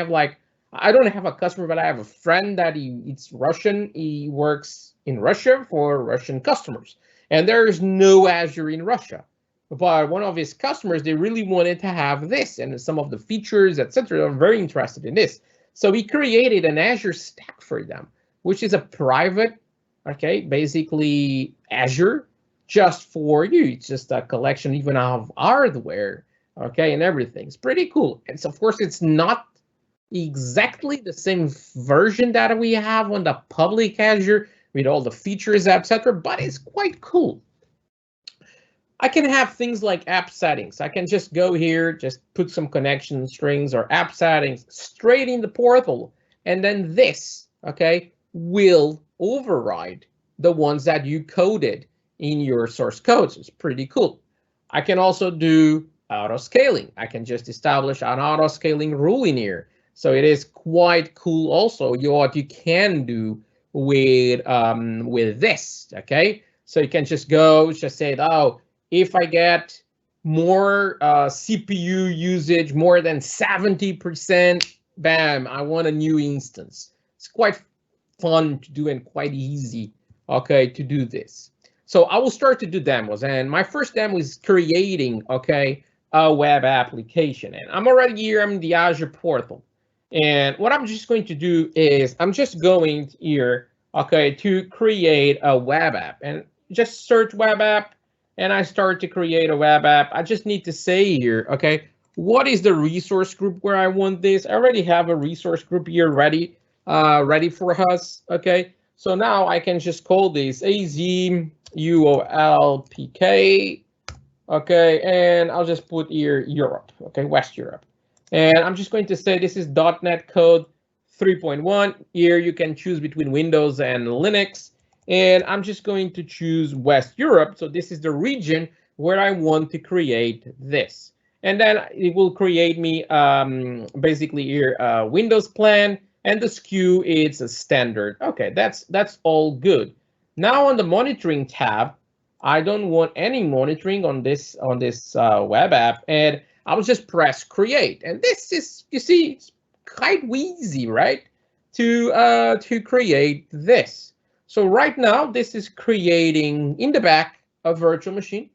don't have a customer, but I have a friend that it's Russian. He works in Russia for Russian customers. And there is no Azure in Russia. But one of his customers, they really wanted to have this, and some of the features, etc. are very interested in this. So we created an Azure Stack for them, which is a private, okay, basically Azure just for you. It's just a collection even of hardware, okay, and everything. It's pretty cool. And so, of course, it's not exactly the same version that we have on the public Azure with all the features, etc., but it's quite cool. I can have things like app settings. I can just go here, just put some connection strings or app settings straight in the portal. And then this, okay, will override the ones that you coded in your source code. So it's pretty cool. I can also do auto scaling. I can just establish an auto scaling rule in here. So it is quite cool also what you can do with this, okay? So you can just go, just say, oh, if I get more CPU usage, more than 70%, bam, I want a new instance. It's quite fun to do and quite easy, okay, to do this. So I will start to do demos, and my first demo is creating, okay, a web application. And I'm already here, I'm in the Azure portal. And what I'm just going to do is I'm just going here, okay, to create a web app, and just search web app. And I start to create a web app. I just need to say here, okay, what is the resource group where I want this? I already have a resource group here ready for us, okay? So now I can just call this AZ UoL PK, okay? And I'll just put here Europe, okay, West Europe. And I'm just going to say this is .NET Code 3.1. Here you can choose between Windows and Linux. And I'm just going to choose West Europe. So this is the region where I want to create this. And then it will create me basically here Windows plan, and the SKU it's a standard. Okay, that's all good. Now on the monitoring tab, I don't want any monitoring on this web app, and I'll just press create. And this is, you see, it's quite easy, right? To create this. So right now, this is creating in the back a virtual machine.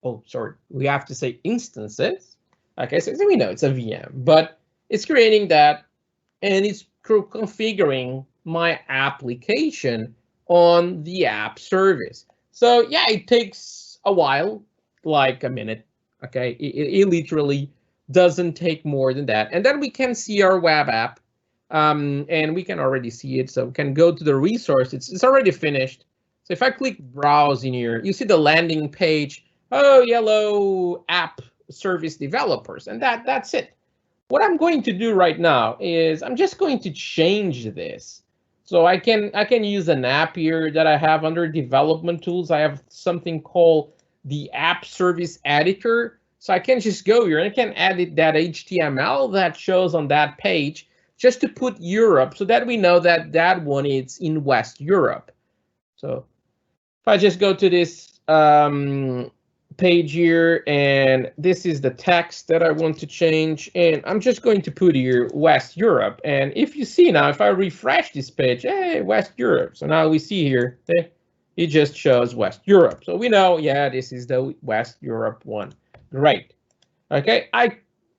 Oh, sorry, we have to say instances. Okay, so we know it's a VM, but it's creating that, and it's configuring my application on the app service. So yeah, it takes a while, like a minute. Okay, it literally doesn't take more than that. And then we can see our web app. And we can already see it, so we can go to the resource. It's already finished. So if I click browse in here, you see the landing page. Oh, yellow app service developers, and that's it. What I'm going to do right now is I'm just going to change this. So I can use an app here that I have under development tools. I have something called the app service editor. So I can just go here and I can edit that HTML that shows on that page, just to put Europe, so that we know that that one is in West Europe. So if I just go to this page here, and this is the text that I want to change, and I'm just going to put here West Europe. And if you see now, if I refresh this page, hey, West Europe. So now we see here, it just shows West Europe. So we know, yeah, this is the West Europe one. Great. Okay,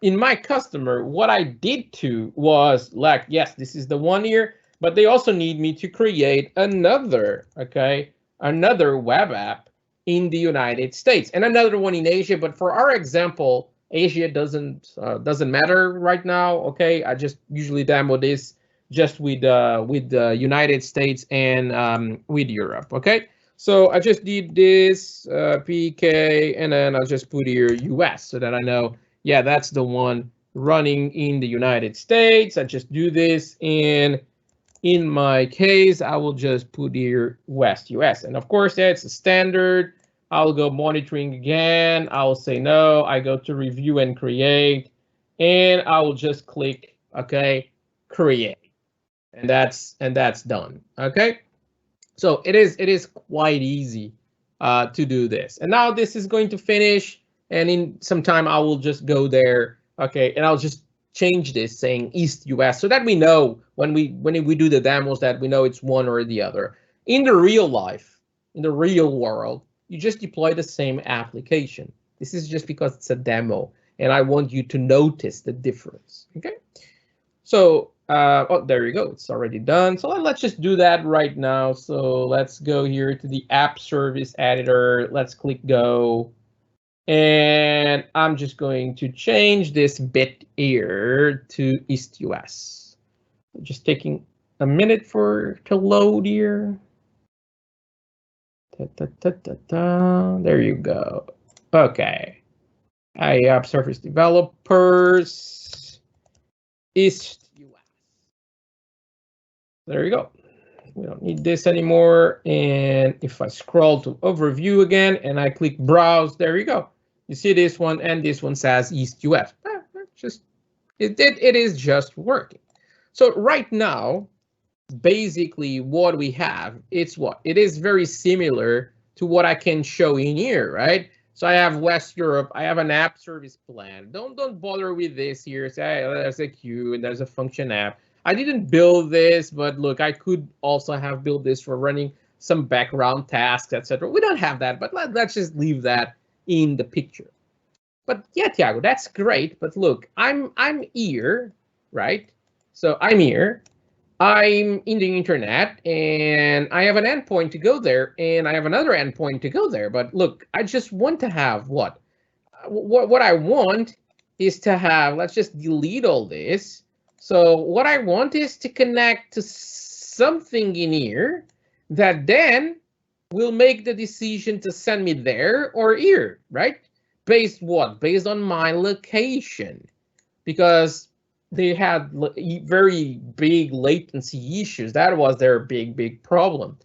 in my customer, what I did to was like, yes, this is the one here, but they also need me to create another, okay, another web app in the United States, and another one in Asia. But for our example, Asia doesn't matter right now. Okay, I just usually demo this just with the United States and with Europe. Okay, so I just did this PK, and then I'll just put here US so that I know, yeah, that's the one running in the United States. I just do this, and in my case, I will just put here West US. And of course, that's a standard. I'll go monitoring again. I'll say no. I go to review and create, and I will just click, okay, create. And that's done. Okay. So it is quite easy to do this. And now this is going to finish, and in some time I will just go there. Okay, and I'll just change this saying East US so that we know when we do the demos that we know it's one or the other. In the real life, in the real world, you just deploy the same application. This is just because it's a demo, and I want you to notice the difference. Okay, so oh, there you go. It's already done. So let's just do that right now. So let's go here to the app service editor. Let's click go. And I'm just going to change this bit here to East US. Just taking a minute to load here. There you go. Okay. App service developers, East US. There you go. We don't need this anymore. And if I scroll to overview again and I click browse, there you go. You see this one, and this one says East US. It is just working. So right now, basically what we have, it's what? It is very similar to what I can show in here, right? So I have West Europe, I have an app service plan. Don't bother with this here. Say, hey, there's a queue and there's a function app. I didn't build this, but look, I could also have built this for running some background tasks, etc. We don't have that, but let's just leave that in the picture. But yeah, Tiago, that's great. But look, I'm here, right? So I'm here. I'm in the internet, and I have an endpoint to go there, and I have another endpoint to go there. But look, I just want to have what? What I want is to have, let's just delete all this. So what I want is to connect to something in here that then will make the decision to send me there or here, right? Based what? Based on my location, because they had very big latency issues. That was their big problem.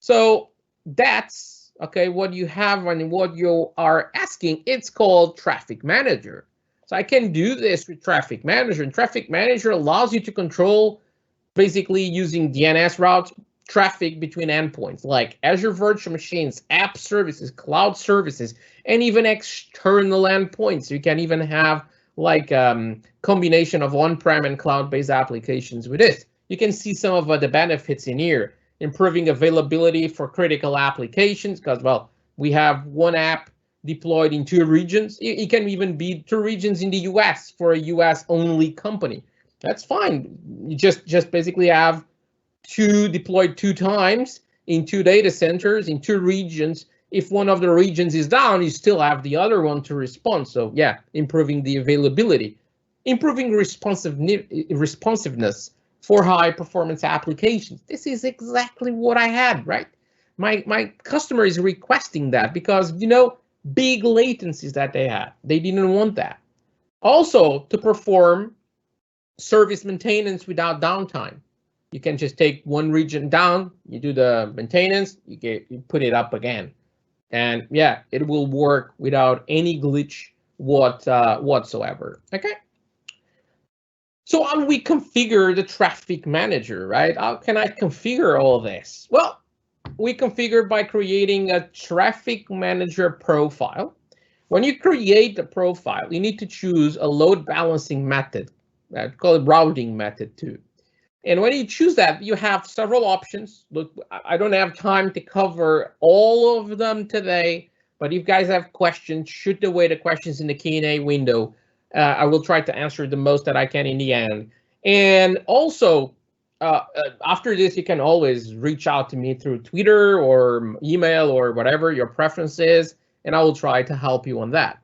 So that's okay. What you have and what you are asking, it's called Traffic Manager. So I can do this with Traffic Manager, and Traffic Manager allows you to control, basically using DNS routes, traffic between endpoints like Azure Virtual Machines, app services, cloud services, and even external endpoints. You can even have like combination of on-prem and cloud-based applications with this. You can see some of the benefits in here. Improving availability for critical applications, because, well, we have one app deployed in 2 regions. It can even be 2 regions in the US for a US only company. That's fine. You just basically have 2 deployed 2 times in 2 data centers in 2 regions. If one of the regions is down, you still have the other one to respond. So yeah, improving the availability, improving responsiveness for high performance applications. This is exactly what I had, right? My customer is requesting that because, you know, big latencies that they had. They didn't want that. Also, to perform service maintenance without downtime. You can just take one region down, you do the maintenance, you put it up again. And yeah, it will work without any glitch whatsoever. Okay. So how do we configure the Traffic Manager, right? How can I configure all this? Well, we configure by creating a Traffic Manager profile. When you create the profile, you need to choose a load balancing method. Call it routing method too. And when you choose that, you have several options. Look, I don't have time to cover all of them today, but if you guys have questions, shoot away the questions in the Q&A window. I will try to answer the most that I can in the end. And also, after this, you can always reach out to me through Twitter or email or whatever your preference is, and I will try to help you on that.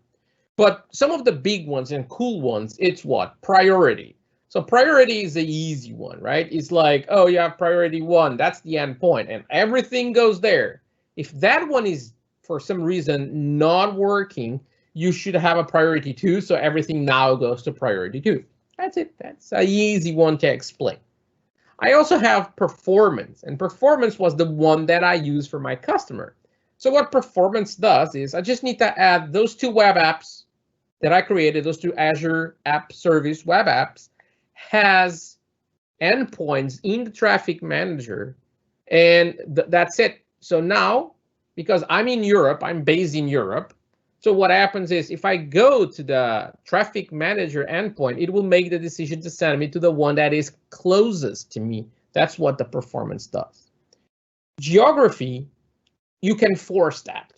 But some of the big ones and cool ones, it's what? Priority. So priority is the easy one, right? It's like, oh, you have priority 1, that's the endpoint, and everything goes there. If that one is, for some reason, not working, you should have a priority 2, so everything now goes to priority 2. That's it. That's an easy one to explain. I also have performance, and performance was the one that I use for my customer. So what performance does is I just need to add those 2 web apps that I created, those 2 Azure App Service web apps, has endpoints in the traffic manager, and that's it. So now, because I'm in Europe, I'm based in Europe, so what happens is if I go to the traffic manager endpoint, it will make the decision to send me to the one that is closest to me. That's what the performance does. Geography, you can force that.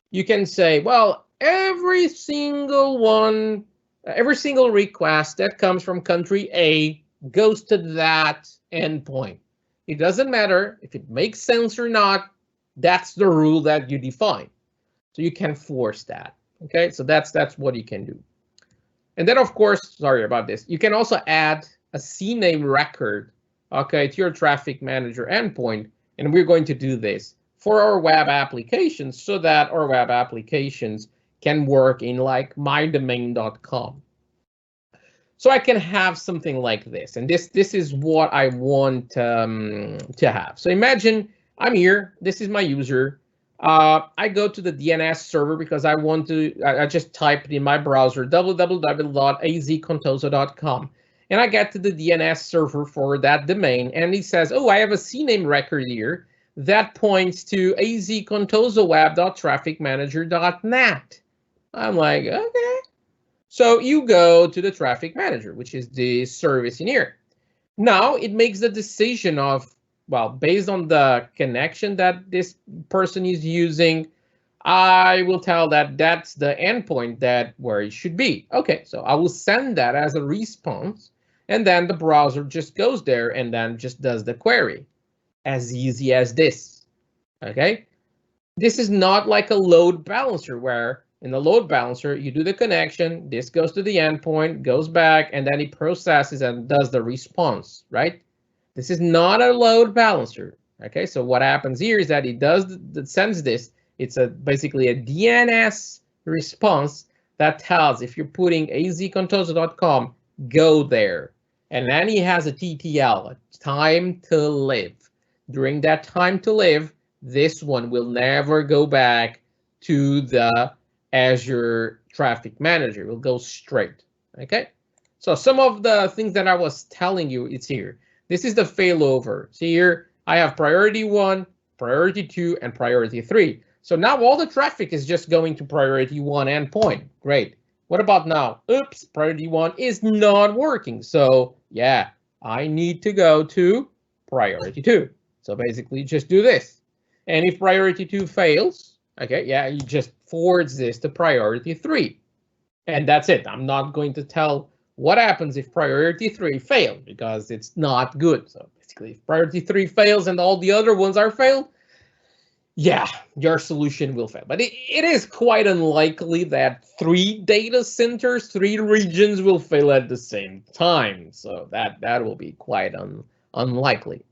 You can say, well, every single request that comes from country A goes to that endpoint. It doesn't matter if it makes sense or not. That's the rule that you define. So you can force that. Okay, so that's what you can do. And then, of course, sorry about this, you can also add a CNAME record, okay, to your traffic manager endpoint. And we're going to do this for our web applications so that our web applications can work in like mydomain.com. So I can have something like this, and this is what I want to have. So imagine I'm here, this is my user. I go to the DNS server because I want to, I just typed in my browser www.azcontoso.com, and I get to the DNS server for that domain, and it says, oh, I have a CNAME record here that points to azcontosoweb.trafficmanager.net. I'm like, okay. So you go to the traffic manager, which is the service in here. Now it makes the decision of, well, based on the connection that this person is using, I will tell that that's the endpoint that where it should be. Okay, so I will send that as a response, and then the browser just goes there and then just does the query. As easy as this. Okay, this is not like a load balancer where in the load balancer you do the connection, this goes to the endpoint, goes back, and then it processes and does the response, right? This is not a load balancer. Okay, so what happens here is that it sends this. It's basically a DNS response that tells if you're putting azcontoso.com, go there, and then he has a TTL, a time to live. During that time to live, this one will never go back to the Azure Traffic Manager. It will go straight. Okay, so some of the things that I was telling you, it's here. This is the failover. See here, I have priority 1, priority 2, and priority 3. So now all the traffic is just going to priority 1 endpoint. Great. What about now? Oops, priority 1 is not working. So yeah, I need to go to priority 2. So basically just do this. And if priority 2 fails, okay, yeah, you just forwards this to priority 3. And that's it. I'm not going to tell what happens if priority 3 fails because it's not good. So basically if priority 3 fails and all the other ones are failed, yeah, your solution will fail. But it is quite unlikely that 3 data centers, 3 regions will fail at the same time. So that will be quite unlikely.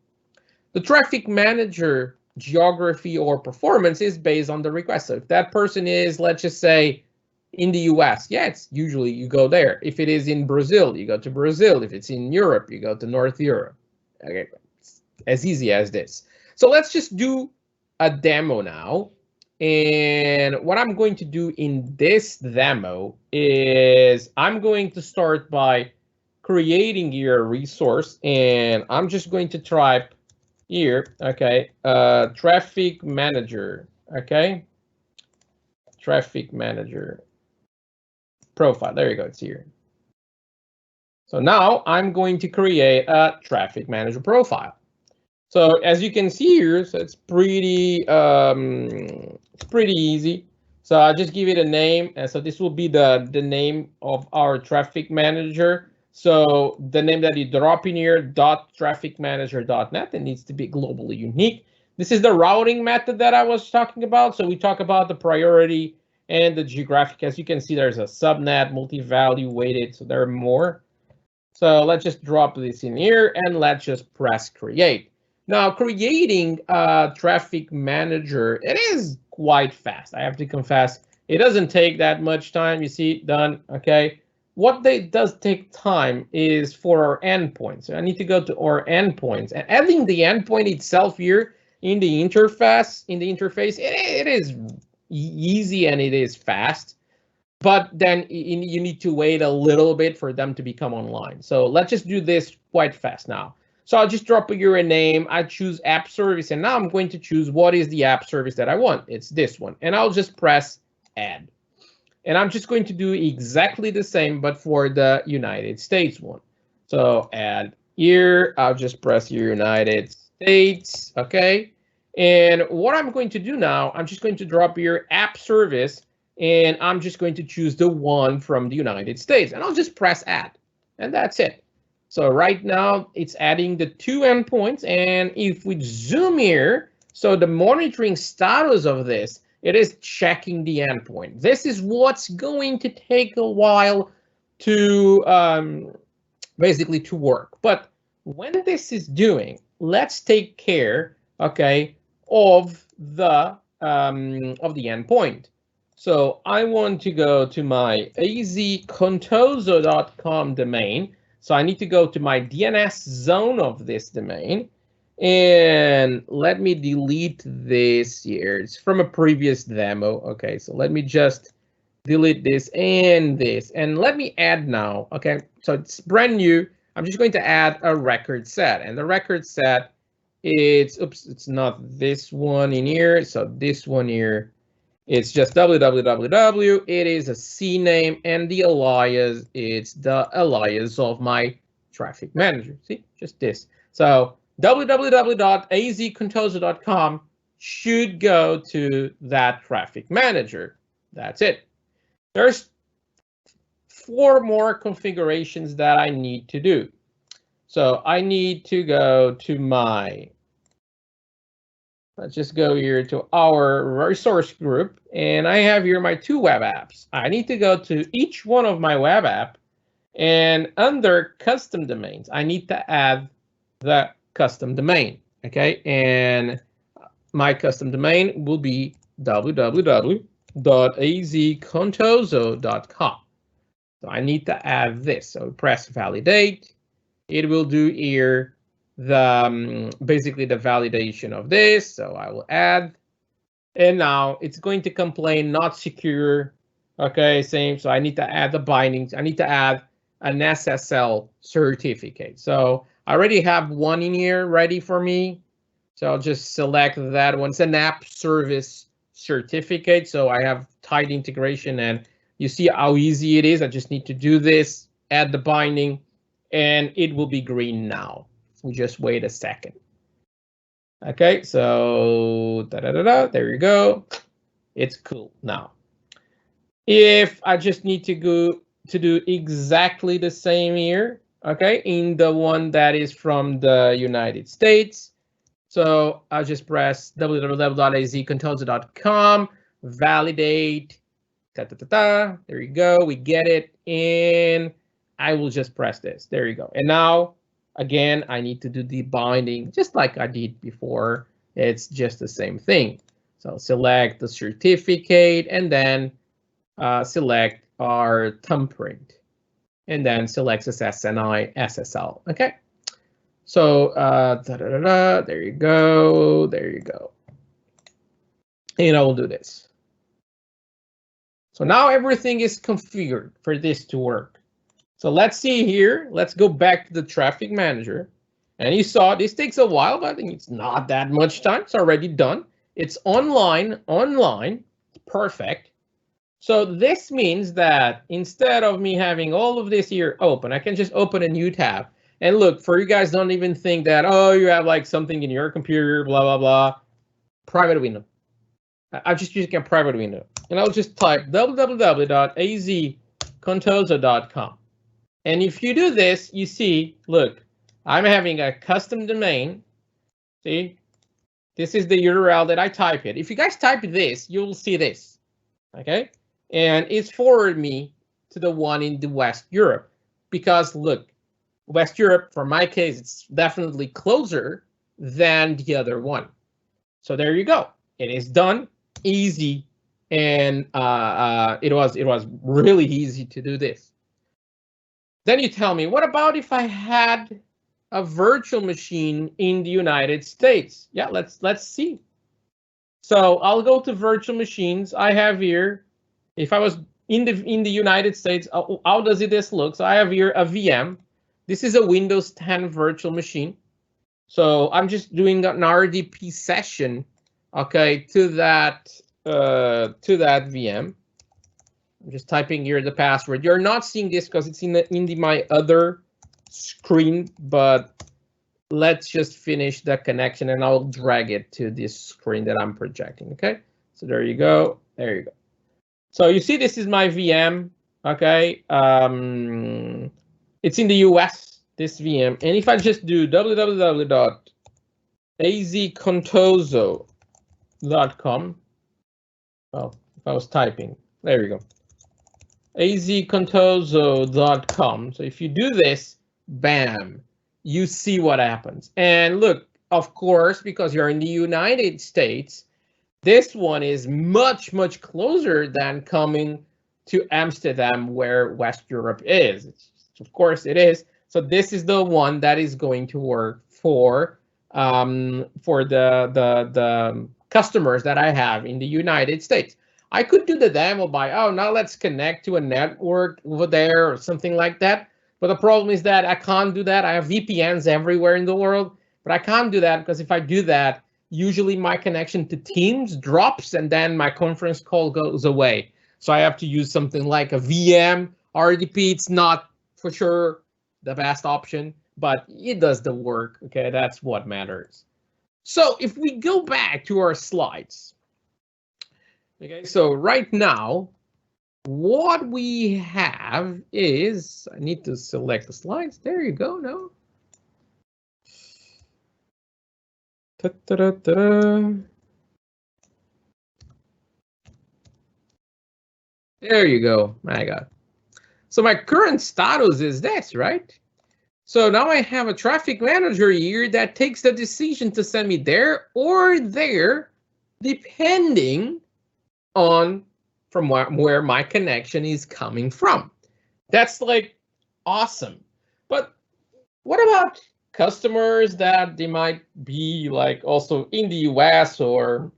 The traffic manager geography or performance is based on the request. So if that person is, let's just say, in the US, yeah, it's usually you go there. If it is in Brazil, you go to Brazil. If it's in Europe, you go to North Europe. Okay, it's as easy as this. So let's just do a demo now. And what I'm going to do in this demo is I'm going to start by creating your resource, and I'm just going to type here, okay, traffic manager, okay, traffic manager profile. There you go, it's here. So now I'm going to create a traffic manager profile. So as you can see here, so it's pretty easy. So I'll just give it a name, and so this will be the name of our traffic manager. So the name that you drop in here, .trafficmanager.net, it needs to be globally unique. This is the routing method that I was talking about. So we talk about the priority and the geographic. As you can see, there's a subnet, multi-value, weighted, so there are more. So let's just drop this in here and let's just press create. Now, creating a traffic manager, it is quite fast. I have to confess, it doesn't take that much time. You see, done, okay. What does take time is for our endpoints. So I need to go to our endpoints, and adding the endpoint itself here in the interface, it is easy and it is fast. But then you need to wait a little bit for them to become online. So let's just do this quite fast now. So I'll just drop a URL name. I choose app service, and now I'm going to choose what is the app service that I want. It's this one, and I'll just press add. And I'm just going to do exactly the same, but for the United States one. So add here, I'll just press United States, okay? And what I'm going to do now, I'm just going to drop your app service, and I'm just going to choose the one from the United States, and I'll just press add, and that's it. So right now it's adding the 2 endpoints, and if we zoom here, so the monitoring status of this, it is checking the endpoint. This is what's going to take a while to basically to work. But when this is doing, let's take care, okay, of the endpoint. So I want to go to my azcontoso.com domain. So I need to go to my DNS zone of this domain. And let me delete this here. It's from a previous demo. Okay, so let me just delete this and this. And let me add now. Okay, so it's brand new. I'm just going to add a record set. And the record set, it's not this one in here. So this one here, it's just www. It is a CNAME, and the alias, it's the alias of my traffic manager. See, just this. So www.azcontoso.com should go to that traffic manager. That's it. There's 4 more configurations that I need to do. So I need to go to let's just go here to our resource group, and I have here my 2 web apps. I need to go to each one of my web app, and under custom domains, I need to add the custom domain, okay? And my custom domain will be www.azcontoso.com. So I need to add this. So press validate. It will do here the basically the validation of this. So I will add, and now it's going to complain not secure. Okay, same. So I need to add the bindings. I need to add an SSL certificate. So I already have one in here ready for me. So I'll just select that one. It's an app service certificate. So I have tight integration, and you see how easy it is. I just need to do this, add the binding, and it will be green now. We just wait a second. Okay, so there you go. It's cool now. If I just need to go to do exactly the same here, okay, in the one that is from the United States. So I'll just press www.azcontoso.com, validate, there you go, we get it, and I will just press this, there you go. And now, again, I need to do the binding just like I did before. It's just the same thing. So select the certificate, and then select our thumbprint, and then select SSNI SSL. Okay. So there you go. There you go. And I will do this. So now everything is configured for this to work. So let's see here. Let's go back to the traffic manager. And you saw this takes a while, but I think it's not that much time. It's already done. It's online. Perfect. So this means that instead of me having all of this here open, I can just open a new tab. And look, for you guys, don't even think that, oh, you have like something in your computer, blah, blah, blah. Private window. I'm just using a private window. And I'll just type www.azcontoso.com. And if you do this, you see, look, I'm having a custom domain. See, this is the URL that I type it. If you guys type this, you'll see this, okay? And it's forwarded me to the one in the West Europe, because look, West Europe, for my case, it's definitely closer than the other one. So there you go. It is done, easy, and it was really easy to do this. Then you tell me, what about if I had a virtual machine in the United States? Yeah, let's see. So I'll go to virtual machines. I have here, if I was in the United States, how does this look? So I have here a VM. This is a Windows 10 virtual machine. So I'm just doing an RDP session, okay, to that VM. I'm just typing here the password. You're not seeing this because it's in my other screen, but let's just finish the connection and I'll drag it to this screen that I'm projecting. Okay, so there you go. There you go. So you see, this is my VM. Okay, it's in the US, this VM, and if I just do www.azcontoso.com, well, if I was typing, there you go, azcontoso.com. So if you do this, bam, you see what happens. And look, of course, because you're in the United States, this one is much, much closer than coming to Amsterdam, where West Europe is. Of course it is. So this is the one that is going to work for the customers that I have in the United States. I could do the demo by, oh, now let's connect to a network over there or something like that. But the problem is that I can't do that. I have VPNs everywhere in the world, but I can't do that because if I do that, usually my connection to Teams drops and then my conference call goes away. So I have to use something like a VM. RDP, it's not for sure the best option, but it does the work. Okay, that's what matters. So if we go back to our slides, okay, so right now, what we have is, I need to select the slides. There you go. No. There you go. My God. So my current status is this, right? So now I have a traffic manager here that takes the decision to send me there or there, depending on from where my connection is coming from. That's like awesome. But what about customers that they might be like also in the US or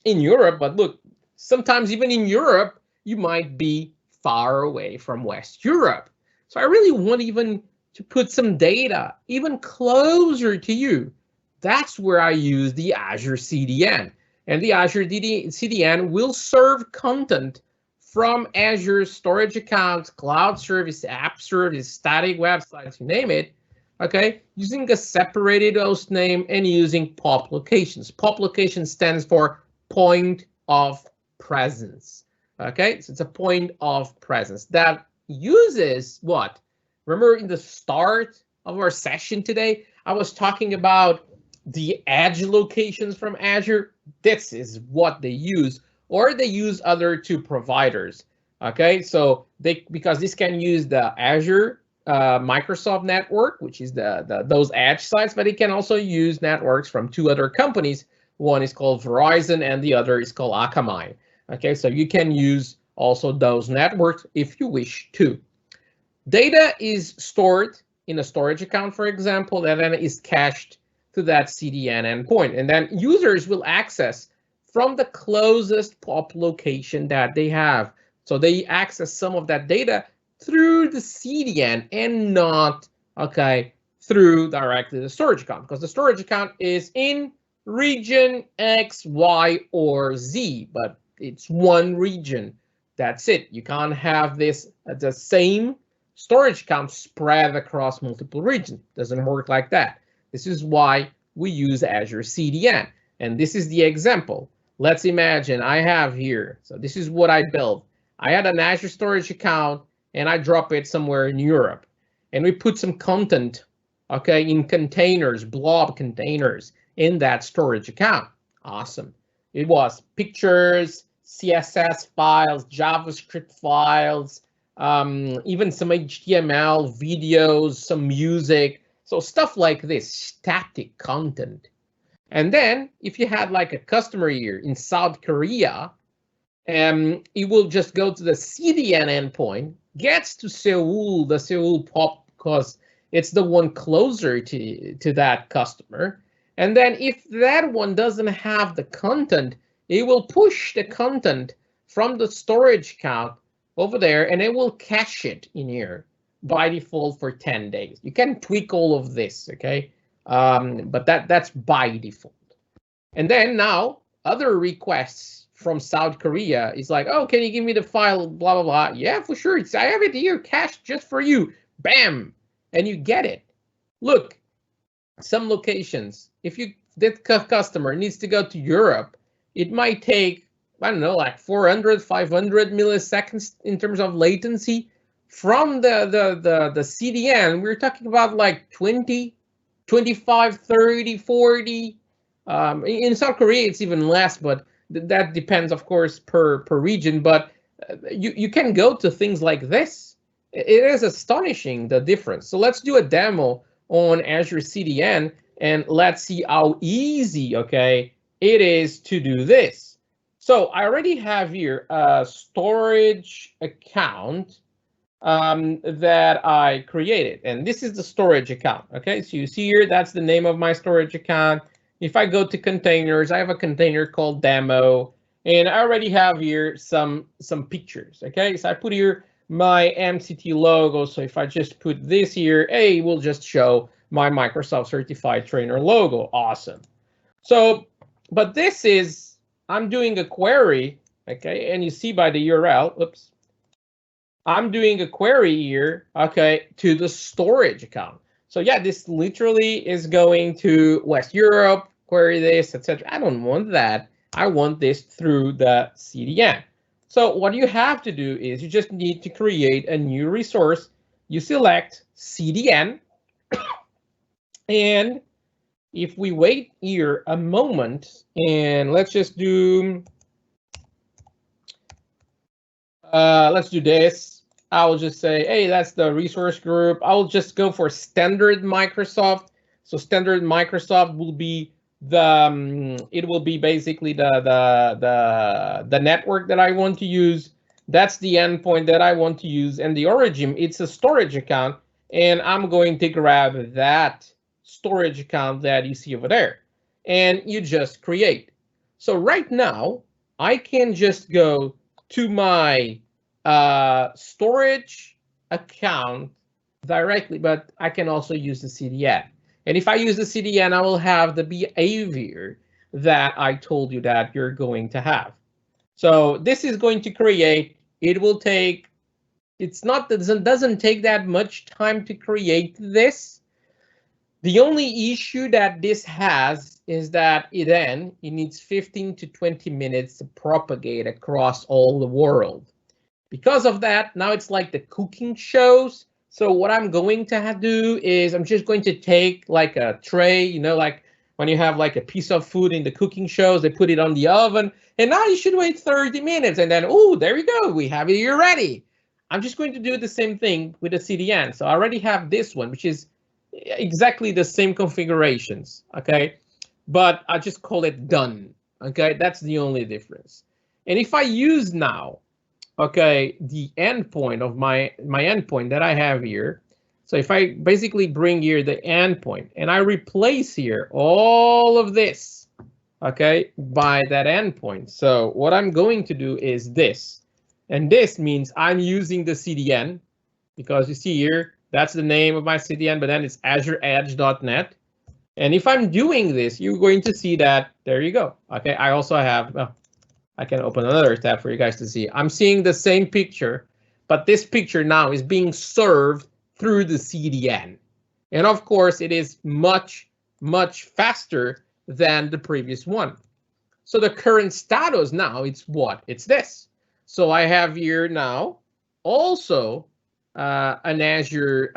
in Europe? But look, sometimes even in Europe, you might be far away from West Europe. So I really want even to put some data even closer to you. That's where I use the Azure CDN. And the Azure CDN will serve content from Azure storage accounts, cloud service, app service, static websites, you name it, okay, using a separated host name and using POP locations. POP location stands for point of presence. Okay, so it's a point of presence that uses what? Remember in the start of our session today, I was talking about the edge locations from Azure. This is what they use, or they use other two providers. Okay, so because this can use the Azure Microsoft network, which is those edge sites, but it can also use networks from two other companies. One is called Verizon and the other is called Akamai. Okay, so you can use also those networks if you wish to. Data is stored in a storage account, for example, and then is cached to that CDN endpoint. And then users will access from the closest POP location that they have. So they access some of that data through the CDN and not, okay, through directly the storage account, because the storage account is in region X, Y, or Z, but it's one region. That's it. You can't have this the same storage account spread across multiple regions. Doesn't work like that. This is why we use Azure CDN. And this is the example. Let's imagine I have here. So this is what I built. I had an Azure storage account and I drop it somewhere in Europe. and we put some content, okay, in containers, blob containers in that storage account. Awesome. It was pictures, CSS files, JavaScript files, even some HTML, videos, some music. So stuff like this, static content. And then if you had like a customer here in South Korea, it will just go to the CDN endpoint, gets to Seoul, the Seoul POP, because it's the one closer to that customer. And then if that one doesn't have the content, it will push the content from the storage account over there, and it will cache it in here by default for 10 days. You can tweak all of this, okay? But that's by default. And then now other requests from South Korea is like, oh, can you give me the file, blah, blah, blah. Yeah, for sure. I have it here cached just for you. Bam. And you get it. Look, some locations, if that customer needs to go to Europe, it might take, I don't know, like 400, 500 milliseconds in terms of latency. From the CDN, we're talking about like 20, 25, 30, 40. In South Korea, it's even less, but that depends, of course, per region. But you can go to things like this. It is astonishing, the difference. So let's do a demo on Azure CDN, and let's see how easy, okay, it is to do this. So I already have here a storage account that I created, and this is the storage account. Okay, so you see here, that's the name of my storage account. If I go to containers, I have a container called demo, and I already have here some pictures. Okay, so I put here my MCT logo. So if I just put this here, it will just show my Microsoft certified trainer logo. Awesome. So, but this is, I'm doing a query, okay, and you see by the URL, oops, I'm doing a query here, okay, to the storage account. So yeah, this literally is going to West Europe, query this, etc. I don't want that. I want this through the CDN. So what you have to do is you just need to create a new resource. You select CDN, and if we wait here a moment, and let's just do, let's do this. I'll just say, hey, that's the resource group. I'll just go for standard Microsoft. So standard Microsoft will be the, it will be basically the network that I want to use. That's the endpoint that I want to use. And the origin, it's a storage account. And I'm going to grab that storage account that you see over there. And you just create. So right now, I can just go to my storage account directly, but I can also use the CDN. And if I use the CDN, I will have the behavior that I told you that you're going to have. So this is going to create, it will take, it's not, it doesn't take that much time to create this. The only issue that this has is that it needs 15 to 20 minutes to propagate across all the world. Because of that, now it's like the cooking shows. So what I'm going to do is I'm just going to take like a tray, you know, like when you have like a piece of food in the cooking shows, they put it on the oven, and now you should wait 30 minutes, and then, oh, there you go, we have it here ready. I'm just going to do the same thing with the CDN. So I already have this one, which is exactly the same configurations, okay? But I just call it done, okay? That's the only difference. And if I use now, okay, the endpoint of my endpoint that I have here. So if I basically bring here the endpoint and I replace here all of this, okay, by that endpoint. So what I'm going to do is this, and this means I'm using the CDN, because you see here, that's the name of my CDN, but then it's azureedge.net. And if I'm doing this, you're going to see that, there you go. Okay, I also have, I can open another tab for you guys to see. I'm seeing the same picture, but this picture now is being served through the CDN. And of course, it is much, much faster than the previous one. So the current status now, it's what? It's this. So I have here now also an Azure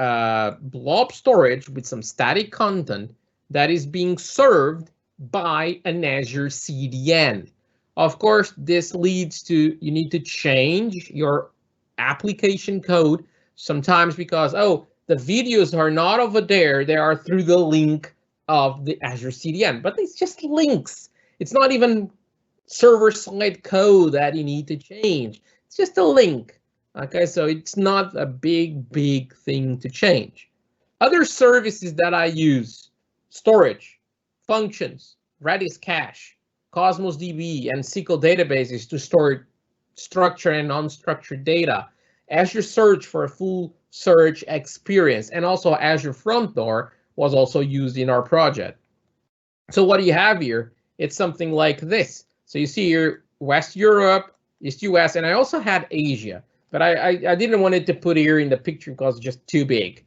blob storage with some static content that is being served by an Azure CDN. Of course, this leads to you need to change your application code sometimes because, oh, the videos are not over there. They are through the link of the Azure CDN, but it's just links. It's not even server-side code that you need to change. It's just a link. Okay, so it's not a big thing to change. Other services that I use: storage, functions, Redis cache, Cosmos DB, and SQL databases to store structured and unstructured data, Azure Search for a full search experience, and also Azure Front Door was also used in our project. So what do you have here? It's something like this. So you see here West Europe, East US, and I also had Asia, but I didn't want it to put here in the picture because it's just too big.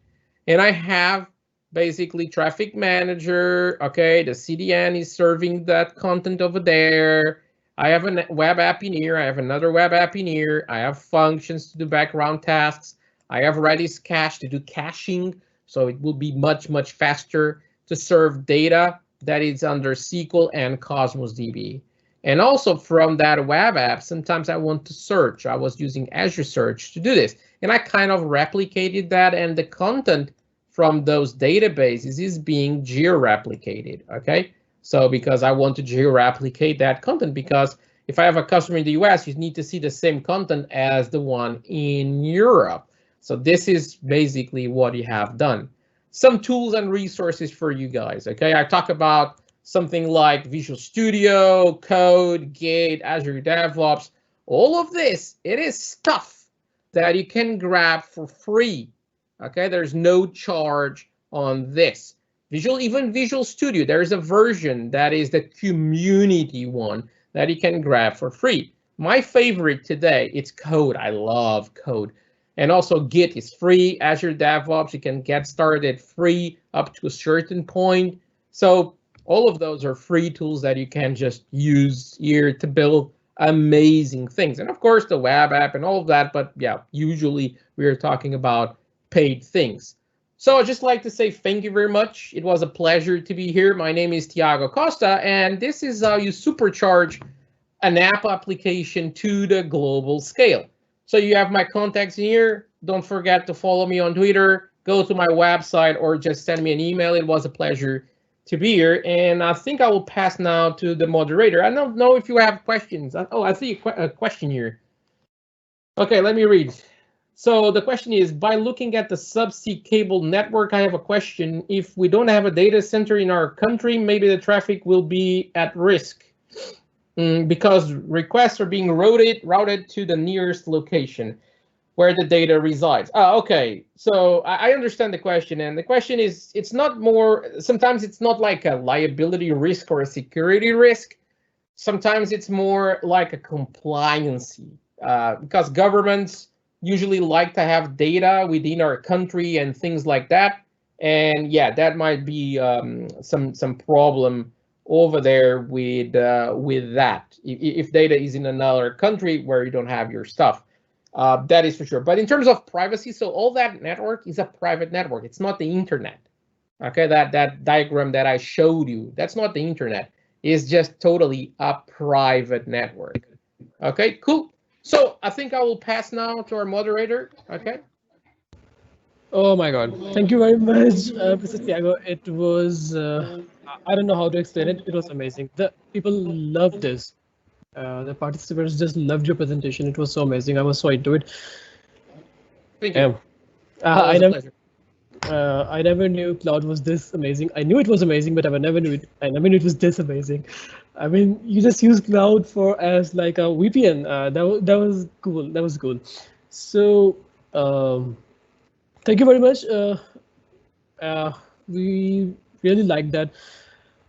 And I have basically traffic manager. Okay, the CDN is serving that content over there. I have a web app in here. I have another web app in here. I have functions to do background tasks. I have Redis cache to do caching, so it will be much faster to serve data that is under SQL and Cosmos DB. And also from that web app, sometimes I want to search. I was using Azure Search to do this, and I kind of replicated that, and the content from those databases is being geo-replicated. Okay, so because I want to geo-replicate that content, because if I have a customer in the US, you need to see the same content as the one in Europe. So this is basically what you have done. Some tools and resources for you guys. Okay, I talk about something like Visual Studio, Code, Git, Azure DevOps. All of this, it is stuff that you can grab for free. Okay, there's no charge on this. Even Visual Studio, there's a version that is the community one that you can grab for free. My favorite today, it's Code. I love Code. And also Git is free. Azure DevOps, you can get started free up to a certain point. So all of those are free tools that you can just use here to build amazing things. And of course, the web app and all of that. But yeah, usually we are talking about paid things. So I'd just like to say thank you very much. It was a pleasure to be here. My name is Tiago Costa, and this is how you supercharge an app application to the global scale. So you have my contacts here. Don't forget to follow me on Twitter, go to my website, or just send me an email. It was a pleasure to be here. And I think I will pass now to the moderator. I don't know if you have questions. Oh, I see a question here. Okay, let me read. So the question is, by looking at the subsea cable network, I have a question. If we don't have a data center in our country, maybe the traffic will be at risk. Because requests are being routed to the nearest location where the data resides. Okay, so I understand the question, and the question is, it's not more, sometimes it's not like a liability risk or a security risk. Sometimes it's more like a compliancy, because governments usually like to have data within our country and things like that. And yeah, that might be some problem over there with that, if data is in another country where you don't have your stuff. That is for sure. But in terms of privacy, so all that network is a private network. It's not the internet. Okay, that diagram that I showed you, that's not the internet. It's just totally a private network. Okay, cool. So I think I will pass now to our moderator. Okay. Oh my God. Thank you very much, Mr. Tiago. It was, I don't know how to explain it. It was amazing. The people loved this. The participants just loved your presentation. It was so amazing. I was so into it. Thank you. I never knew cloud was this amazing. I knew it was amazing, but I never knew it was this amazing. I mean, you just use cloud as like a VPN. That was cool. That was cool. So thank you very much. We really liked that.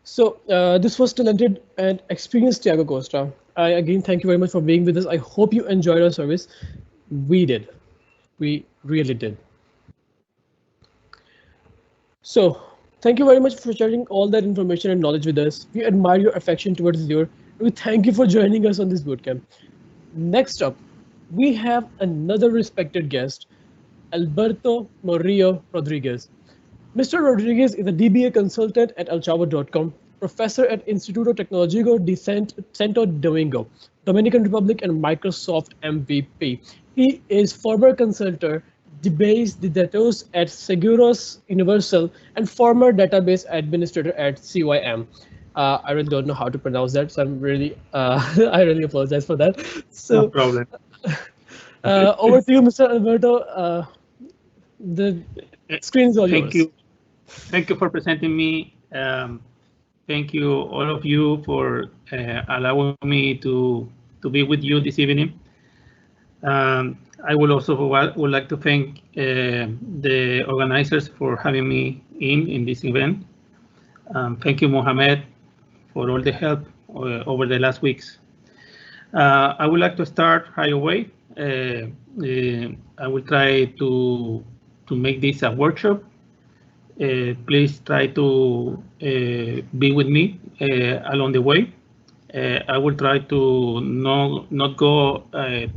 So this was talented and experienced Tiago Costa. I again thank you very much for being with us. I hope you enjoyed our service. We did. We really did. So thank you very much for sharing all that information and knowledge with us. We admire your affection towards Azure. We thank you for joining us on this bootcamp. Next up, we have another respected guest, Alberto Morillo Rodriguez. Mr. Rodriguez is a DBA consultant at elchavo.com, professor at Instituto Tecnológico de Santo Domingo, Dominican Republic, and Microsoft MVP. He is former consultant, base de datos at Seguros Universal, and former database administrator at CYM. I really don't know how to pronounce that, so I'm really, I really apologize for that. So, No problem. over to you, Mr. Alberto. The screen is all Thank yours. you. Thank you for presenting me. Thank you, all of you, for allowing me to be with you this evening. I would also would like to thank the organizers for having me in this event. Thank you, Mohamed, for all the help over the last weeks. I would like to start right away. I will try to make this a workshop. Please try to be with me along the way. I will try to not go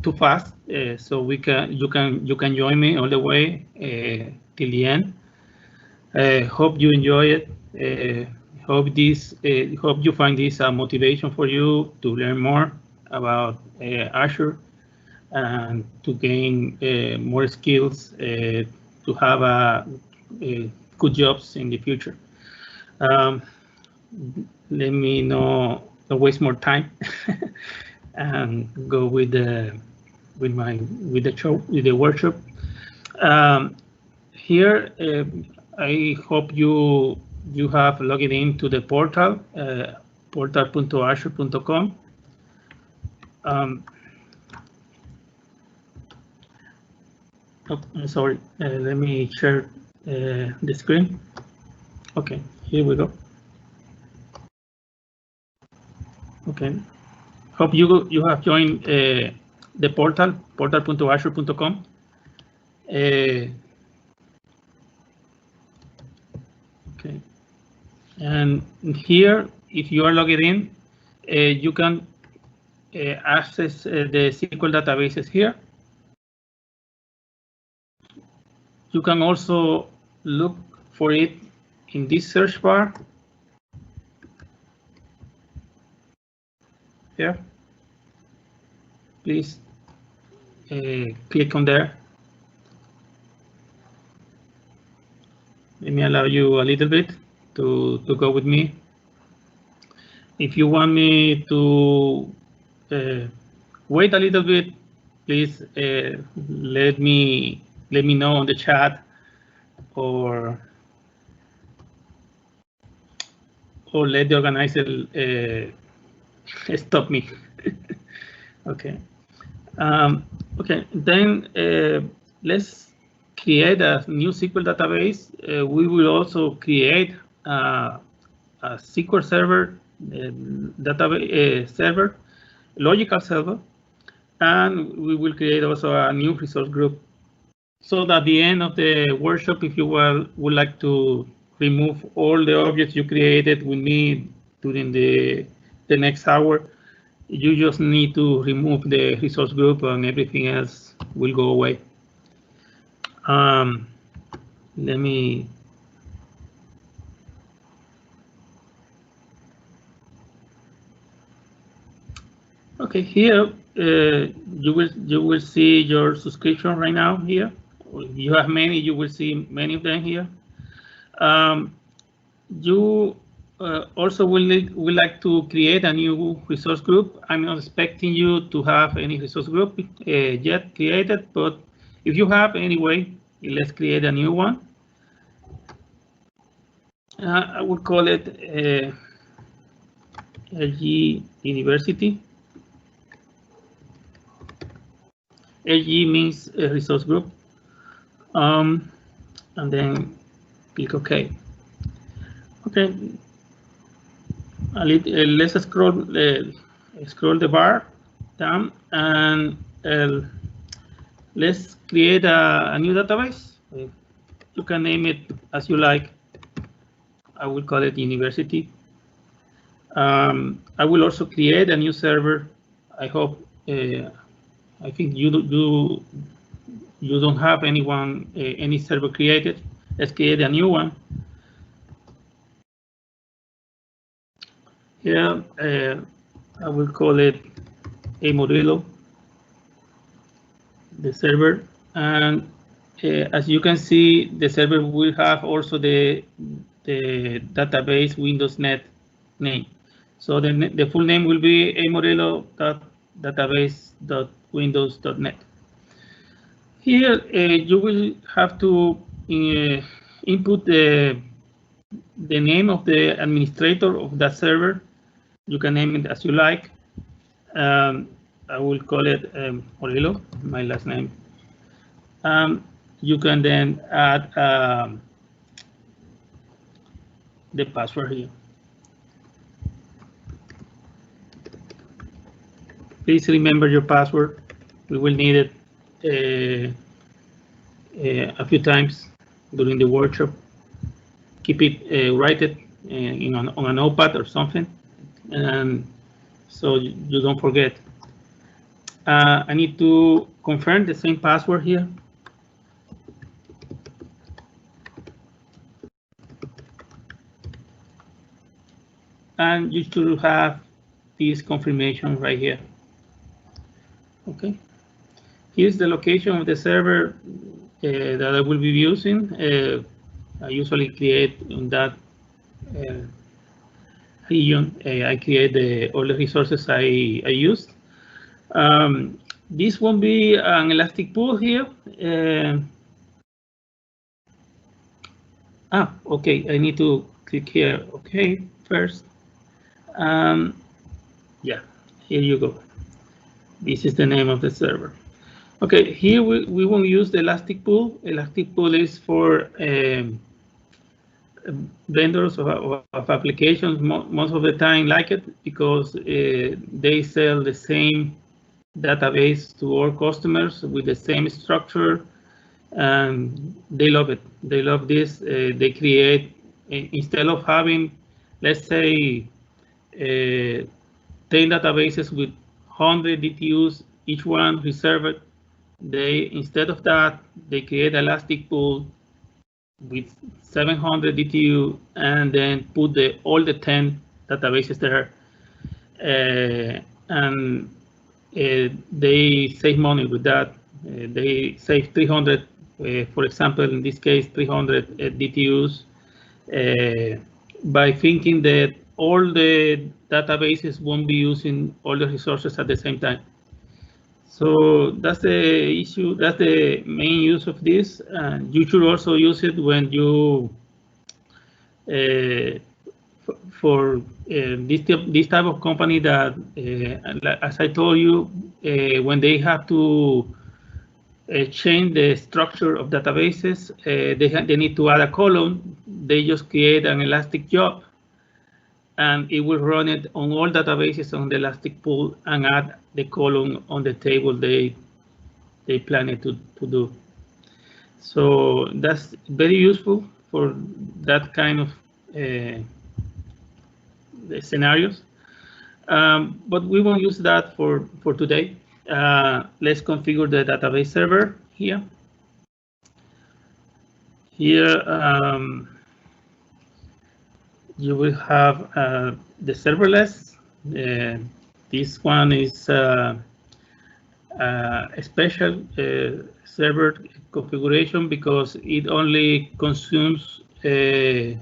too fast, so you can join me all the way till the end. Hope you enjoy it. Hope you find this a motivation for you to learn more about Azure and to gain more skills to have good jobs in the future. Let me not waste more time and go with the workshop. Here, I hope you have logged into the portal, portal.azure.com. Oh, sorry, let me share the screen. Okay, here we go. Okay, hope you have joined the portal, portal.azure.com. Okay, and here, if you are logged in, you can access the SQL databases here. You can also look for it in this search bar here. Please click on there. Let me allow you a little bit to go with me. If you want me to wait a little bit, please let me know on the chat, or let the organizer stop me. Okay. Okay. Then let's create a new SQL database. We will also create a SQL server, database server, logical server, and we will create also a new resource group. So that at the end of the workshop, if you would like to remove all the objects you created with me during the next hour, you just need to remove the resource group and everything else will go away. Let me. Okay, here you will see your subscription right now here. If you have many, you will see many of them here. You also will like to create a new resource group. I'm not expecting you to have any resource group yet created, but if you have, anyway, let's create a new one. I would call it LG University. LG means a resource group. And then click OK. Okay. Let's scroll the bar down, and let's create a new database. You can name it as you like. I will call it University. I will also create a new server. I hope. I think you you don't have any server created, let's create a new one. Here, I will call it a Modelo, the server, and as you can see, the server will have also the database Windows Net name. So the full name will be amodelo.database.windows.net. Here, you will have to input the name of the administrator of that server. You can name it as you like. I will call it Modelo, my last name. You can then add the password here. Please remember your password. We will need it a few times during the workshop. Keep it, write it on a notepad or something, and so you don't forget. I need to confirm the same password here. And you should have this confirmation right here. Okay. Here's the location of the server that I will be using. I usually create in that region. I create all the resources I used. This won't be an elastic pool here. Okay, I need to click here. Okay, first. Yeah, here you go. This is the name of the server. Okay, here we won't use the elastic pool. Elastic pool is for vendors of applications most of the time like it because they sell the same database to all customers with the same structure, and they love it. They love this. They create, instead of having, let's say, 10 databases with 100 DTUs, each one reserved, instead of that, they create elastic pool with 700 DTU and then put all the 10 databases there, and they save money with that. They save 300, for example, in this case, 300 DTUs by thinking that all the databases won't be using all the resources at the same time. So that's the issue. That's the main use of this. You should also use it when you for this type of company that, as I told you, when they have to change the structure of databases, they need to add a column. They just create an elastic job, and it will run it on all databases on the elastic pool and add the column on the table they plan it to do. So that's very useful for that kind of scenarios. But we won't use that for today. Let's configure the database server here. Here, you will have the serverless. This one is a special server configuration because it only consumes, you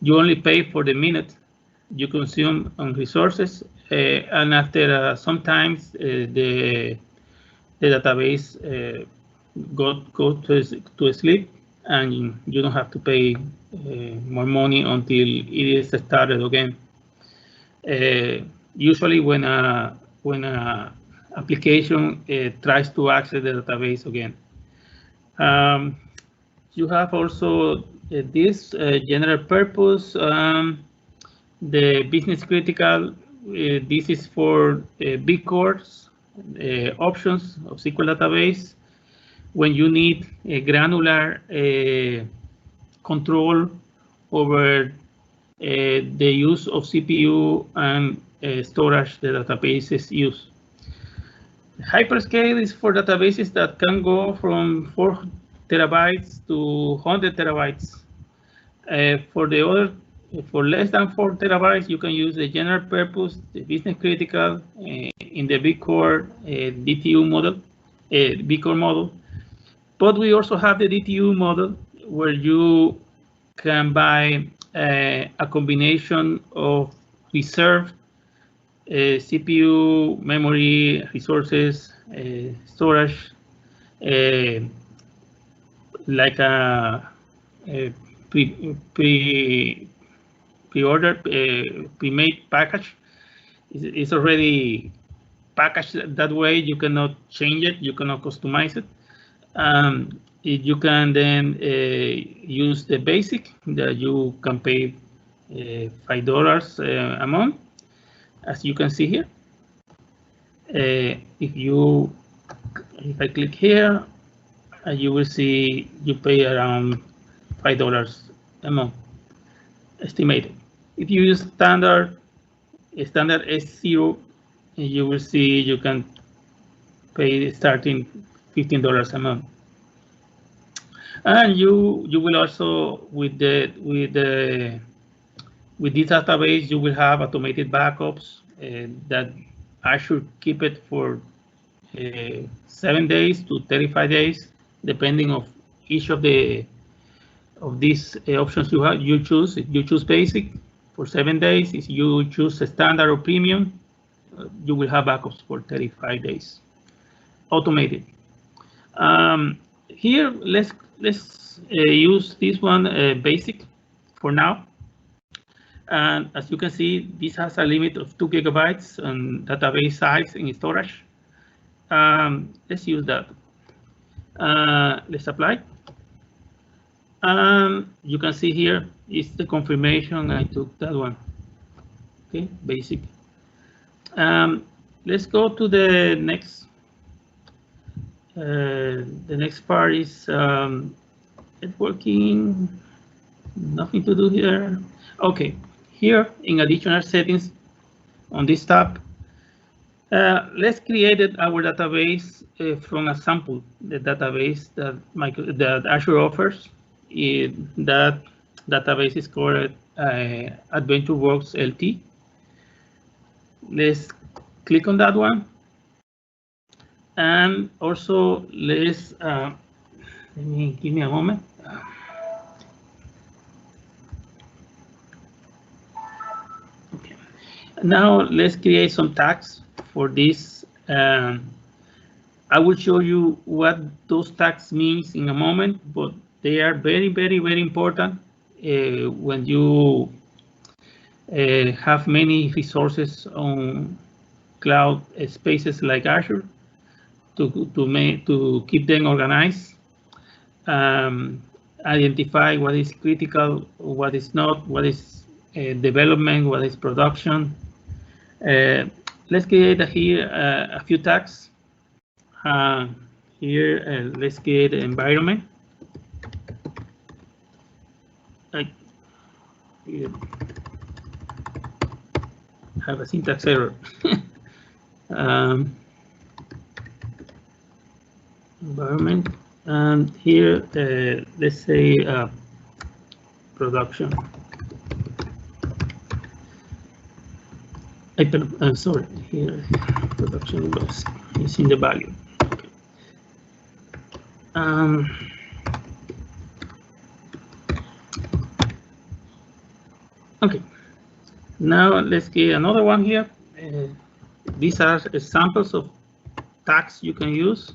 only pay for the minute you consume on resources, and after sometimes the database go to sleep, and you don't have to pay more money until it is started again. Usually, when a application tries to access the database again, you have also this general purpose, the business critical. This is for big cores, options of SQL database. When you need a granular control over the use of CPU and storage the databases use. Hyperscale is for databases that can go from 4 terabytes to 100 terabytes. For less than 4 terabytes, you can use the general purpose, the business critical, in the big core DTU model, big core model. But we also have the DTU model where you can buy a combination of reserved CPU, memory, resources, storage, like a pre-ordered, pre-made package. It's already packaged that way. You cannot change it. You cannot customize it. You can then use the basic that you can pay $5 a month, as you can see here. If I click here, you will see you pay around $5 a month estimated. If you use standard S0, you will see you can pay starting $15 a month. And you will also with this database, you will have automated backups that Azure keep it for 7 days to 35 days, depending of each of these options you choose. If you choose basic for 7 days, if you choose a standard or premium, you will have backups for 35 days, automated. Here, let's use this one basic for now. And as you can see, this has a limit of 2 gigabytes on database size in storage. Let's use that. Let's apply. You can see here is the confirmation. I took that one. Okay, basic. Let's go to the next. The next part is networking. Nothing to do here. Okay, here in additional settings on this tab, let's create our database from a sample, the database that Azure offers. That database is called AdventureWorks LT. Let's click on that one. And also let's give me a moment. Okay. Now let's create some tags for this. I will show you what those tags means in a moment, but they are very, very, very important when you have many resources on cloud spaces like Azure. To keep them organized, identify what is critical, what is not, what is development, what is production. Let's create here a few tags. Here, let's create an environment. I have a syntax error. Environment, and here let's say production. I'm sorry, here production was using the value. Okay. Okay, now let's get another one here. These are examples of tags you can use.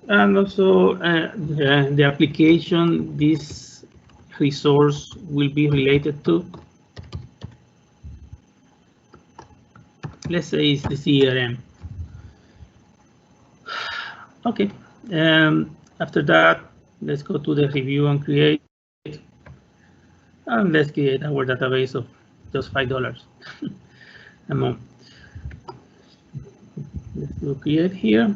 And also the application this resource will be related to. Let's say it's the CRM. Okay, after that, let's go to the review and create. And let's create our database of just $5 a month. to create here.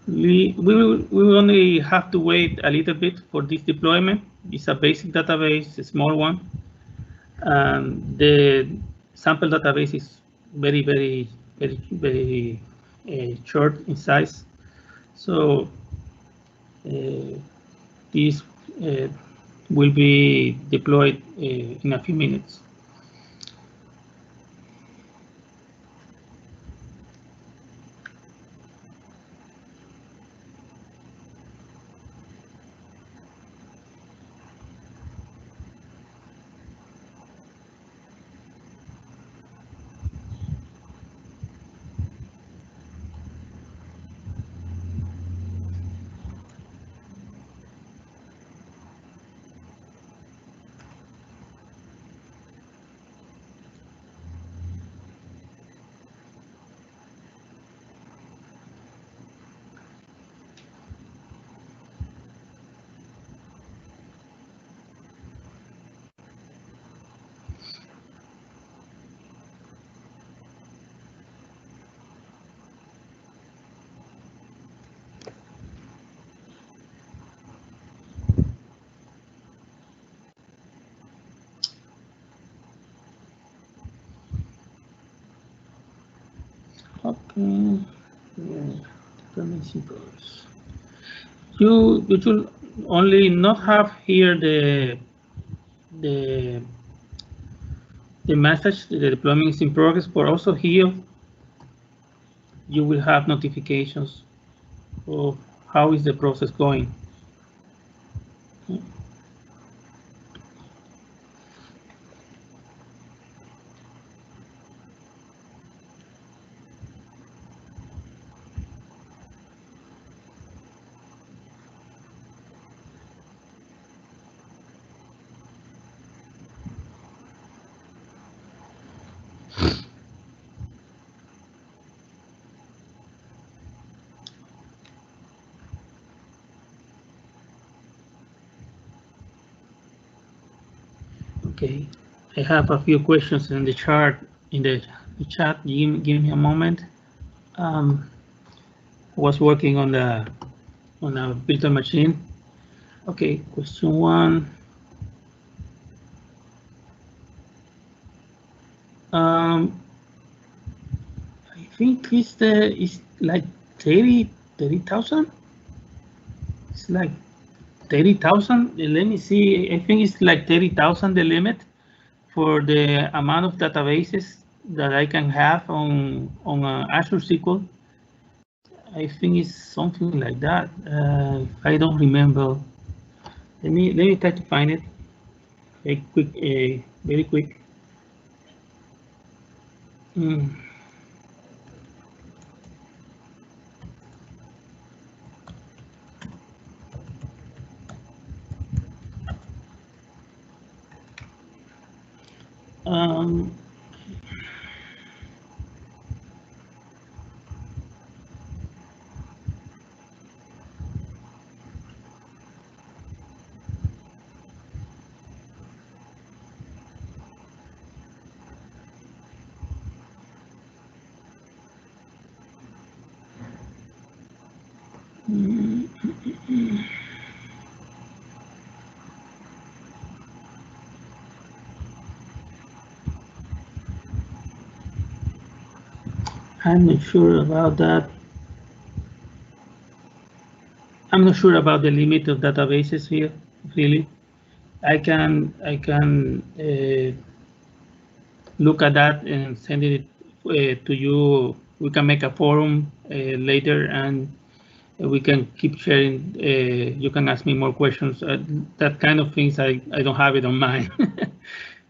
We will only have to wait a little bit for this deployment. It's a basic database, a small one. The sample database is very short in size. So this will be deployed in a few minutes. Okay, you should only not have here the message the deployment is in progress, but also here you will have notifications of how is the process going. Okay, I have a few questions in the chat. Give me a moment. I was working on a virtual machine. Okay, question one. I think it's like 30,000. It's like 30,000. Let me see. I think it's like 30,000 the limit for the amount of databases that I can have on Azure SQL. I think it's something like that. I don't remember. Let me try to find it. Very quick. I'm not sure about that. I'm not sure about the limit of databases here, really. I can look at that and send it to you. We can make a forum later, and we can keep sharing. You can ask me more questions. That kind of things, I don't have it on mind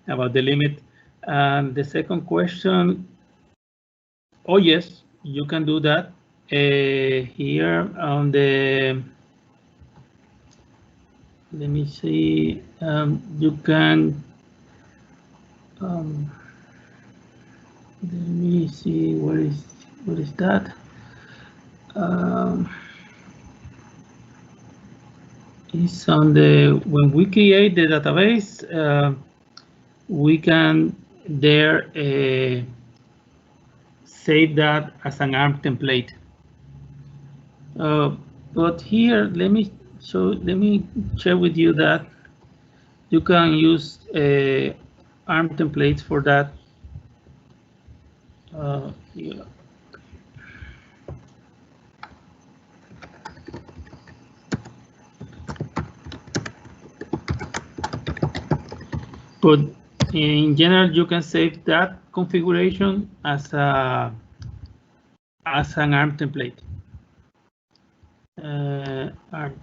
about the limit. And the second question, oh yes, you can do that here on the. Let me see. You can. Let me see. What is that? is on the, when we create the database, we can there save that as an ARM template. But here, let me share with you that you can use ARM templates for that. Yeah. But in general, you can save that configuration as an ARM template. ARM.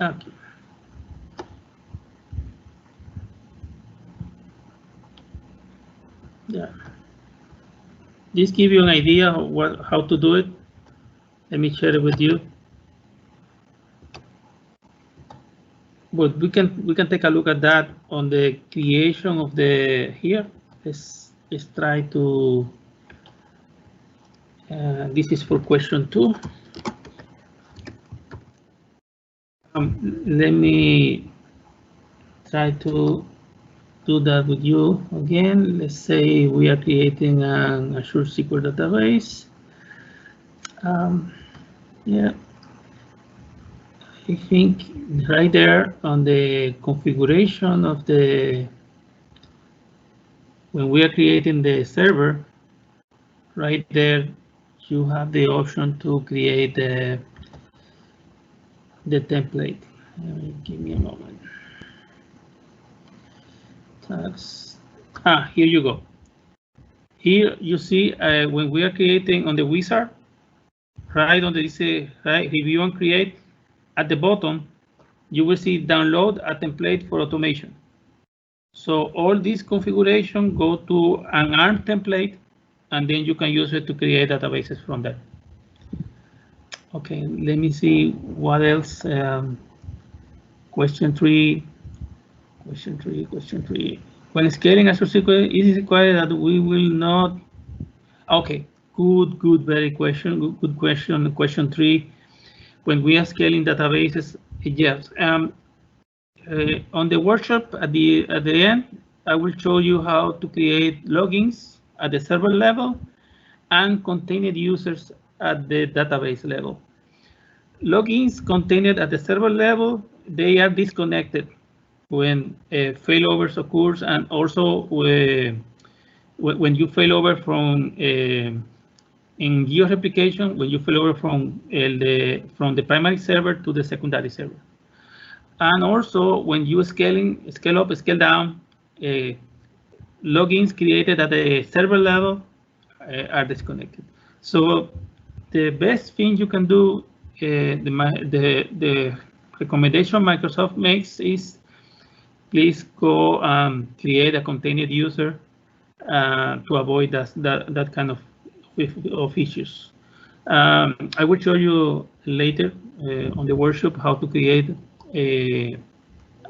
Okay. Yeah. Just give you an idea of how to do it. Let me share it with you. But we can take a look at that on the creation of the here. Let's try to. This is for question 2. Let me try to do that with you again. Let's say we are creating an Azure SQL database. Yeah, I think right there on the configuration of the, when we are creating the server, right there, you have the option to create the template. Give me a moment. Tags. Here you go. Here you see when we are creating on the wizard, right on the right review and create, at the bottom you will see download a template for automation. So all this configuration go to an ARM template, and then you can use it to create databases from there. Okay, let me see what else. Question 3. When scaling Azure SQL, it is required that we will not. Okay, good, very question. Good question. Question 3. When we are scaling databases, yes. On the workshop at the end, I will show you how to create logins at the server level and contained users at the database level. Logins contained at the server level, they are disconnected when failovers occurs, and also when you failover from in geo-replication, when you failover from the primary server to the secondary server. And also when you scale up, scale down, logins created at the server level are disconnected. So the best thing you can do, the recommendation Microsoft makes is, please go create a contained user to avoid that kind of issues. I will show you later on the workshop how to create a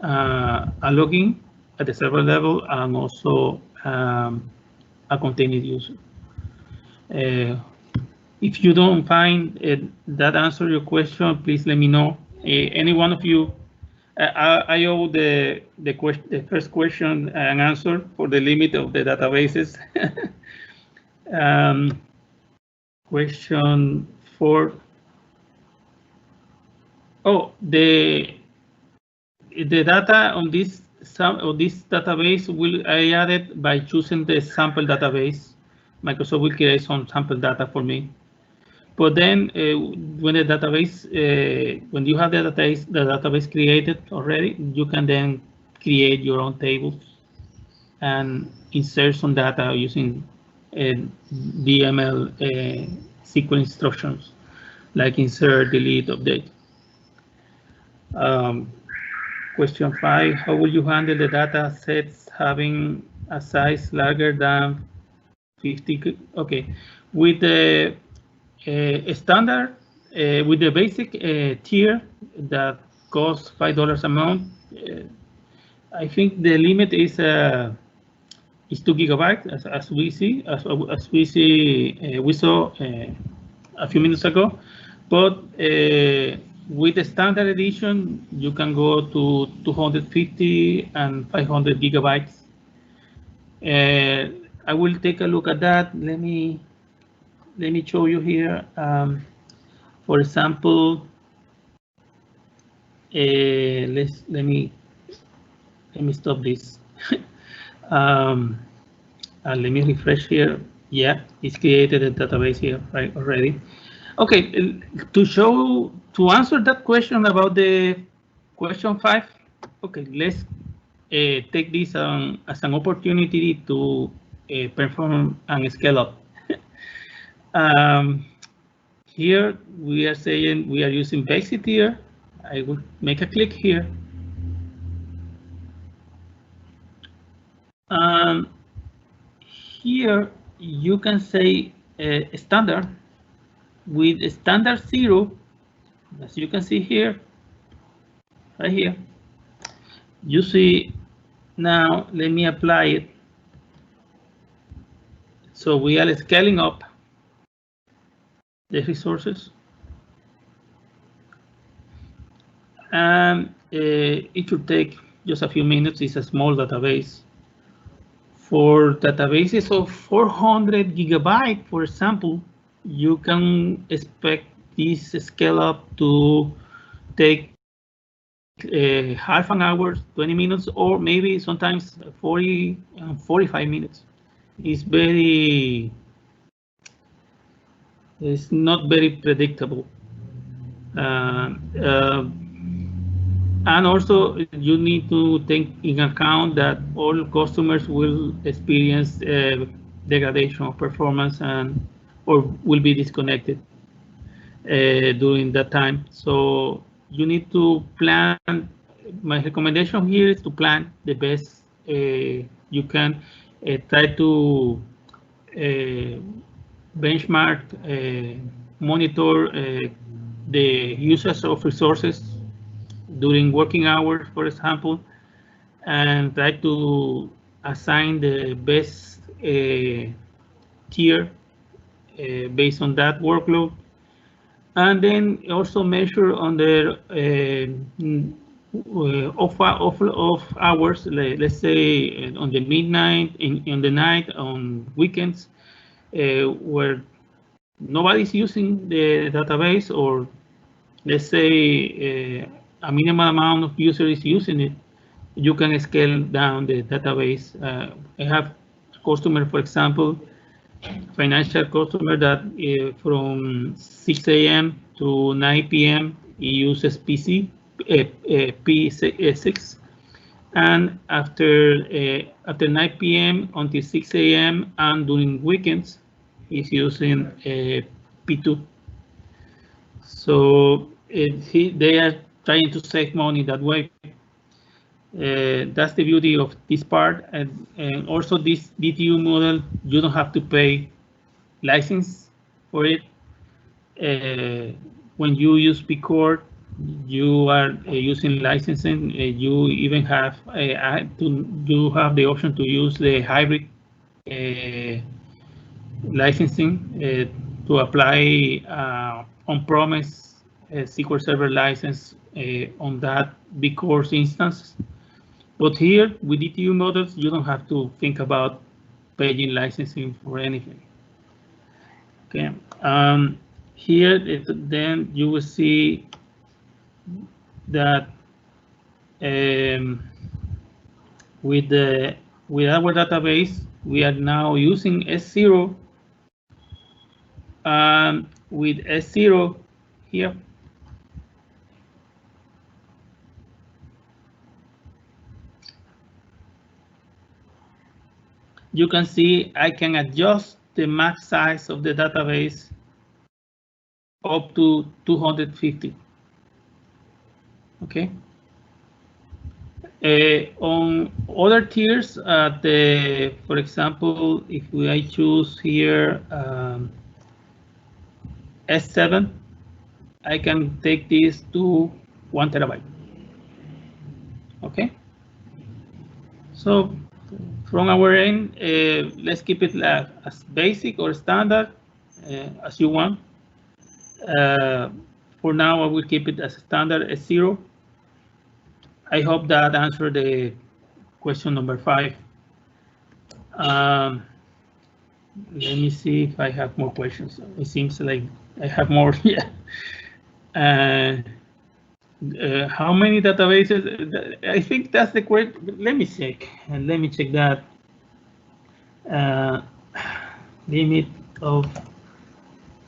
login at the server level and also a contained user. If you don't find that answer your question, please let me know. Any one of you, I owe the first question an answer for the limit of the databases. Question 4. Oh, the data on this database will I added by choosing the sample database. Microsoft will create some sample data for me. But then when the database, when you have the database created already, you can then create your own tables and insert some data using DML SQL instructions like insert, delete, update. Question 5, how will you handle the data sets having a size larger than 50? Okay, with the standard, with the basic tier that costs $5 a month, I think the limit is 2 gigabytes, as we saw a few minutes ago. But with the standard edition, you can go to 250 and 500 gigabytes. I will take a look at that. Let me show you here. For example, let me stop this. And let me refresh here. Yeah, it's created a database here right already. Okay, to answer that question about the question 5. Okay, let's take this as an opportunity to perform and scale up. Here we are saying we are using basic tier. I will make a click here. Here you can say standard. With standard 0, as you can see here, right here, you see now. Let me apply it. So we are scaling up the resources, and it should take just a few minutes. It's a small database. For databases of 400 gigabytes, for example, you can expect this scale up to take half an hour, 20 minutes, or maybe sometimes 40 and 45 minutes. It's not very predictable. And also you need to take in account that all customers will experience degradation of performance or will be disconnected during that time. So you need to plan. My recommendation here is to plan the best you can. Try to benchmark, monitor the usage of resources during working hours, for example, and try to assign the best tier based on that workload. And then also measure on the off hours, let's say on the midnight, in the night, on weekends, where nobody's using the database, or let's say a minimal amount of users is using it. You can scale down the database. I have a customer, for example, financial customer that from 6 a.m. to 9 p.m. he uses P6, and after 9 p.m. until 6 a.m. and during weekends, he's using P2. So they are trying to save money that way. That's the beauty of this part, and also this DTU model, you don't have to pay license for it. When you use Pcore, you are using licensing. You even have you have the option to use the hybrid licensing to apply on-premise SQL Server license on that Pcore instance. But here with DTU models, you don't have to think about paying licensing for anything. Okay. Here, then you will see that with our database, we are now using S0. With S0 here, you can see I can adjust the max size of the database up to 250. Okay. On other tiers, for example, if I choose here S7, I can take this to 1 terabyte. Okay. So from our end, let's keep it as basic or standard as you want. For now, I will keep it as standard as 0. I hope that answered the question number 5. Let me see if I have more questions. It seems like I have more. Yeah. How many databases? I think that's the question. Let me check. And let me check that. Limit of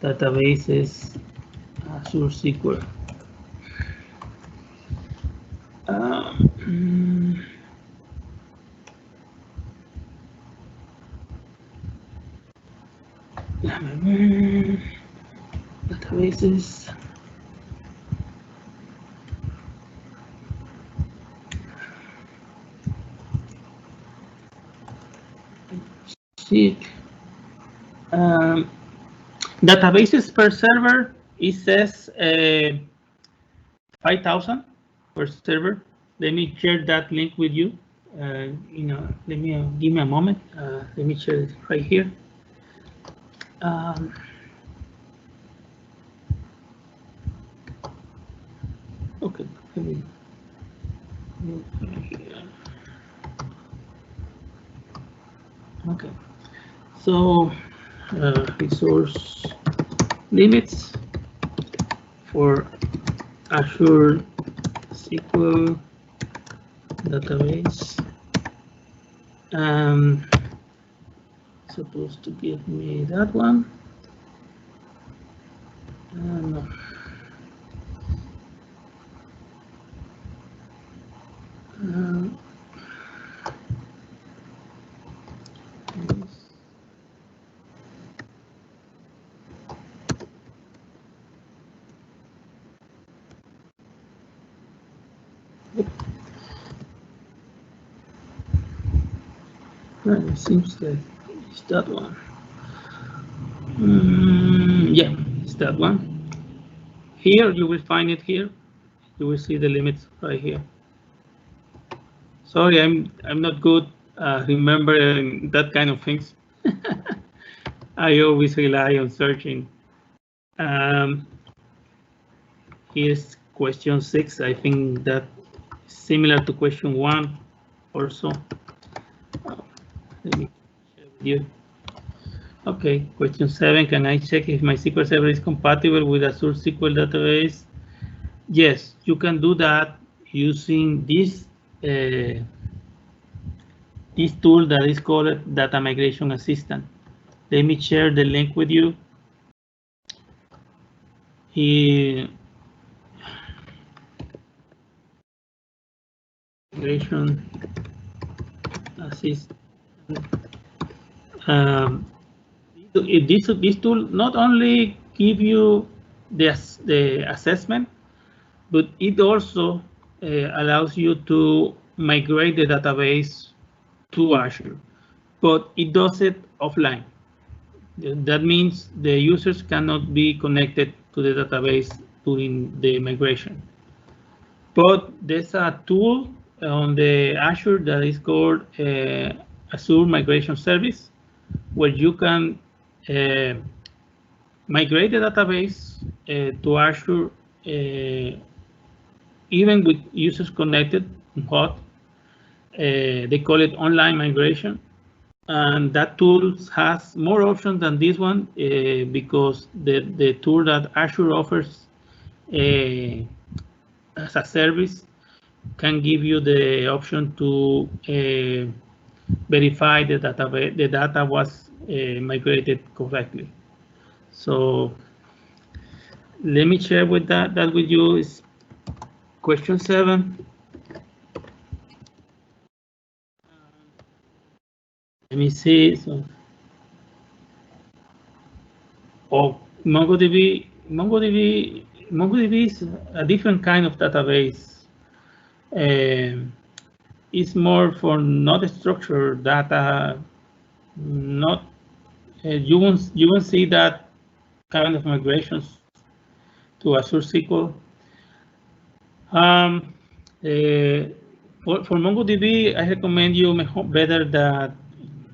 databases Azure SQL. Databases. Databases per server, it says 5,000 per server. Let me share that link with you. Let me give me a moment. Let me share it right here. Okay, let me move here. Okay, so resource limits for Azure SQL database. Supposed to give me that one. No. It seems that it's that one. Yeah, it's that one. Here, you will find it here. You will see the limits right here. Sorry, I'm not good remembering that kind of things. I always rely on searching. Here's question 6. I think that is similar to question 1 or so. Let me share with you. Okay, question 7. Can I check if my SQL Server is compatible with Azure SQL database? Yes, you can do that using this tool that is called Data Migration Assistant. Let me share the link with you. Migration Assistant. This tool not only give you the assessment, but it also allows you to migrate the database to Azure, but it does it offline. That means the users cannot be connected to the database during the migration. But there's a tool on the Azure that is called Azure Migration Service, where you can migrate the database to Azure even with users connected in hot. They call it online migration. And that tool has more options than this one because the tool that Azure offers as a service can give you the option to verify the data was migrated correctly. So let me share with that with you is question 7. Let me see. So, MongoDB is a different kind of database. It's more for not structured data. Not you won't see that kind of migrations to Azure SQL. For MongoDB, I recommend you better that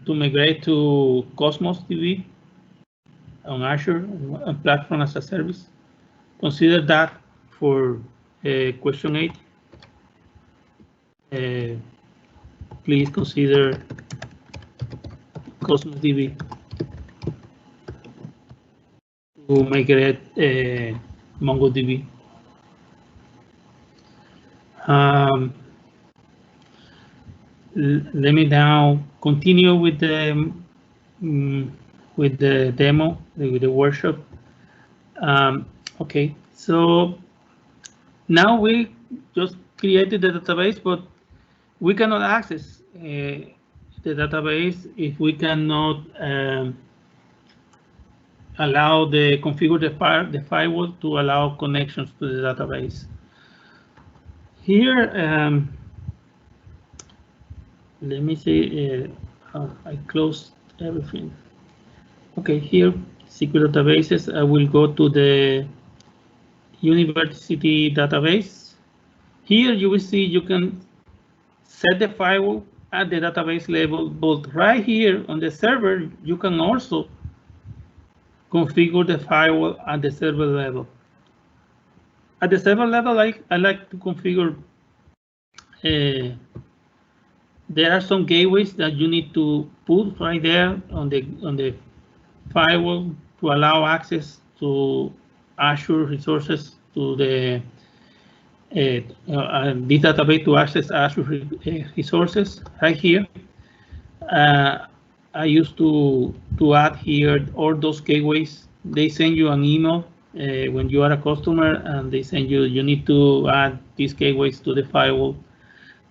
to migrate to Cosmos DB on Azure, a platform as a service. Consider that for question 8. Please consider Cosmos DB to migrate MongoDB. Let me now continue with the demo, with the workshop. Okay, so now we just created the database, but we cannot access the database if we cannot allow configure the firewall to allow connections to the database. Here, let me see. I closed everything. Okay, here, secure databases. I will go to the university database. Here you will see you can set the firewall at the database level, but right here on the server, you can also configure the firewall at the server level. At the server level, I like to configure. There are some gateways that you need to put right there on the firewall to allow access to Azure resources, to the this database, to access Azure resources right here. I used to add here all those gateways. They send you an email when you are a customer, and they send you need to add these gateways to the firewall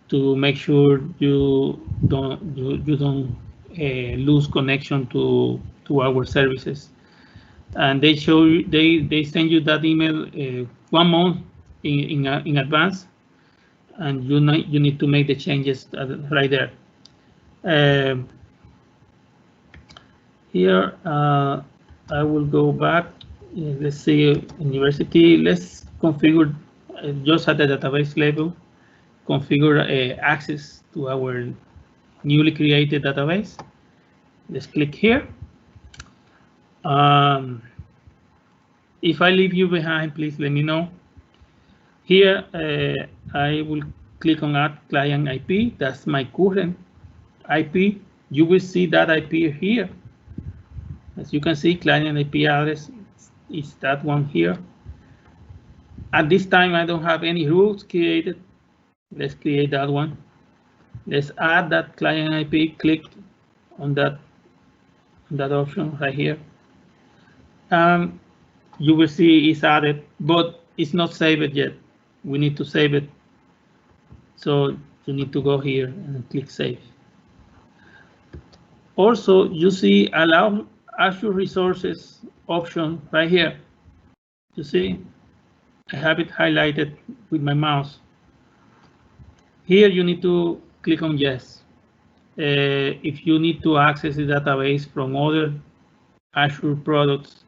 to make sure you don't lose connection to our services. And they show you, they send you that email 1 month in advance, and you need to make the changes right there. Here I will go back. Let's see, university. Let's configure just at the database level. Configure access to our newly created database. Let's click here. If I leave you behind, please let me know. Here, I will click on Add Client IP. That's my current IP. You will see that IP here. As you can see, client IP address is that one here. At this time, I don't have any rules created. Let's create that one. Let's add that client IP. Click on that option right here. You will see it's added, but it's not saved yet. We need to save it. So you need to go here and click Save. Also, you see Allow Azure Resources option right here. You see, I have it highlighted with my mouse. Here you need to click on Yes. If you need to access the database from other Azure products,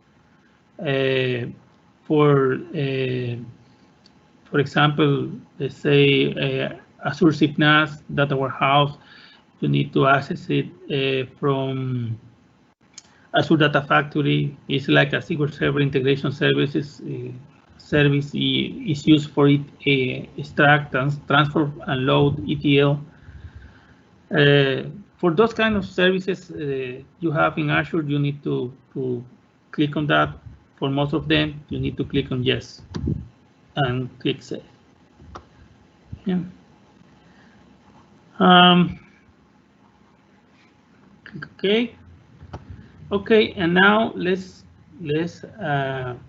for example, let's say Azure SIP-NAS Data Warehouse, you need to access it from Azure Data Factory. It's like a SQL Server Integration Services service is used for it, extract, transfer, and load ETL. For those kind of services you have in Azure, you need to click on that. For most of them, you need to click on Yes and click Save. Yeah. Okay. Okay, and now let's add.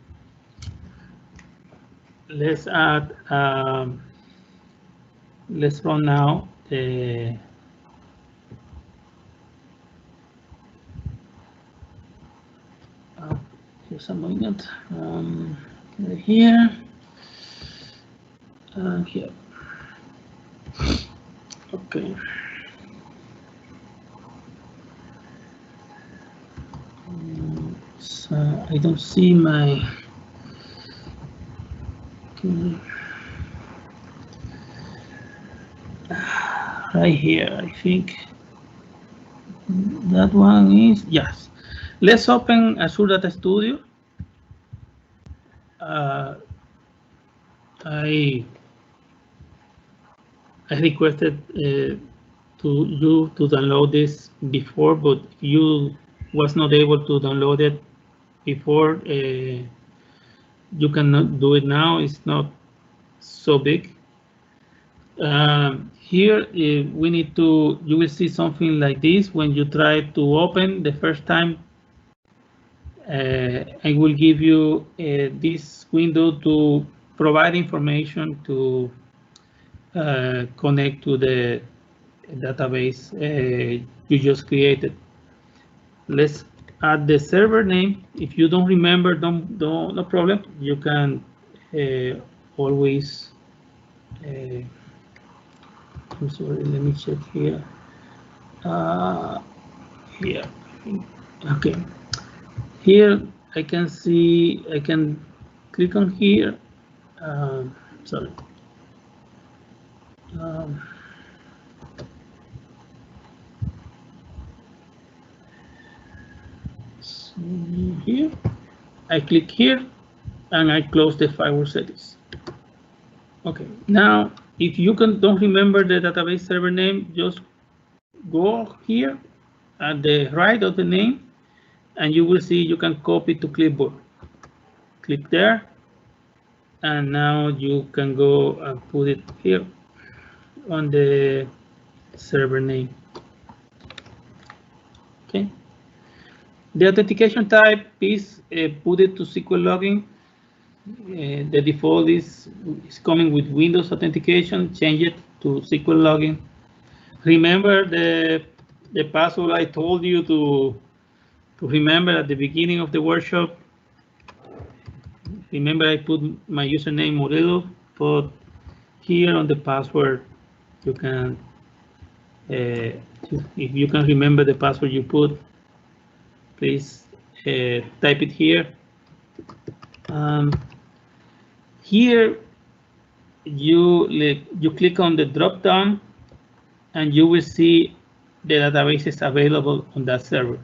Let's run now the. Here's a moment. Here. Here. Okay. So I don't see my. Okay. right here, I think that one is, yes. Let's open Azure Data Studio. I requested to you to download this before, but if you was not able to download it before, you cannot do it now. It's not so big. Here we need to, you will see something like this when you try to open the first time. I will give you this window to provide information to connect to the database you just created. Let's add the server name. If you don't remember, no problem. You can always. I'm sorry. Let me check here. Here. Okay. Here I can see. I can click on here. Sorry. Here, I click here and I close the firewall settings. Okay, now if you don't remember the database server name, just go here at the right of the name and you will see you can copy to clipboard. Click there and now you can go and put it here on the server name. Okay. The authentication type is put it to SQL login. The default is coming with Windows authentication. Change it to SQL login. Remember the password I told you to remember at the beginning of the workshop. Remember I put my username Murillo, but here on the password you can, if you can remember the password you put, please type it here. Here you click on the drop down and you will see the databases available on that server.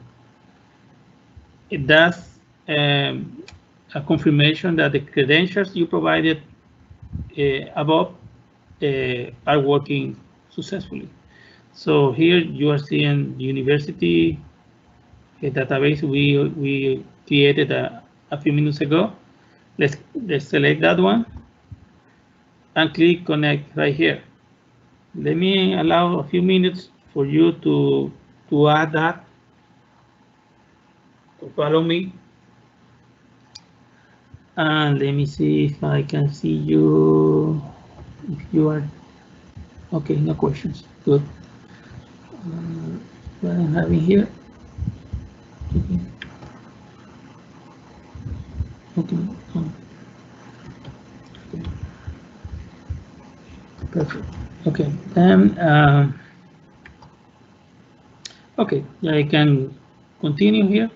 It does a confirmation that the credentials you provided above are working successfully. So here you are seeing the university database we created a few minutes ago. Let's select that one and click connect right here. Let me allow a few minutes for you to add that. Follow me. And let me see if I can see you. If you are okay, no questions. Good. What I'm having here. Okay. Perfect. Okay. Then. Okay. I can continue here.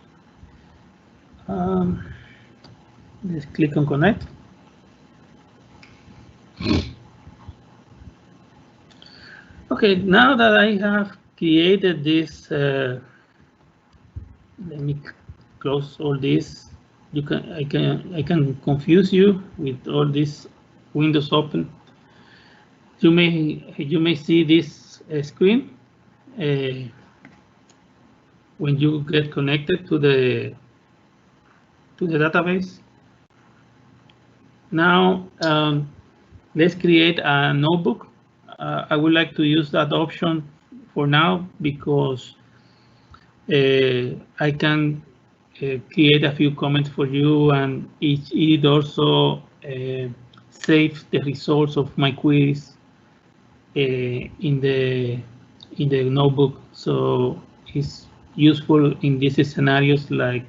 Let's click on connect. Okay, now that I have created this, let me close all this. I can confuse you with all these windows open. You may see this screen when you get connected to the database. Now let's create a notebook. I would like to use that option for now because I can create a few comments for you, and it also saves the results of my queries in the notebook. So it's useful in these scenarios like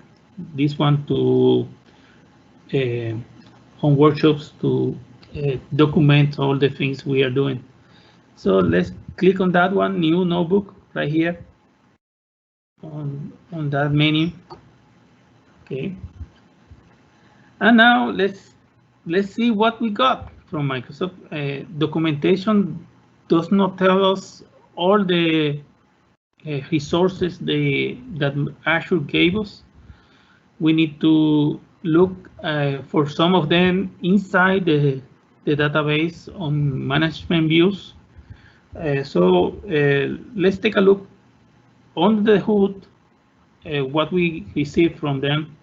this one to on workshops to document all the things we are doing. So let's click on that one, new notebook right here on that menu. Okay. And now let's see what we got from Microsoft. Documentation does not tell us all the resources that Azure gave us. We need to look for some of them inside the database on management views. So let's take a look on the hood, what we receive from them.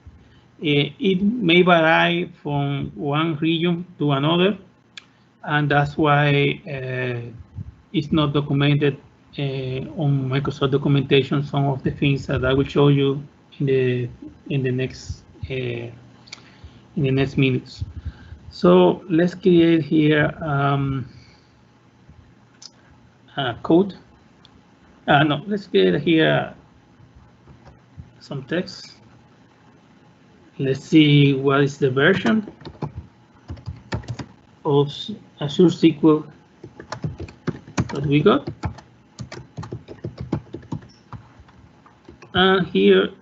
It may vary from one region to another, and that's why it's not documented on Microsoft documentation. Some of the things that I will show you in the next minutes. So let's create here code. No, let's create here some text. Let's see what is the version of Azure SQL that we got. And here,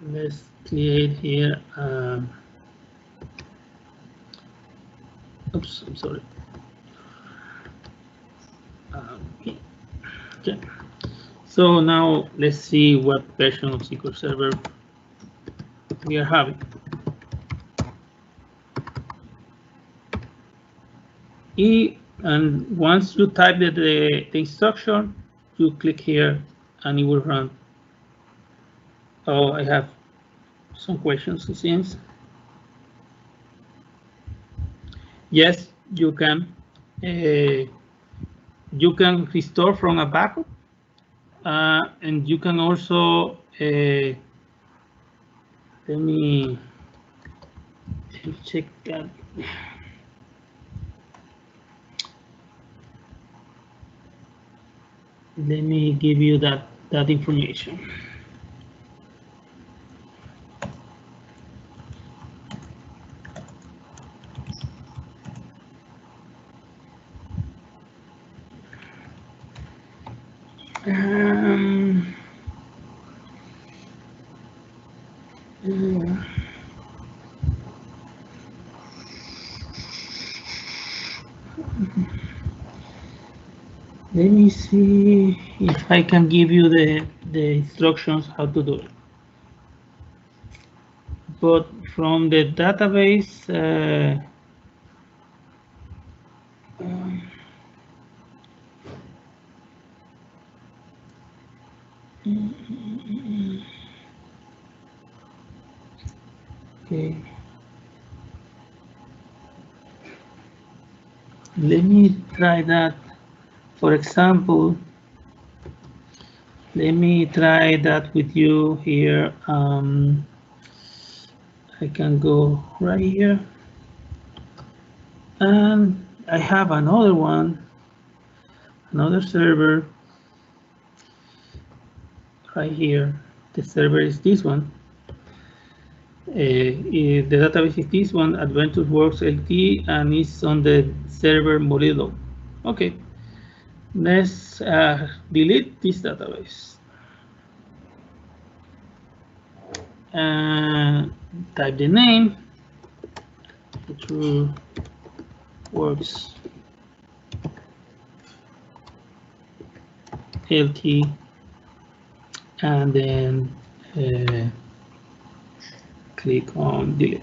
let's create here. Oops, I'm sorry. Okay. So now let's see what version of SQL Server we are having. And once you type the instruction, you click here and it will run. Oh, I have some questions, it seems. Yes, you can. You can restore from a backup, and you can also let me check that. Let me give you that information. Let me see if I can give you the instructions how to do it. But from the database, okay. Let me try that. For example, let me try that with you here. I can go right here. And I have another one, another server right here. The server is this one. The database is this one, AdventureWorks LT, and it's on the server Morillo. Okay. Let's delete this database and type the name, AdventureWorks LT, and then click on delete.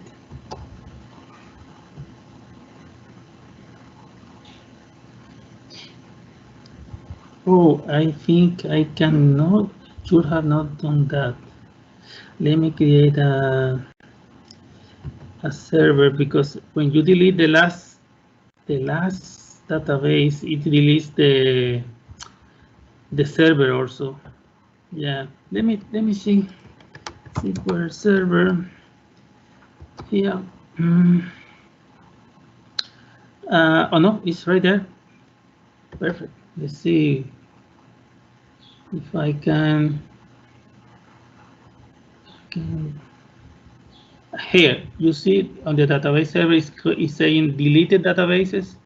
Oh, I think I cannot, should have not done that. Let me create a server, because when you delete the last database, it deletes the server also. Yeah, let me see. SQL Server. Yeah. Oh no, it's right there. Perfect. Let's see if I can. Here, you see on the database server is saying deleted databases.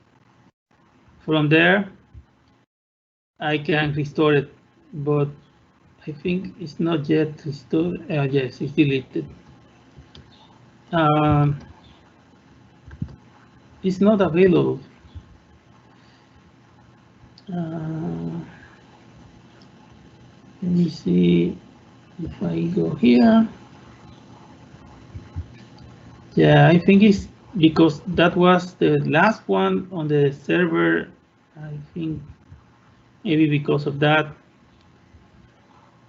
From there, I can restore it, but I think it's not yet restored. Yes, it's deleted. It's not available. Let me see if I go here. Yeah, I think it's because that was the last one on the server. I think maybe because of that.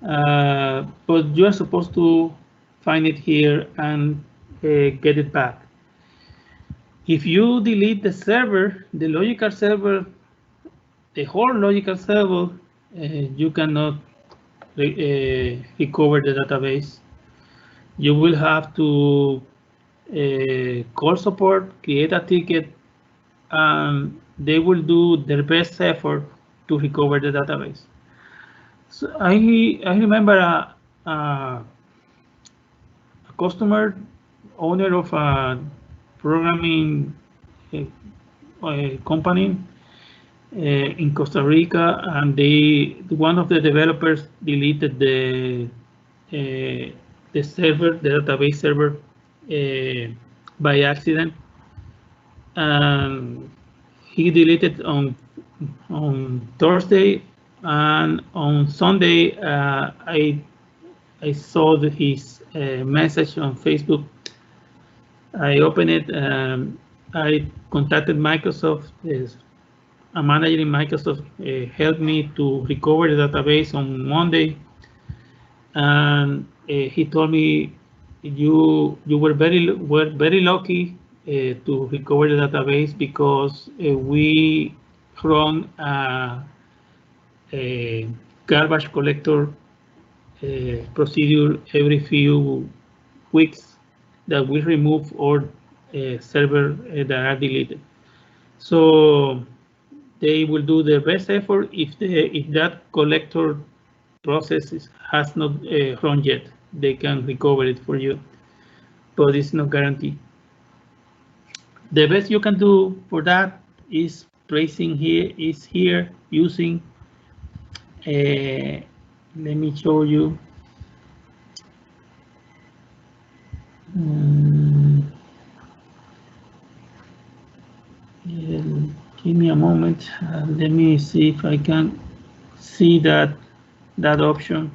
But you are supposed to find it here and get it back. If you delete the server, the logical server, the whole logical server, you cannot recover the database. You will have to call support, create a ticket, and they will do their best effort to recover the database. So I remember a customer, owner of a programming company in Costa Rica, and one of the developers deleted the server, the database server, by accident, and he deleted on Thursday, and on Sunday I saw his message on Facebook. I opened it. I contacted Microsoft. A manager in Microsoft helped me to recover the database on Monday, and he told me you were very lucky to recover the database because we run a garbage collector procedure every few weeks that we remove all servers that are deleted. So they will do their best effort if that collector process has not run yet. They can recover it for you, but it's not guaranteed. The best you can do for that is tracing here using. Let me show you. Give me a moment. Let me see if I can see that option.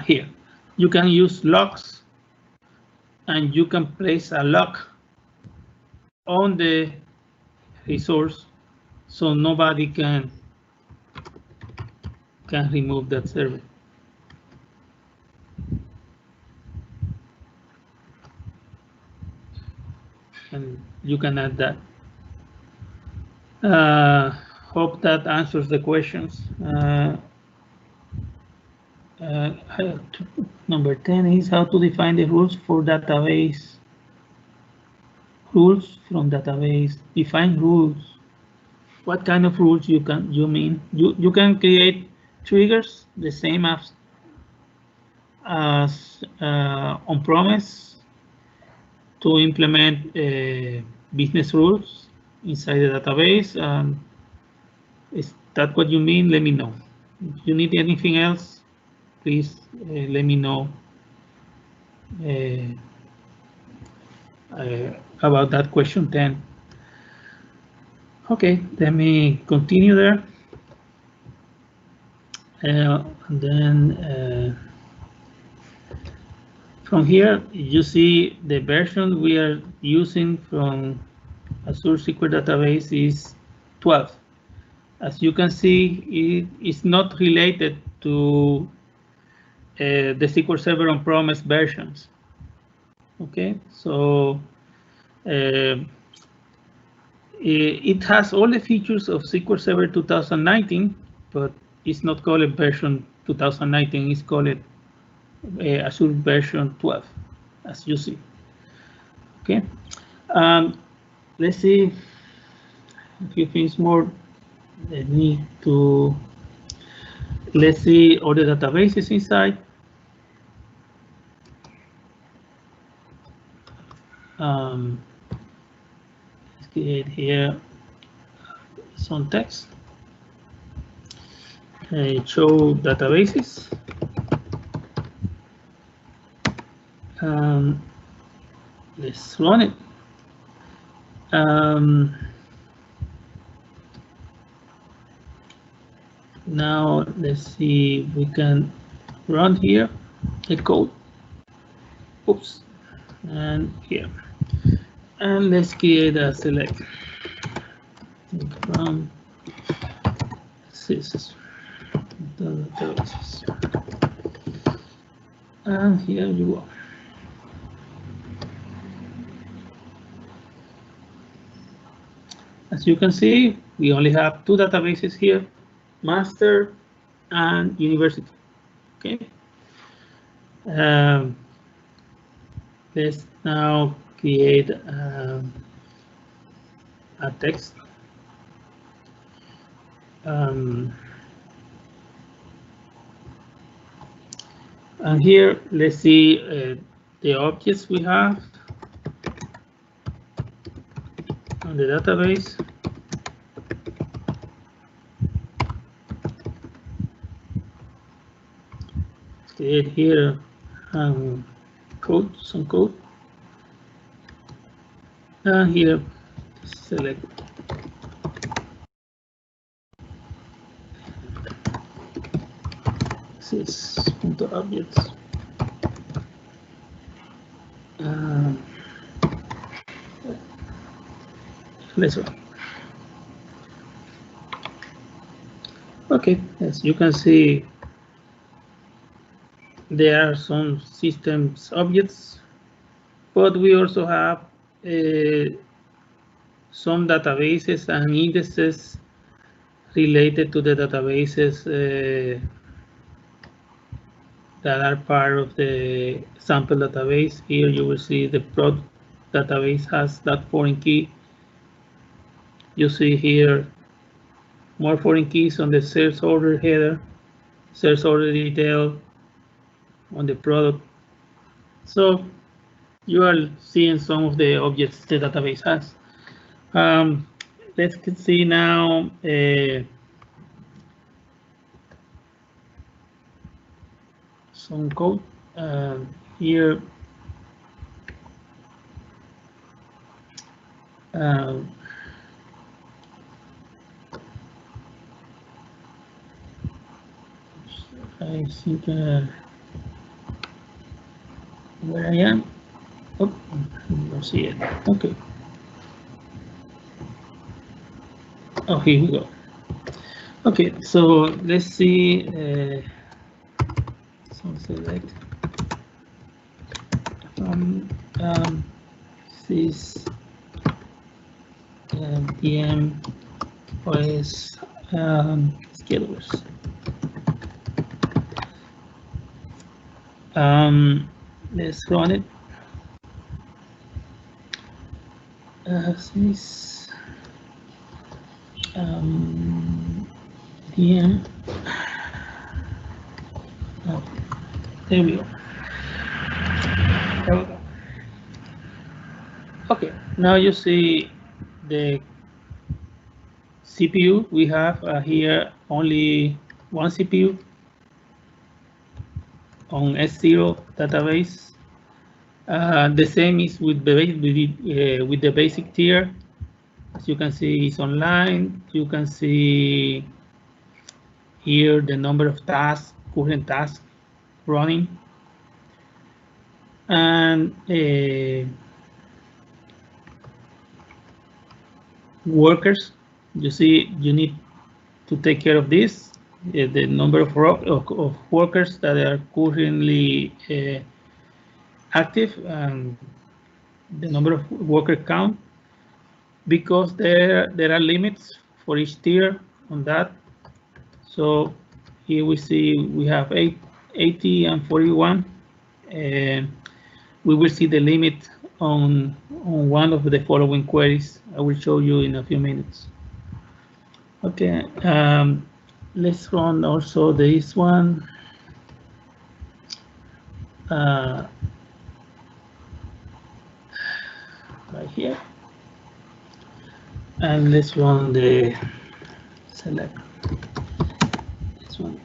Here, you can use locks, and you can place a lock on the resource, so nobody can remove that server. And you can add that. Hope that answers the questions. Number 10 is how to define the rules for database. Rules from database. Define rules. What kind of rules you mean? You can create triggers the same as on-premise to implement business rules inside the database. Is that what you mean? Let me know. If you need anything else, please let me know about that question 10. Okay, let me continue there. And then from here, you see the version we are using from Azure SQL Database is 12. As you can see, it is not related to the SQL Server on-premise versions. Okay, so it has all the features of SQL Server 2019, but it's not called version 2019. It's called Azure version 12, as you see. Okay, let's see a few things more. Let's see all the databases inside. Let's create here some text. Show databases. Let's run it. Now let's see, we can run here the code. Oops, and here, and let's create a select from sys databases, and here you go. As you can see, we only have two databases here, master and university. Okay. Let's now create a text. And here, let's see the objects we have on the database. Create here code, some code, and here select sys.objects. Let's run. Okay, as you can see, there are some systems objects, but we also have some databases and indices related to the databases that are part of the sample database. Here you will see the prod database has that foreign key. You see here more foreign keys on the sales order header, sales order detail on the product. So you are seeing some of the objects the database has. Let's see now some code here. I think where I am. Oh, I don't see it. Okay. Oh, here we go. Okay, so let's see. So select from sys DM OS schedulers. Let's run it. Sys DM. Oh, there we go. There we go. Okay, now you see the CPU. We have here only one CPU on S0 database. The same is with the basic tier. As you can see, it's online. You can see here the number of tasks, current tasks running, and workers. You see, you need to take care of this. The number of workers that are currently active and the number of worker count, because there are limits for each tier on that. So here we see we have 80 and 41. We will see the limit on one of the following queries. I will show you in a few minutes. Okay, let's run also this one. Right here. And let's run the select. This one.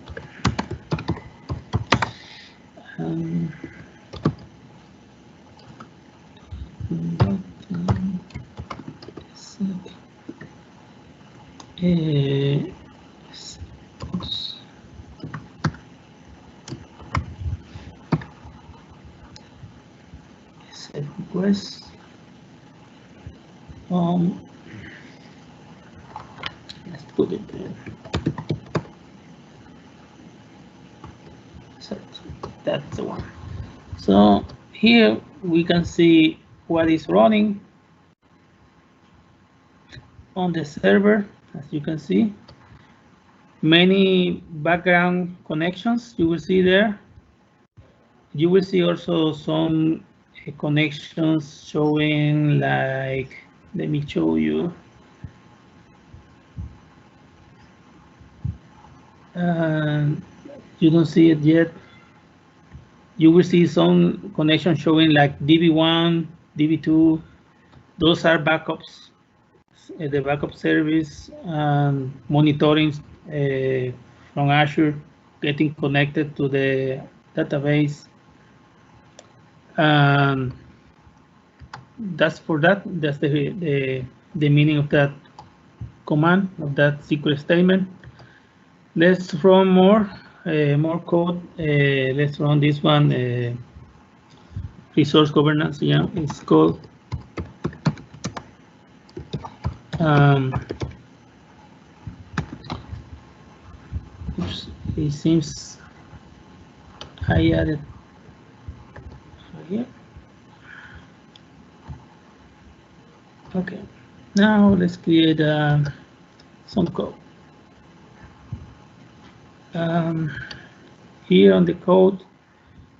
Oops. Set request. Let's put it there. So that's the one. So here we can see what is running on the server. As you can see, many background connections you will see there. You will see also some connections showing, like, let me show you. You don't see it yet. You will see some connections showing like DB1, DB2. Those are backups, the backup service, and monitoring from Azure, getting connected to the database. That's for that. That's the meaning of that command, of that SQL statement. Let's run more code. Let's run this one. Resource governance. Yeah, it's called. Oops, it seems I added right here. Okay, now let's create some code. Here on the code,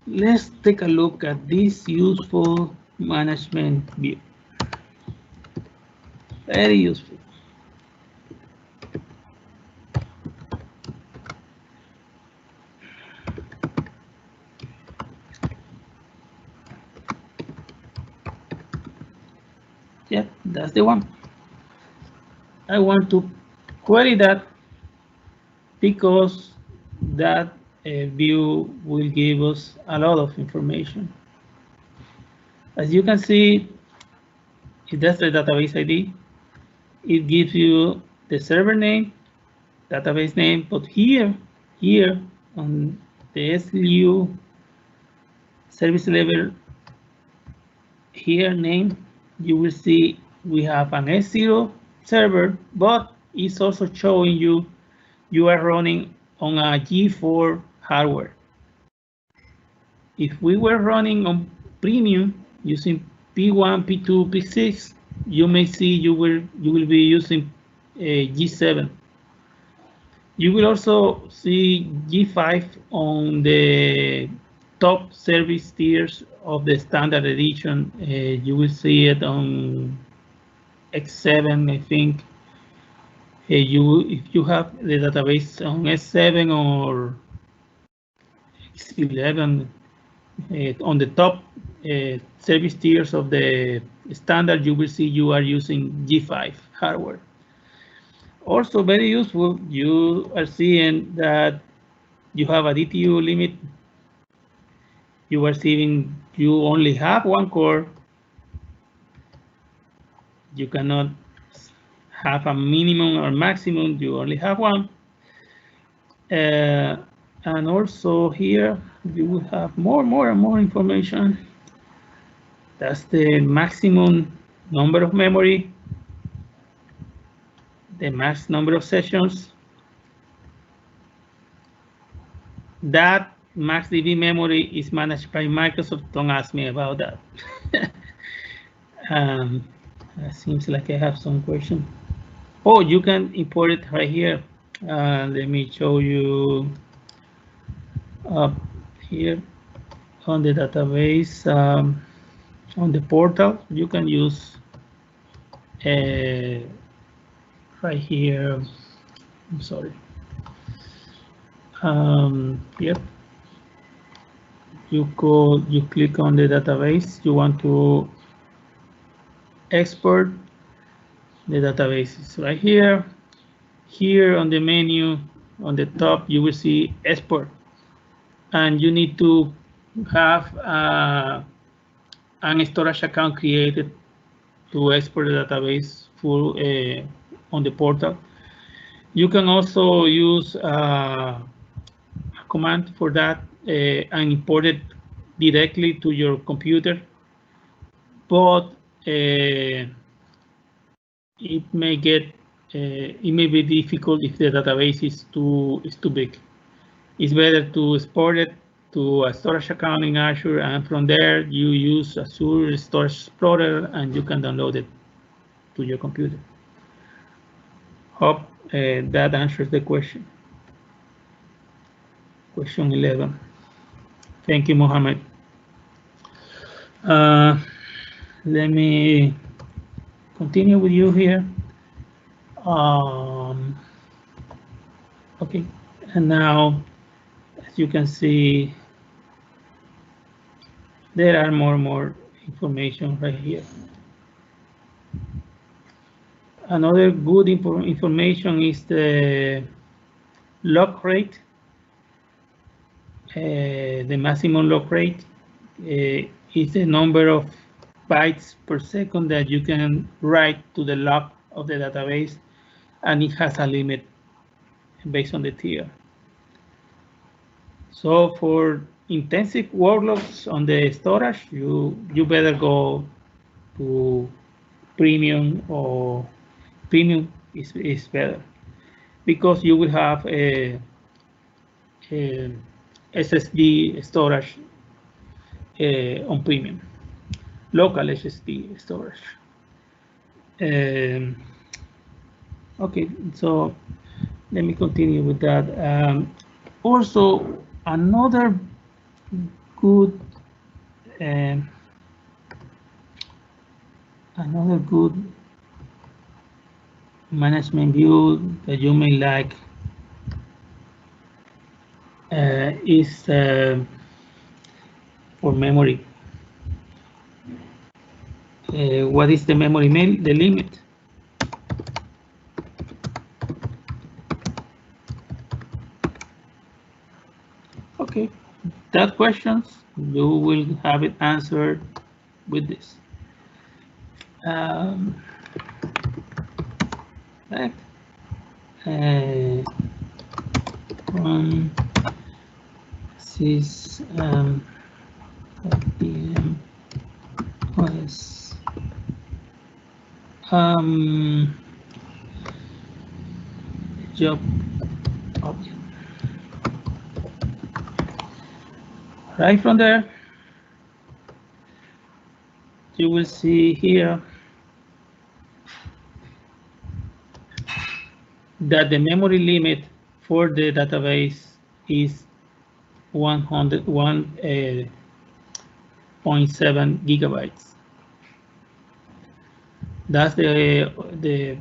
let's take a look at this useful management view. Very useful. Yeah, that's the one. I want to query that because that view will give us a lot of information. As you can see, that's the database ID. It gives you the server name, database name, but here on the SLU service level here name, you will see we have an S0 server, but it's also showing you are running on a G4 hardware. If we were running on premium using P1, P2, P6, you may see you will be using G7. You will also see G5 on the top service tiers of the standard edition. You will see it on X7, I think. If you have the database on S7 or X11, on the top service tiers of the standard, you will see you are using G5 hardware. Also very useful, you are seeing that you have a DTU limit. You are seeing you only have one core. You cannot have a minimum or maximum, you only have one. And also here you will have more and more information. That's the maximum number of memory, the max number of sessions. That max DB memory is managed by Microsoft. Don't ask me about that. It seems like I have some question. Oh, you can import it right here. Let me show you up here on the database, on the portal. You can use right here. I'm sorry. Here you click on the database. You want to export the database. It's right here. Here on the menu on the top, you will see export, and you need to have an storage account created to export the database full on the portal. You can also use a command for that and import it directly to your computer, but it may be difficult if the database is too big. It's better to export it to a storage account in Azure, and from there you use Azure Storage Explorer and you can download it to your computer. Hope that answers the question. Question 11. Thank you, Mohammed. Let me continue with you here. Okay, and now, as you can see, there are more information right here. Another good information is the lock rate. The maximum lock rate is the number of bytes per second that you can write to the log of the database, and it has a limit based on the tier. So for intensive workloads on the storage, you better go to premium, or premium is better, because you will have a SSD storage on premium, local SSD storage. Okay, so let me continue with that. Also, another good management view that you may like is for memory. What is the memory the limit? Okay, that questions you will have it answered with this. Back. Sys PM OS job object. Right from there, you will see here that the memory limit for the database is 101.7 gigabytes. That's the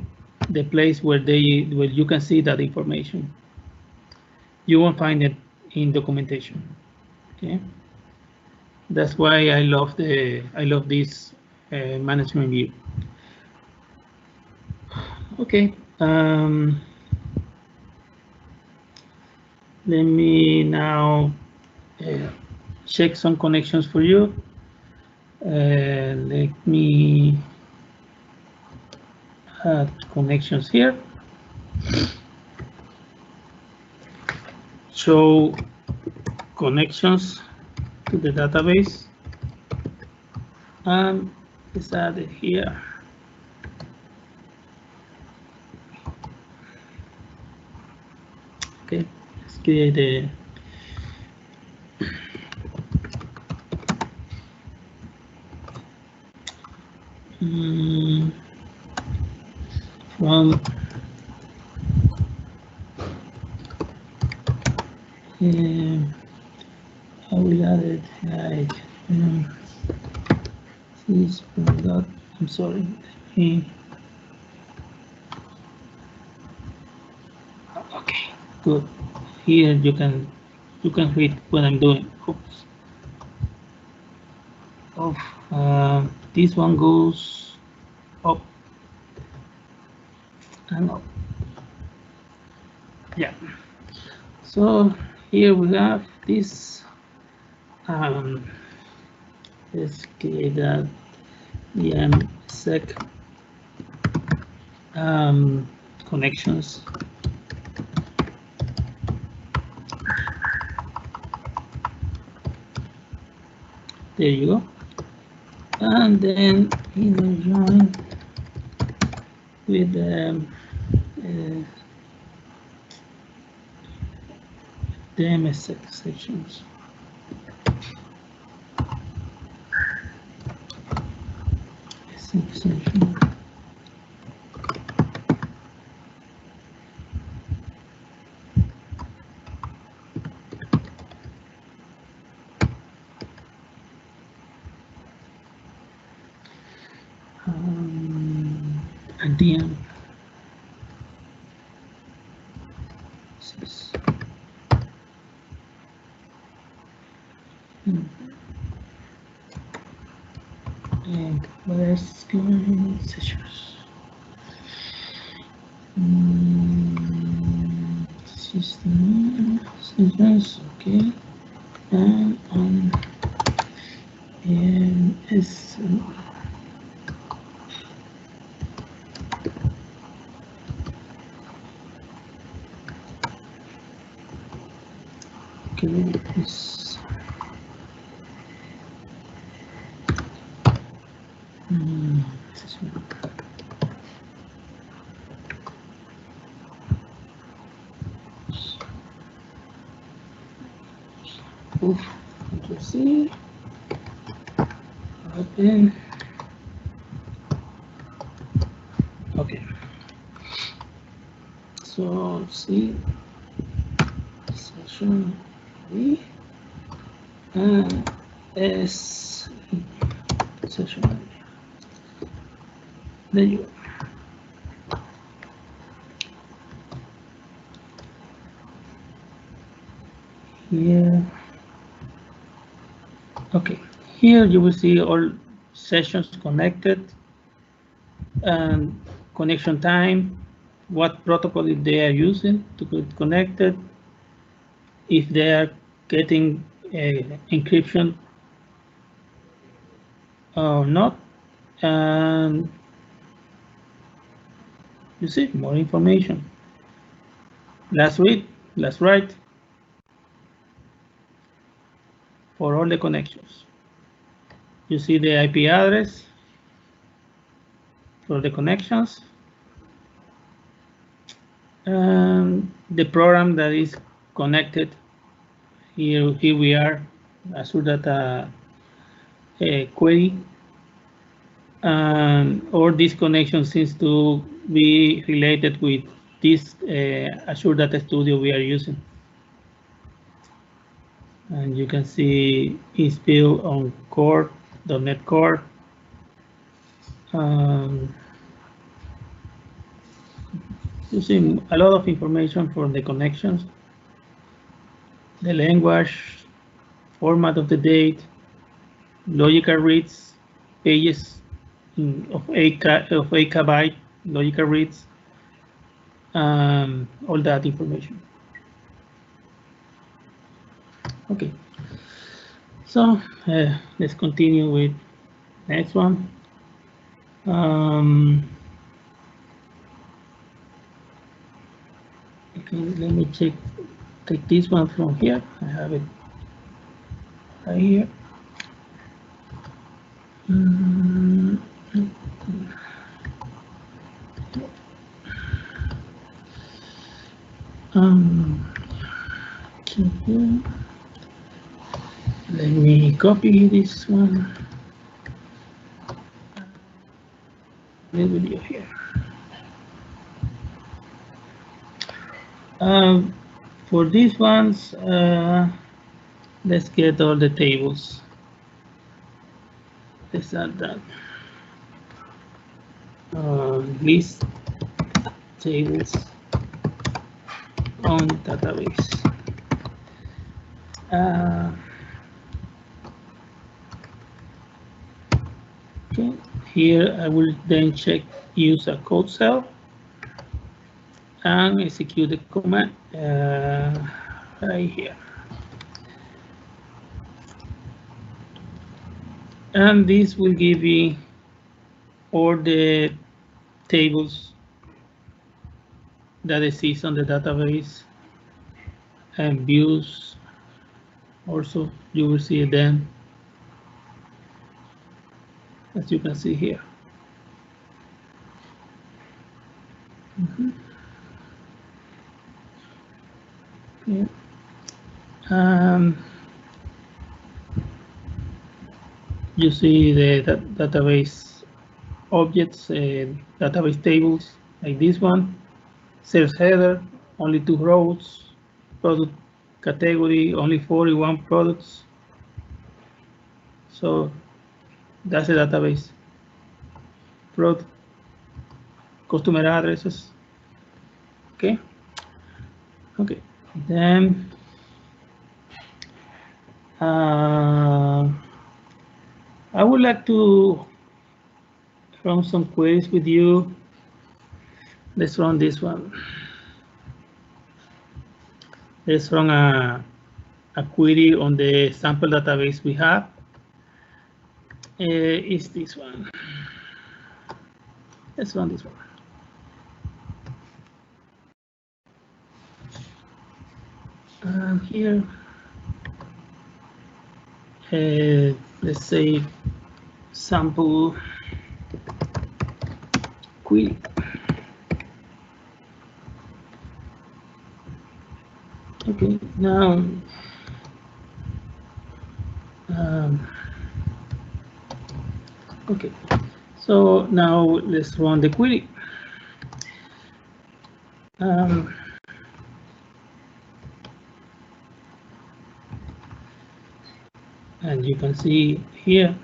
place where you can see that information. You won't find it in documentation. Okay, that's why I love this management view. Okay, let me now check some connections for you. Let me add connections here. Show connections to the database, and it's added here. Okay, let's create a from I will add it like this. I'm sorry. Okay, good. Here you can read what I'm doing. Oops. Oh, this one goes up and up. Yeah. So here we have this. Let's create that sec connections There you go. And then join with the MS sections. Section. And then and where's going sessions? System sessions, okay, and MS. Okay, this. This one. Oof, let's see. Open. Okay. So see session B and S session B. There you go. Here. Okay, here you will see all sessions connected and connection time, what protocol they are using to get connected, if they are getting encryption or not, and you see more information. Let's read, let's write for all the connections. You see the IP address for the connections and the program that is connected. Here we are, Azure Data Query, and all these connections seems to be related with this Azure Data Studio we are using. And you can see it's built on Core, .NET Core. You see a lot of information for the connections, the language, format of the date, logical reads, pages of 8 KB logical reads, all that information. Okay, so let's continue with next one. Okay, let me take this one from here. I have it right here. Okay. Let me copy this one. The video here. For these ones, let's get all the tables. Let's add that. List tables on database. Okay, here I will then check use a code cell and execute the command right here. And this will give me all the tables that exist on the database and views. Also, you will see them as you can see here. Okay. You see the database objects, database tables like this one, sales header, only 2 rows, product category, only 41 products. So that's a database. Product, customer addresses. Okay. Okay. Then I would like to run some queries with you. Let's run this one. Let's run a query on the sample database we have. Is this one. Let's run this one. Here, let's say sample query. Okay, now okay, so now let's run the query. And you can see here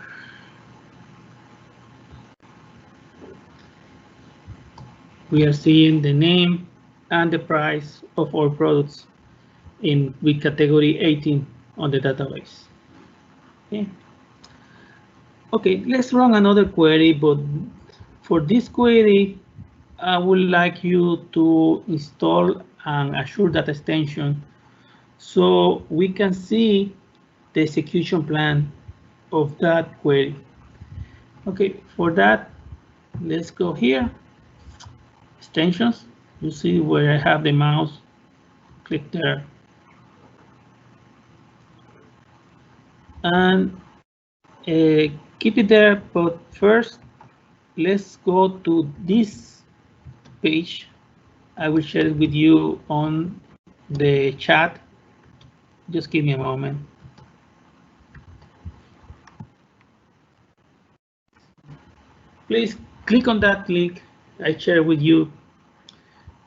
we are seeing the name and the price of our products with category 18 on the database. Okay. Okay, let's run another query, but for this query, I would like you to install an Azure Data Extension so we can see the execution plan of that query. Okay, for that, let's go here, extensions. You see where I have the mouse, click there. And keep it there, but first, let's go to this page. I will share it with you on the chat. Just give me a moment. Please click on that link I share with you.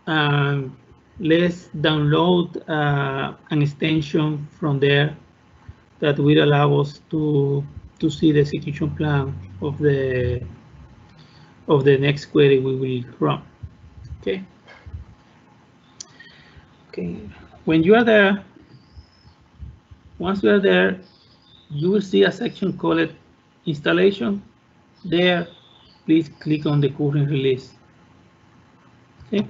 Let's download an extension from there that will allow us to see the execution plan of the next query we will run. Okay. Okay. When you are there, once you are there, you will see a section called installation. There, please click on the current release. Okay.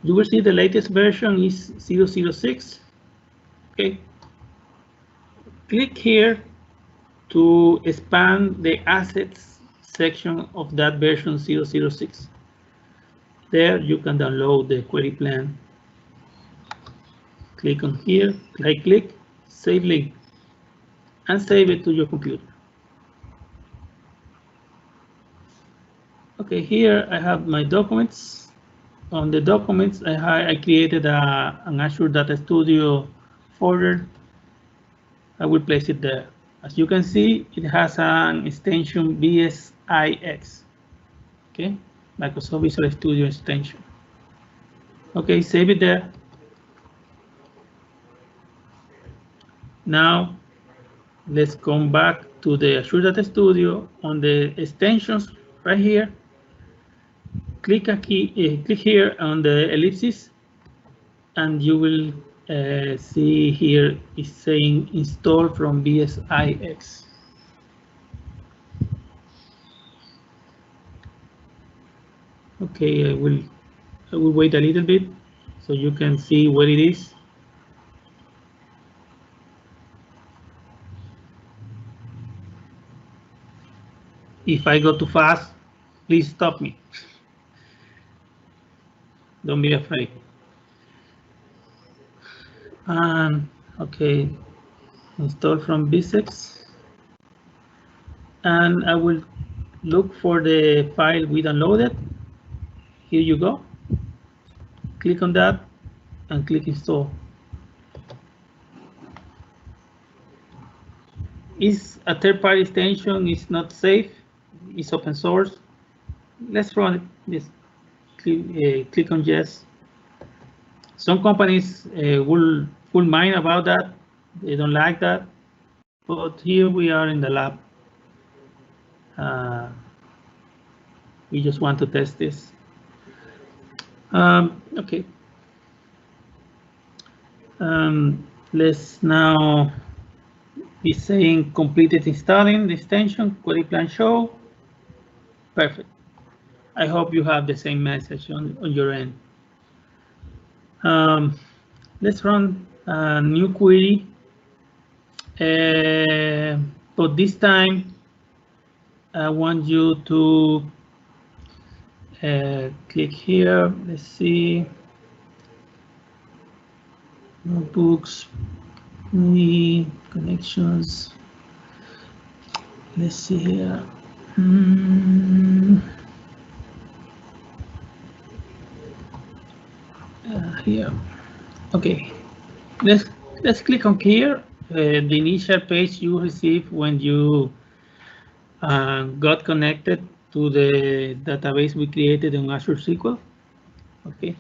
You will see the latest version is 006. Okay. Click here to expand the assets section of that version 006. There you can download the query plan. Click on here, right click, save link, and save it to your computer. Okay, here I have my documents. On the documents, I created an Azure Data Studio folder. I will place it there. As you can see, it has an extension BSIX. Okay, Microsoft Visual Studio extension. Okay, save it there. Now, let's come back to the Azure Data Studio on the extensions right here. Click here on the ellipsis, and you will see here it's saying install from BSIX. Okay, I will wait a little bit so you can see where it is. If I go too fast, please stop me. Don't be afraid. Okay, install from BSIX. and I will look for the file we downloaded. Here you go. Click on that and click install. It's a third-party extension. It's not safe. It's open source. Let's run it. Just click on yes. Some companies will mind about that. They don't like that. But here we are in the lab. We just want to test this. Okay. Let's now be saying completed installing the extension, query plan show. Perfect. I hope you have the same message on your end. Let's run a new query. But this time, I want you to click here. Let's see. Notebooks, connections. Let's see here. Here. Okay. Let's click on here. The initial page you received when you got connected to the database we created in Azure SQL. Okay.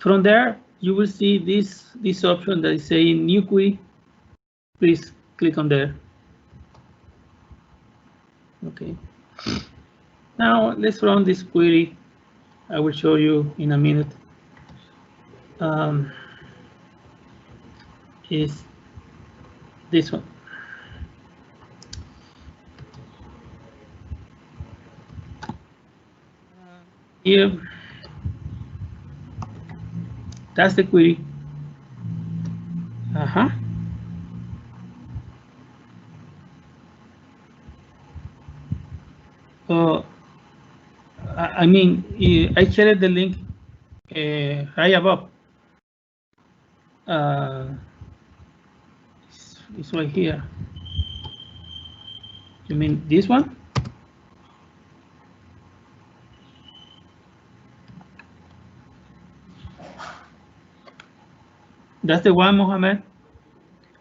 From there, you will see this option that is saying new query. Please click on there. Okay. Now let's run this query. I will show you in a minute. Is this one. Here, that's the query. I mean, I shared the link right above. It's right here. You mean this one? That's the one, Mohammed?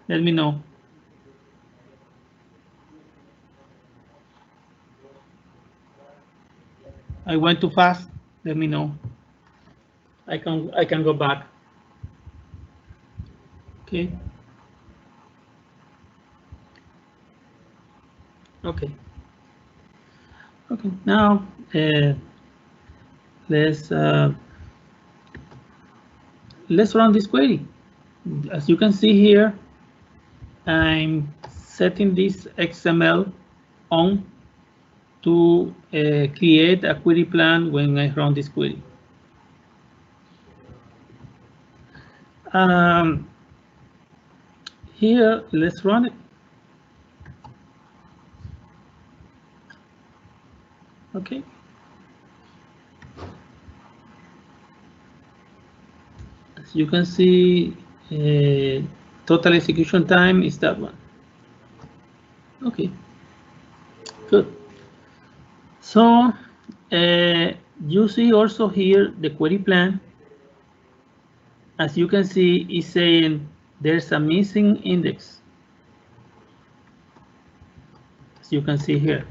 Let me know. I went too fast. Let me know. I can go back. Okay. Okay. Okay. Now let's run this query. As you can see here, I'm setting this XML on to create a query plan when I run this query. Here, let's run it. Okay. As you can see, total execution time is that one. Okay, good. So you see also here the query plan. As you can see, it's saying there's a missing index. As you can see here.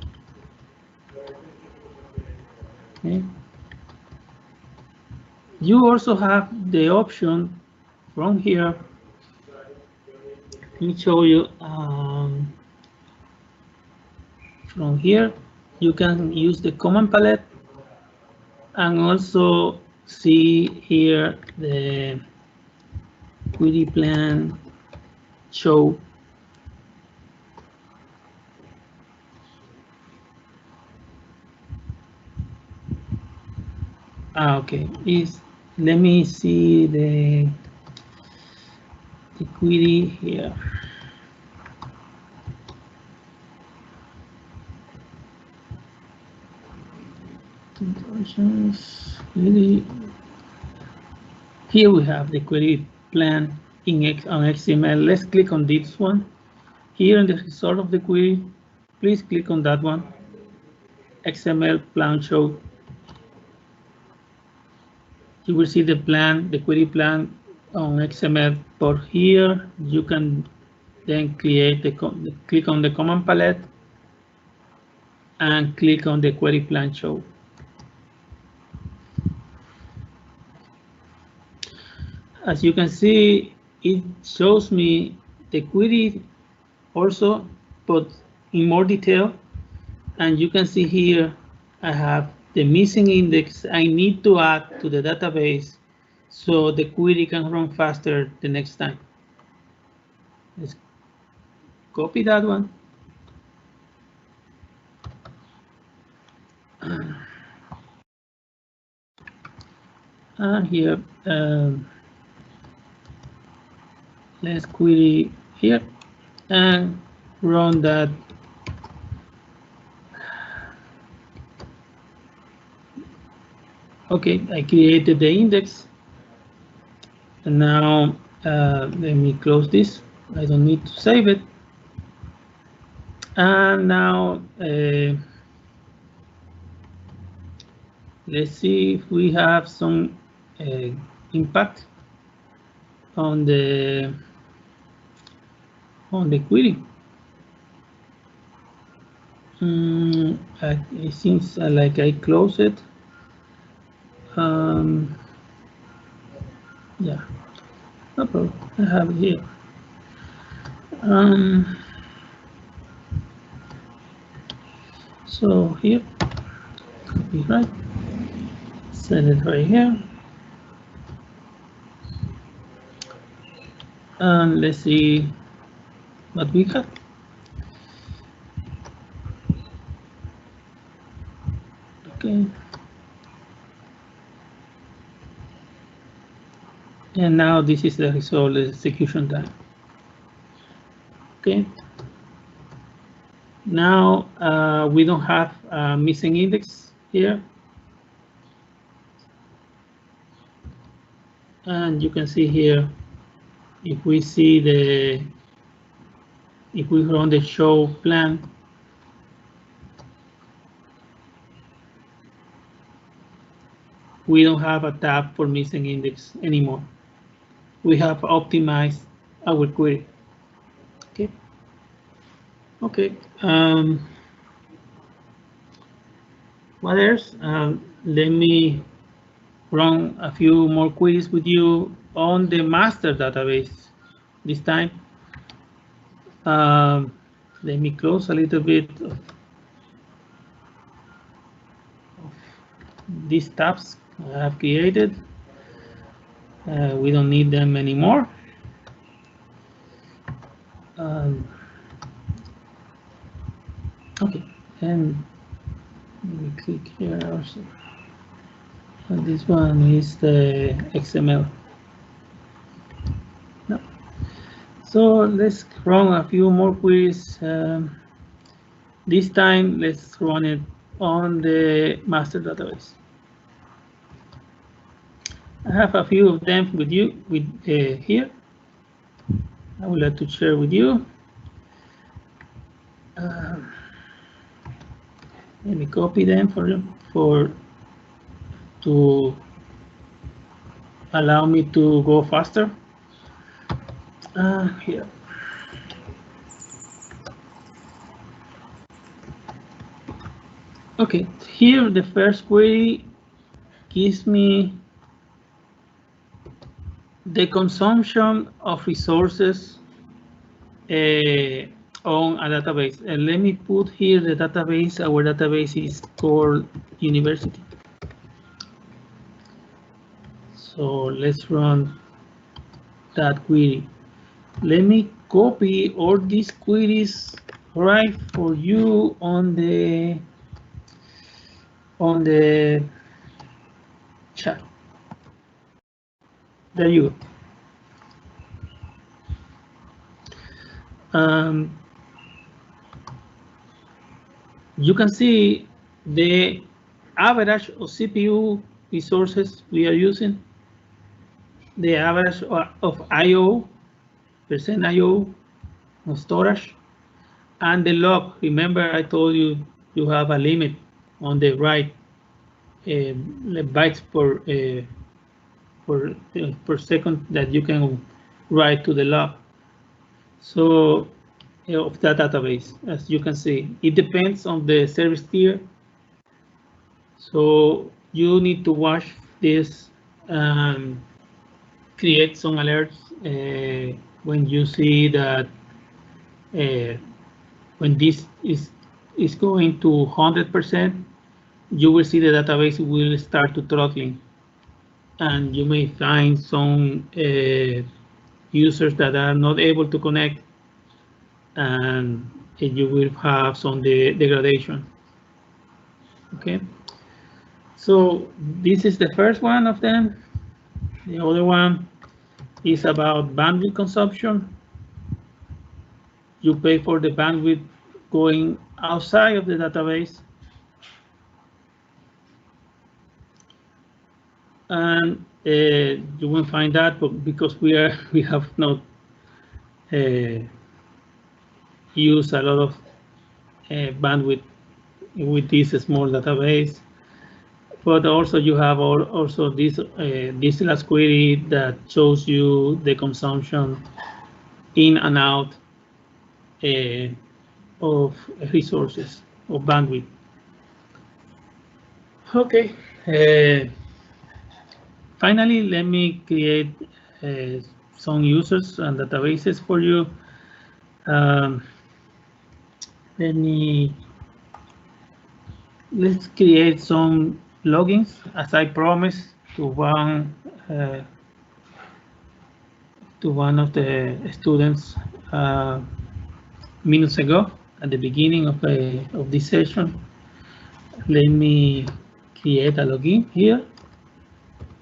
Okay. You also have the option from here. Let me show you. From here, you can use the command palette and also see here the query plan show. Okay, let me see the query here. Here we have the query plan on XML. Let's click on this one. Here in the result of the query, please click on that one. XML plan show. You will see the plan, the query plan on XML. But here you can then create click on the command palette and click on the query plan show. As you can see, it shows me the query also, but in more detail. And you can see here, I have the missing index I need to add to the database so the query can run faster the next time. Let's copy that one. And here, let's query here and run that. Okay, I created the index. And now let me close this. I don't need to save it. And now let's see if we have some impact on the query. It seems like I close it. Yeah, no problem. I have it here. So here, copy right, send it right here. And let's see what we got. Okay. And now this is the result, the execution time. Okay. Now we don't have a missing index here. And you can see here, if we run the show plan, we don't have a tab for missing index anymore. We have optimized our query. Okay. Okay. What else? Let me run a few more queries with you on the master database this time. Let me close a little bit of these tabs I have created. We don't need them anymore. Okay, and let me click here also. And this one is the XML. No. So let's run a few more queries. This time, let's run it on the master database. I have a few of them with you here. I would like to share with you. Let me copy them to allow me to go faster. Here. Okay, here the first query gives me the consumption of resources on a database. And let me put here the database. Our database is called University. So let's run that query. Let me copy all these queries right for you on the chat. There you go. You can see the average of CPU resources we are using, the average of I/O, percent I/O, of storage, And the log, remember I told you you have a limit on the write bytes per second that you can write to the log. So of that database, as you can see, it depends on the service tier. So you need to watch this and create some alerts when you see that when this is going to 100%, you will see the database will start to throttling, and you may find some users that are not able to connect, and you will have some degradation. Okay, so this is the first one of them. The other one is about bandwidth consumption. You pay for the bandwidth going outside of the database, and you will find that because we have not used a lot of bandwidth with this small database. But also you have also this last query that shows you the consumption in and out of resources of bandwidth. Okay. Finally, let me create some users and databases for you. Let's create some logins, as I promised to one of the students minutes ago at the beginning of this session. Let me create a login here.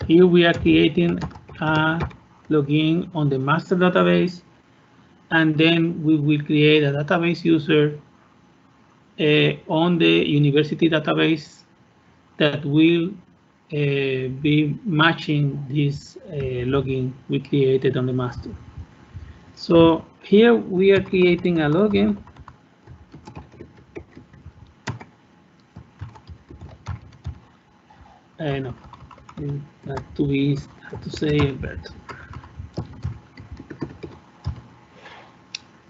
Here we are creating a login on the master database, and then we will create a database user on the university database that will be matching this login we created on the master. So here we are creating a login. No, not to be how to say it, but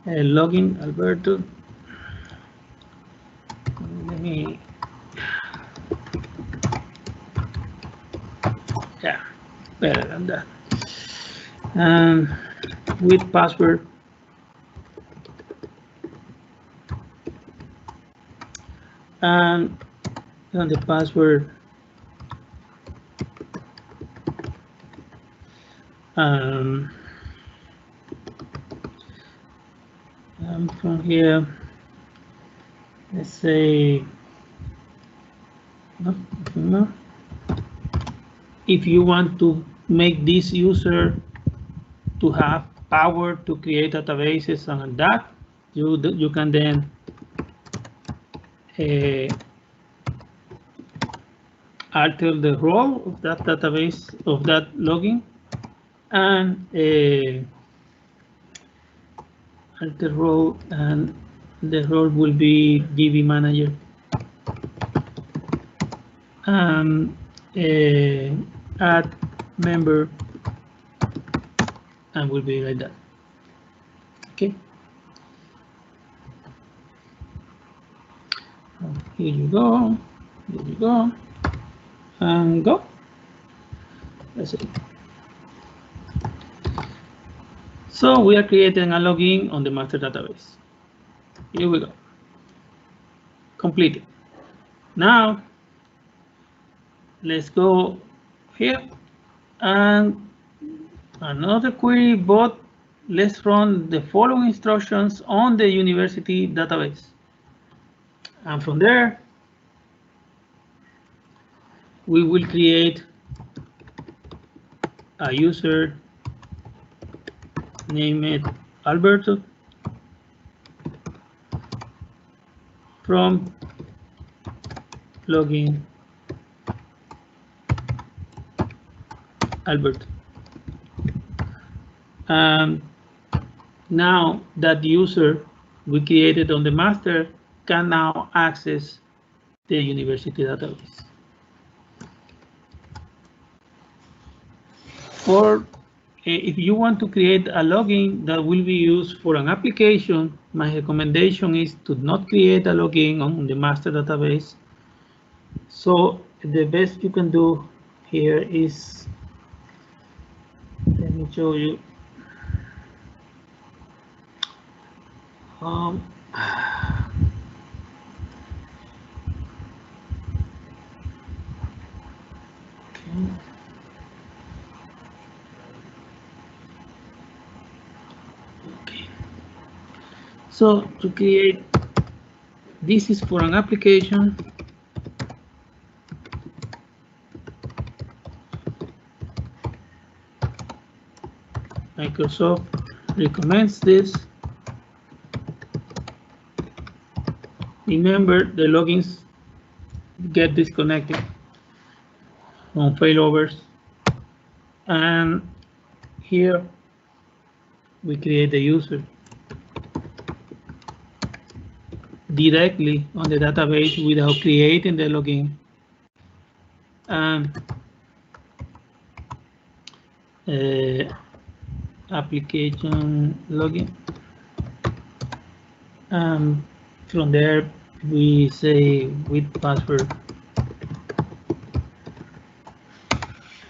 login Alberto. Let me. Yeah, better than that. With password. And on the password, from here, let's say, no. If you want to make this user to have power to create databases and that, you can then alter the role of that database, of that login, and alter role, and the role will be DB manager. Add member, and will be like that. Okay. Here you go. Here you go. And go. That's it. So we are creating a login on the master database. Here we go. Completed. Now let's go here and another query, but let's run the following instructions on the university database. And from there, we will create a user, name it Alberto, from login Albert. Now that user we created on the master can now access the university database. Or if you want to create a login that will be used for an application, my recommendation is to not create a login on the master database. So the best you can do here is, let me show you. Okay. So to create, this is for an application. Microsoft recommends this. Remember, the logins get disconnected on failovers. And here we create the user directly on the database without creating the login. And application login. From there, we say with password.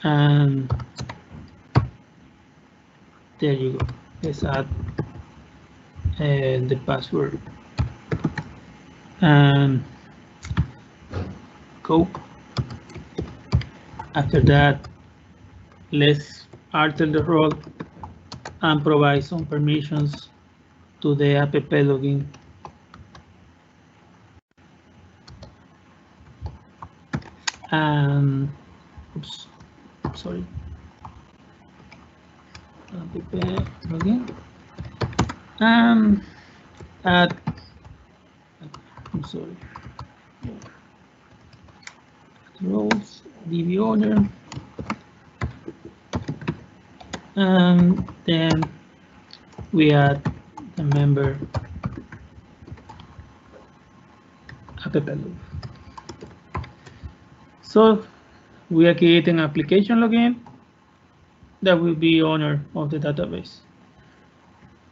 And there you go. Let's add the password. And go. After that, let's alter the role and provide some permissions to the app login. And oops, sorry. App login. And add. I'm sorry. Roles, DB order. And then we add the member app log. So we are creating application login that will be owner of the database.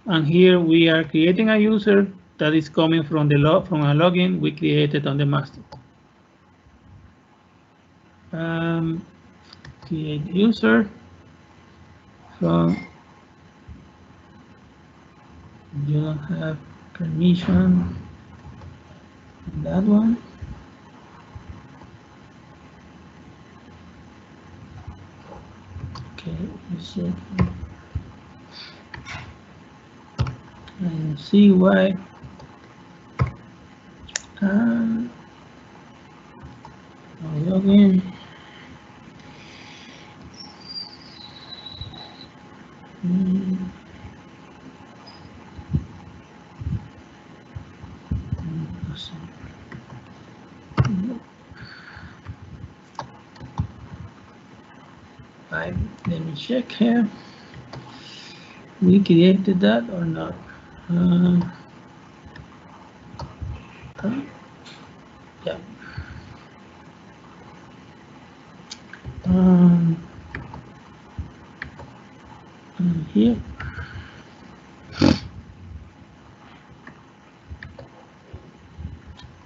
And here we are creating a user that is coming from the from a login we created on the master. Create user from, you don't have permission on that one. Okay, user and see why. Login. Let me check here. We created that or not? Yeah. Here.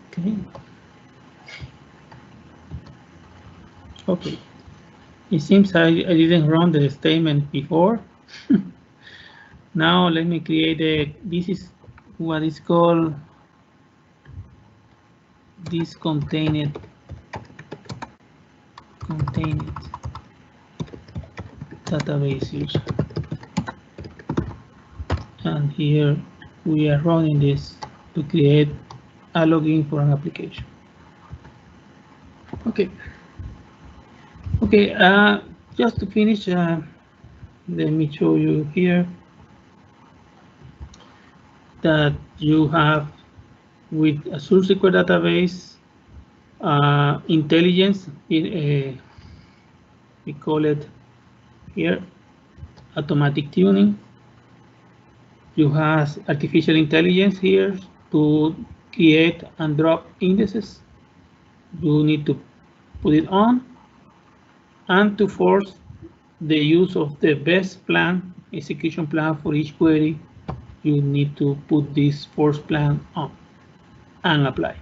Okay. Okay. It seems I didn't run the statement before. Now let me create a, this is what is called this contained database user. And here we are running this to create a login for an application. Okay. Okay, just to finish, let me show you here that you have with Azure SQL database intelligence. We call it here automatic tuning. You have artificial intelligence here to create and drop indices. You need to put it on, and to force the use of the best plan, execution plan for each query, you need to put this force plan on and apply.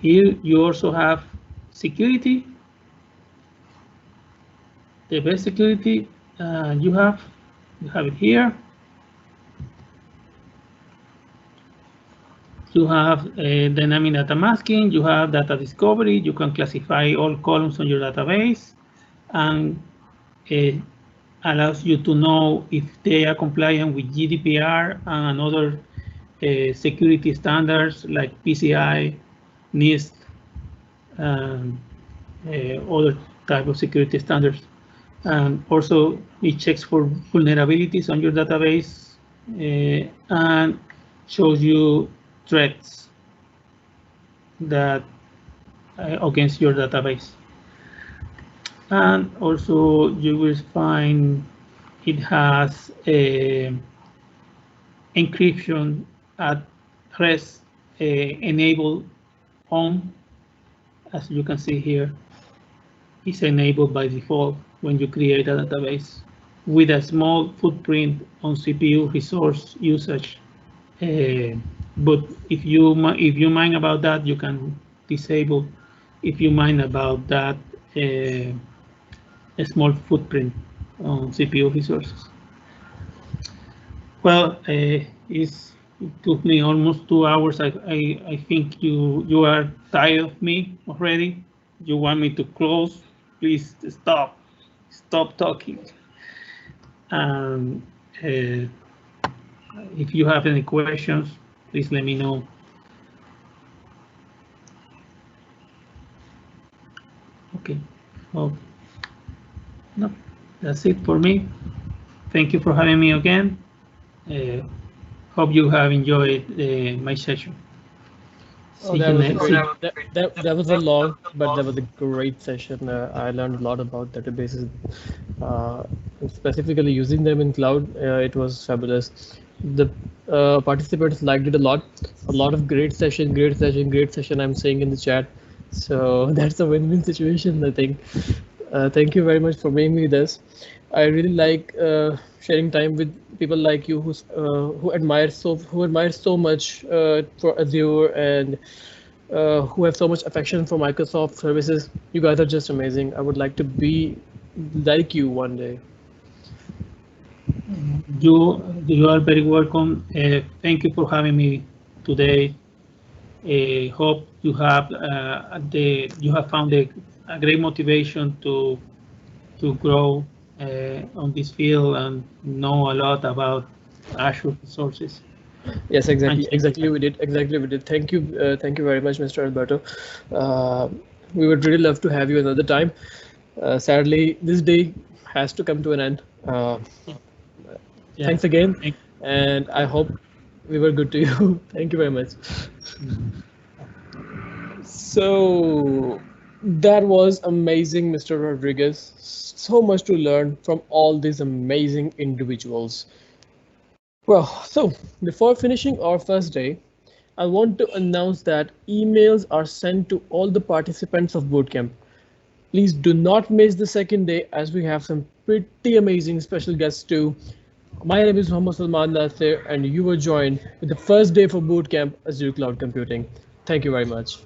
Here you also have security. The best security you have it here. You have dynamic data masking, you have data discovery, you can classify all columns on your database, and it allows you to know if they are compliant with GDPR and other security standards like PCI, NIST, and other type of security standards. And also it checks for vulnerabilities on your database and shows you threats that against your database. And also you will find it has a encryption at rest enabled on, as you can see here. It's enabled by default when you create a database with a small footprint on CPU resource usage. But if you mind about that, you can disable. If you mind about that, a small footprint on CPU resources. Well, it took me almost 2 hours. I think you are tired of me already. You want me to close? Please stop talking. If you have any questions, please let me know. Okay. Well, no, that's it for me. Thank you for having me again. Hope you have enjoyed my session. Oh, that was a long, but that was a great session. I learned a lot about databases, specifically using them in cloud. It was fabulous. The participants liked it a lot. A lot of great session, I'm saying in the chat. So that's a win-win situation, I think. Thank you very much for making me this. I really like sharing time with people like you who admire so much for Azure and who have so much affection for Microsoft services. You guys are just amazing. I would like to be like you one day. You are very welcome. Thank you for having me today. Hope you have found a great motivation to grow on this field and know a lot about Azure resources. Yes, exactly. We did. Thank you very much, Mr. Alberto. We would really love to have you another time. Sadly, this day has to come to an end. Yeah. Thanks again, and I hope we were good to you. Thank you very much. So that was amazing, Mr. Rodriguez. So much to learn from all these amazing individuals. Well, so before finishing our first day, I want to announce that emails are sent to all the participants of bootcamp. Please do not miss the second day, as we have some pretty amazing special guests too. My name is Mohammad Salman Nasir, and you were joined with the first day for bootcamp Azure Cloud Computing. Thank you very much.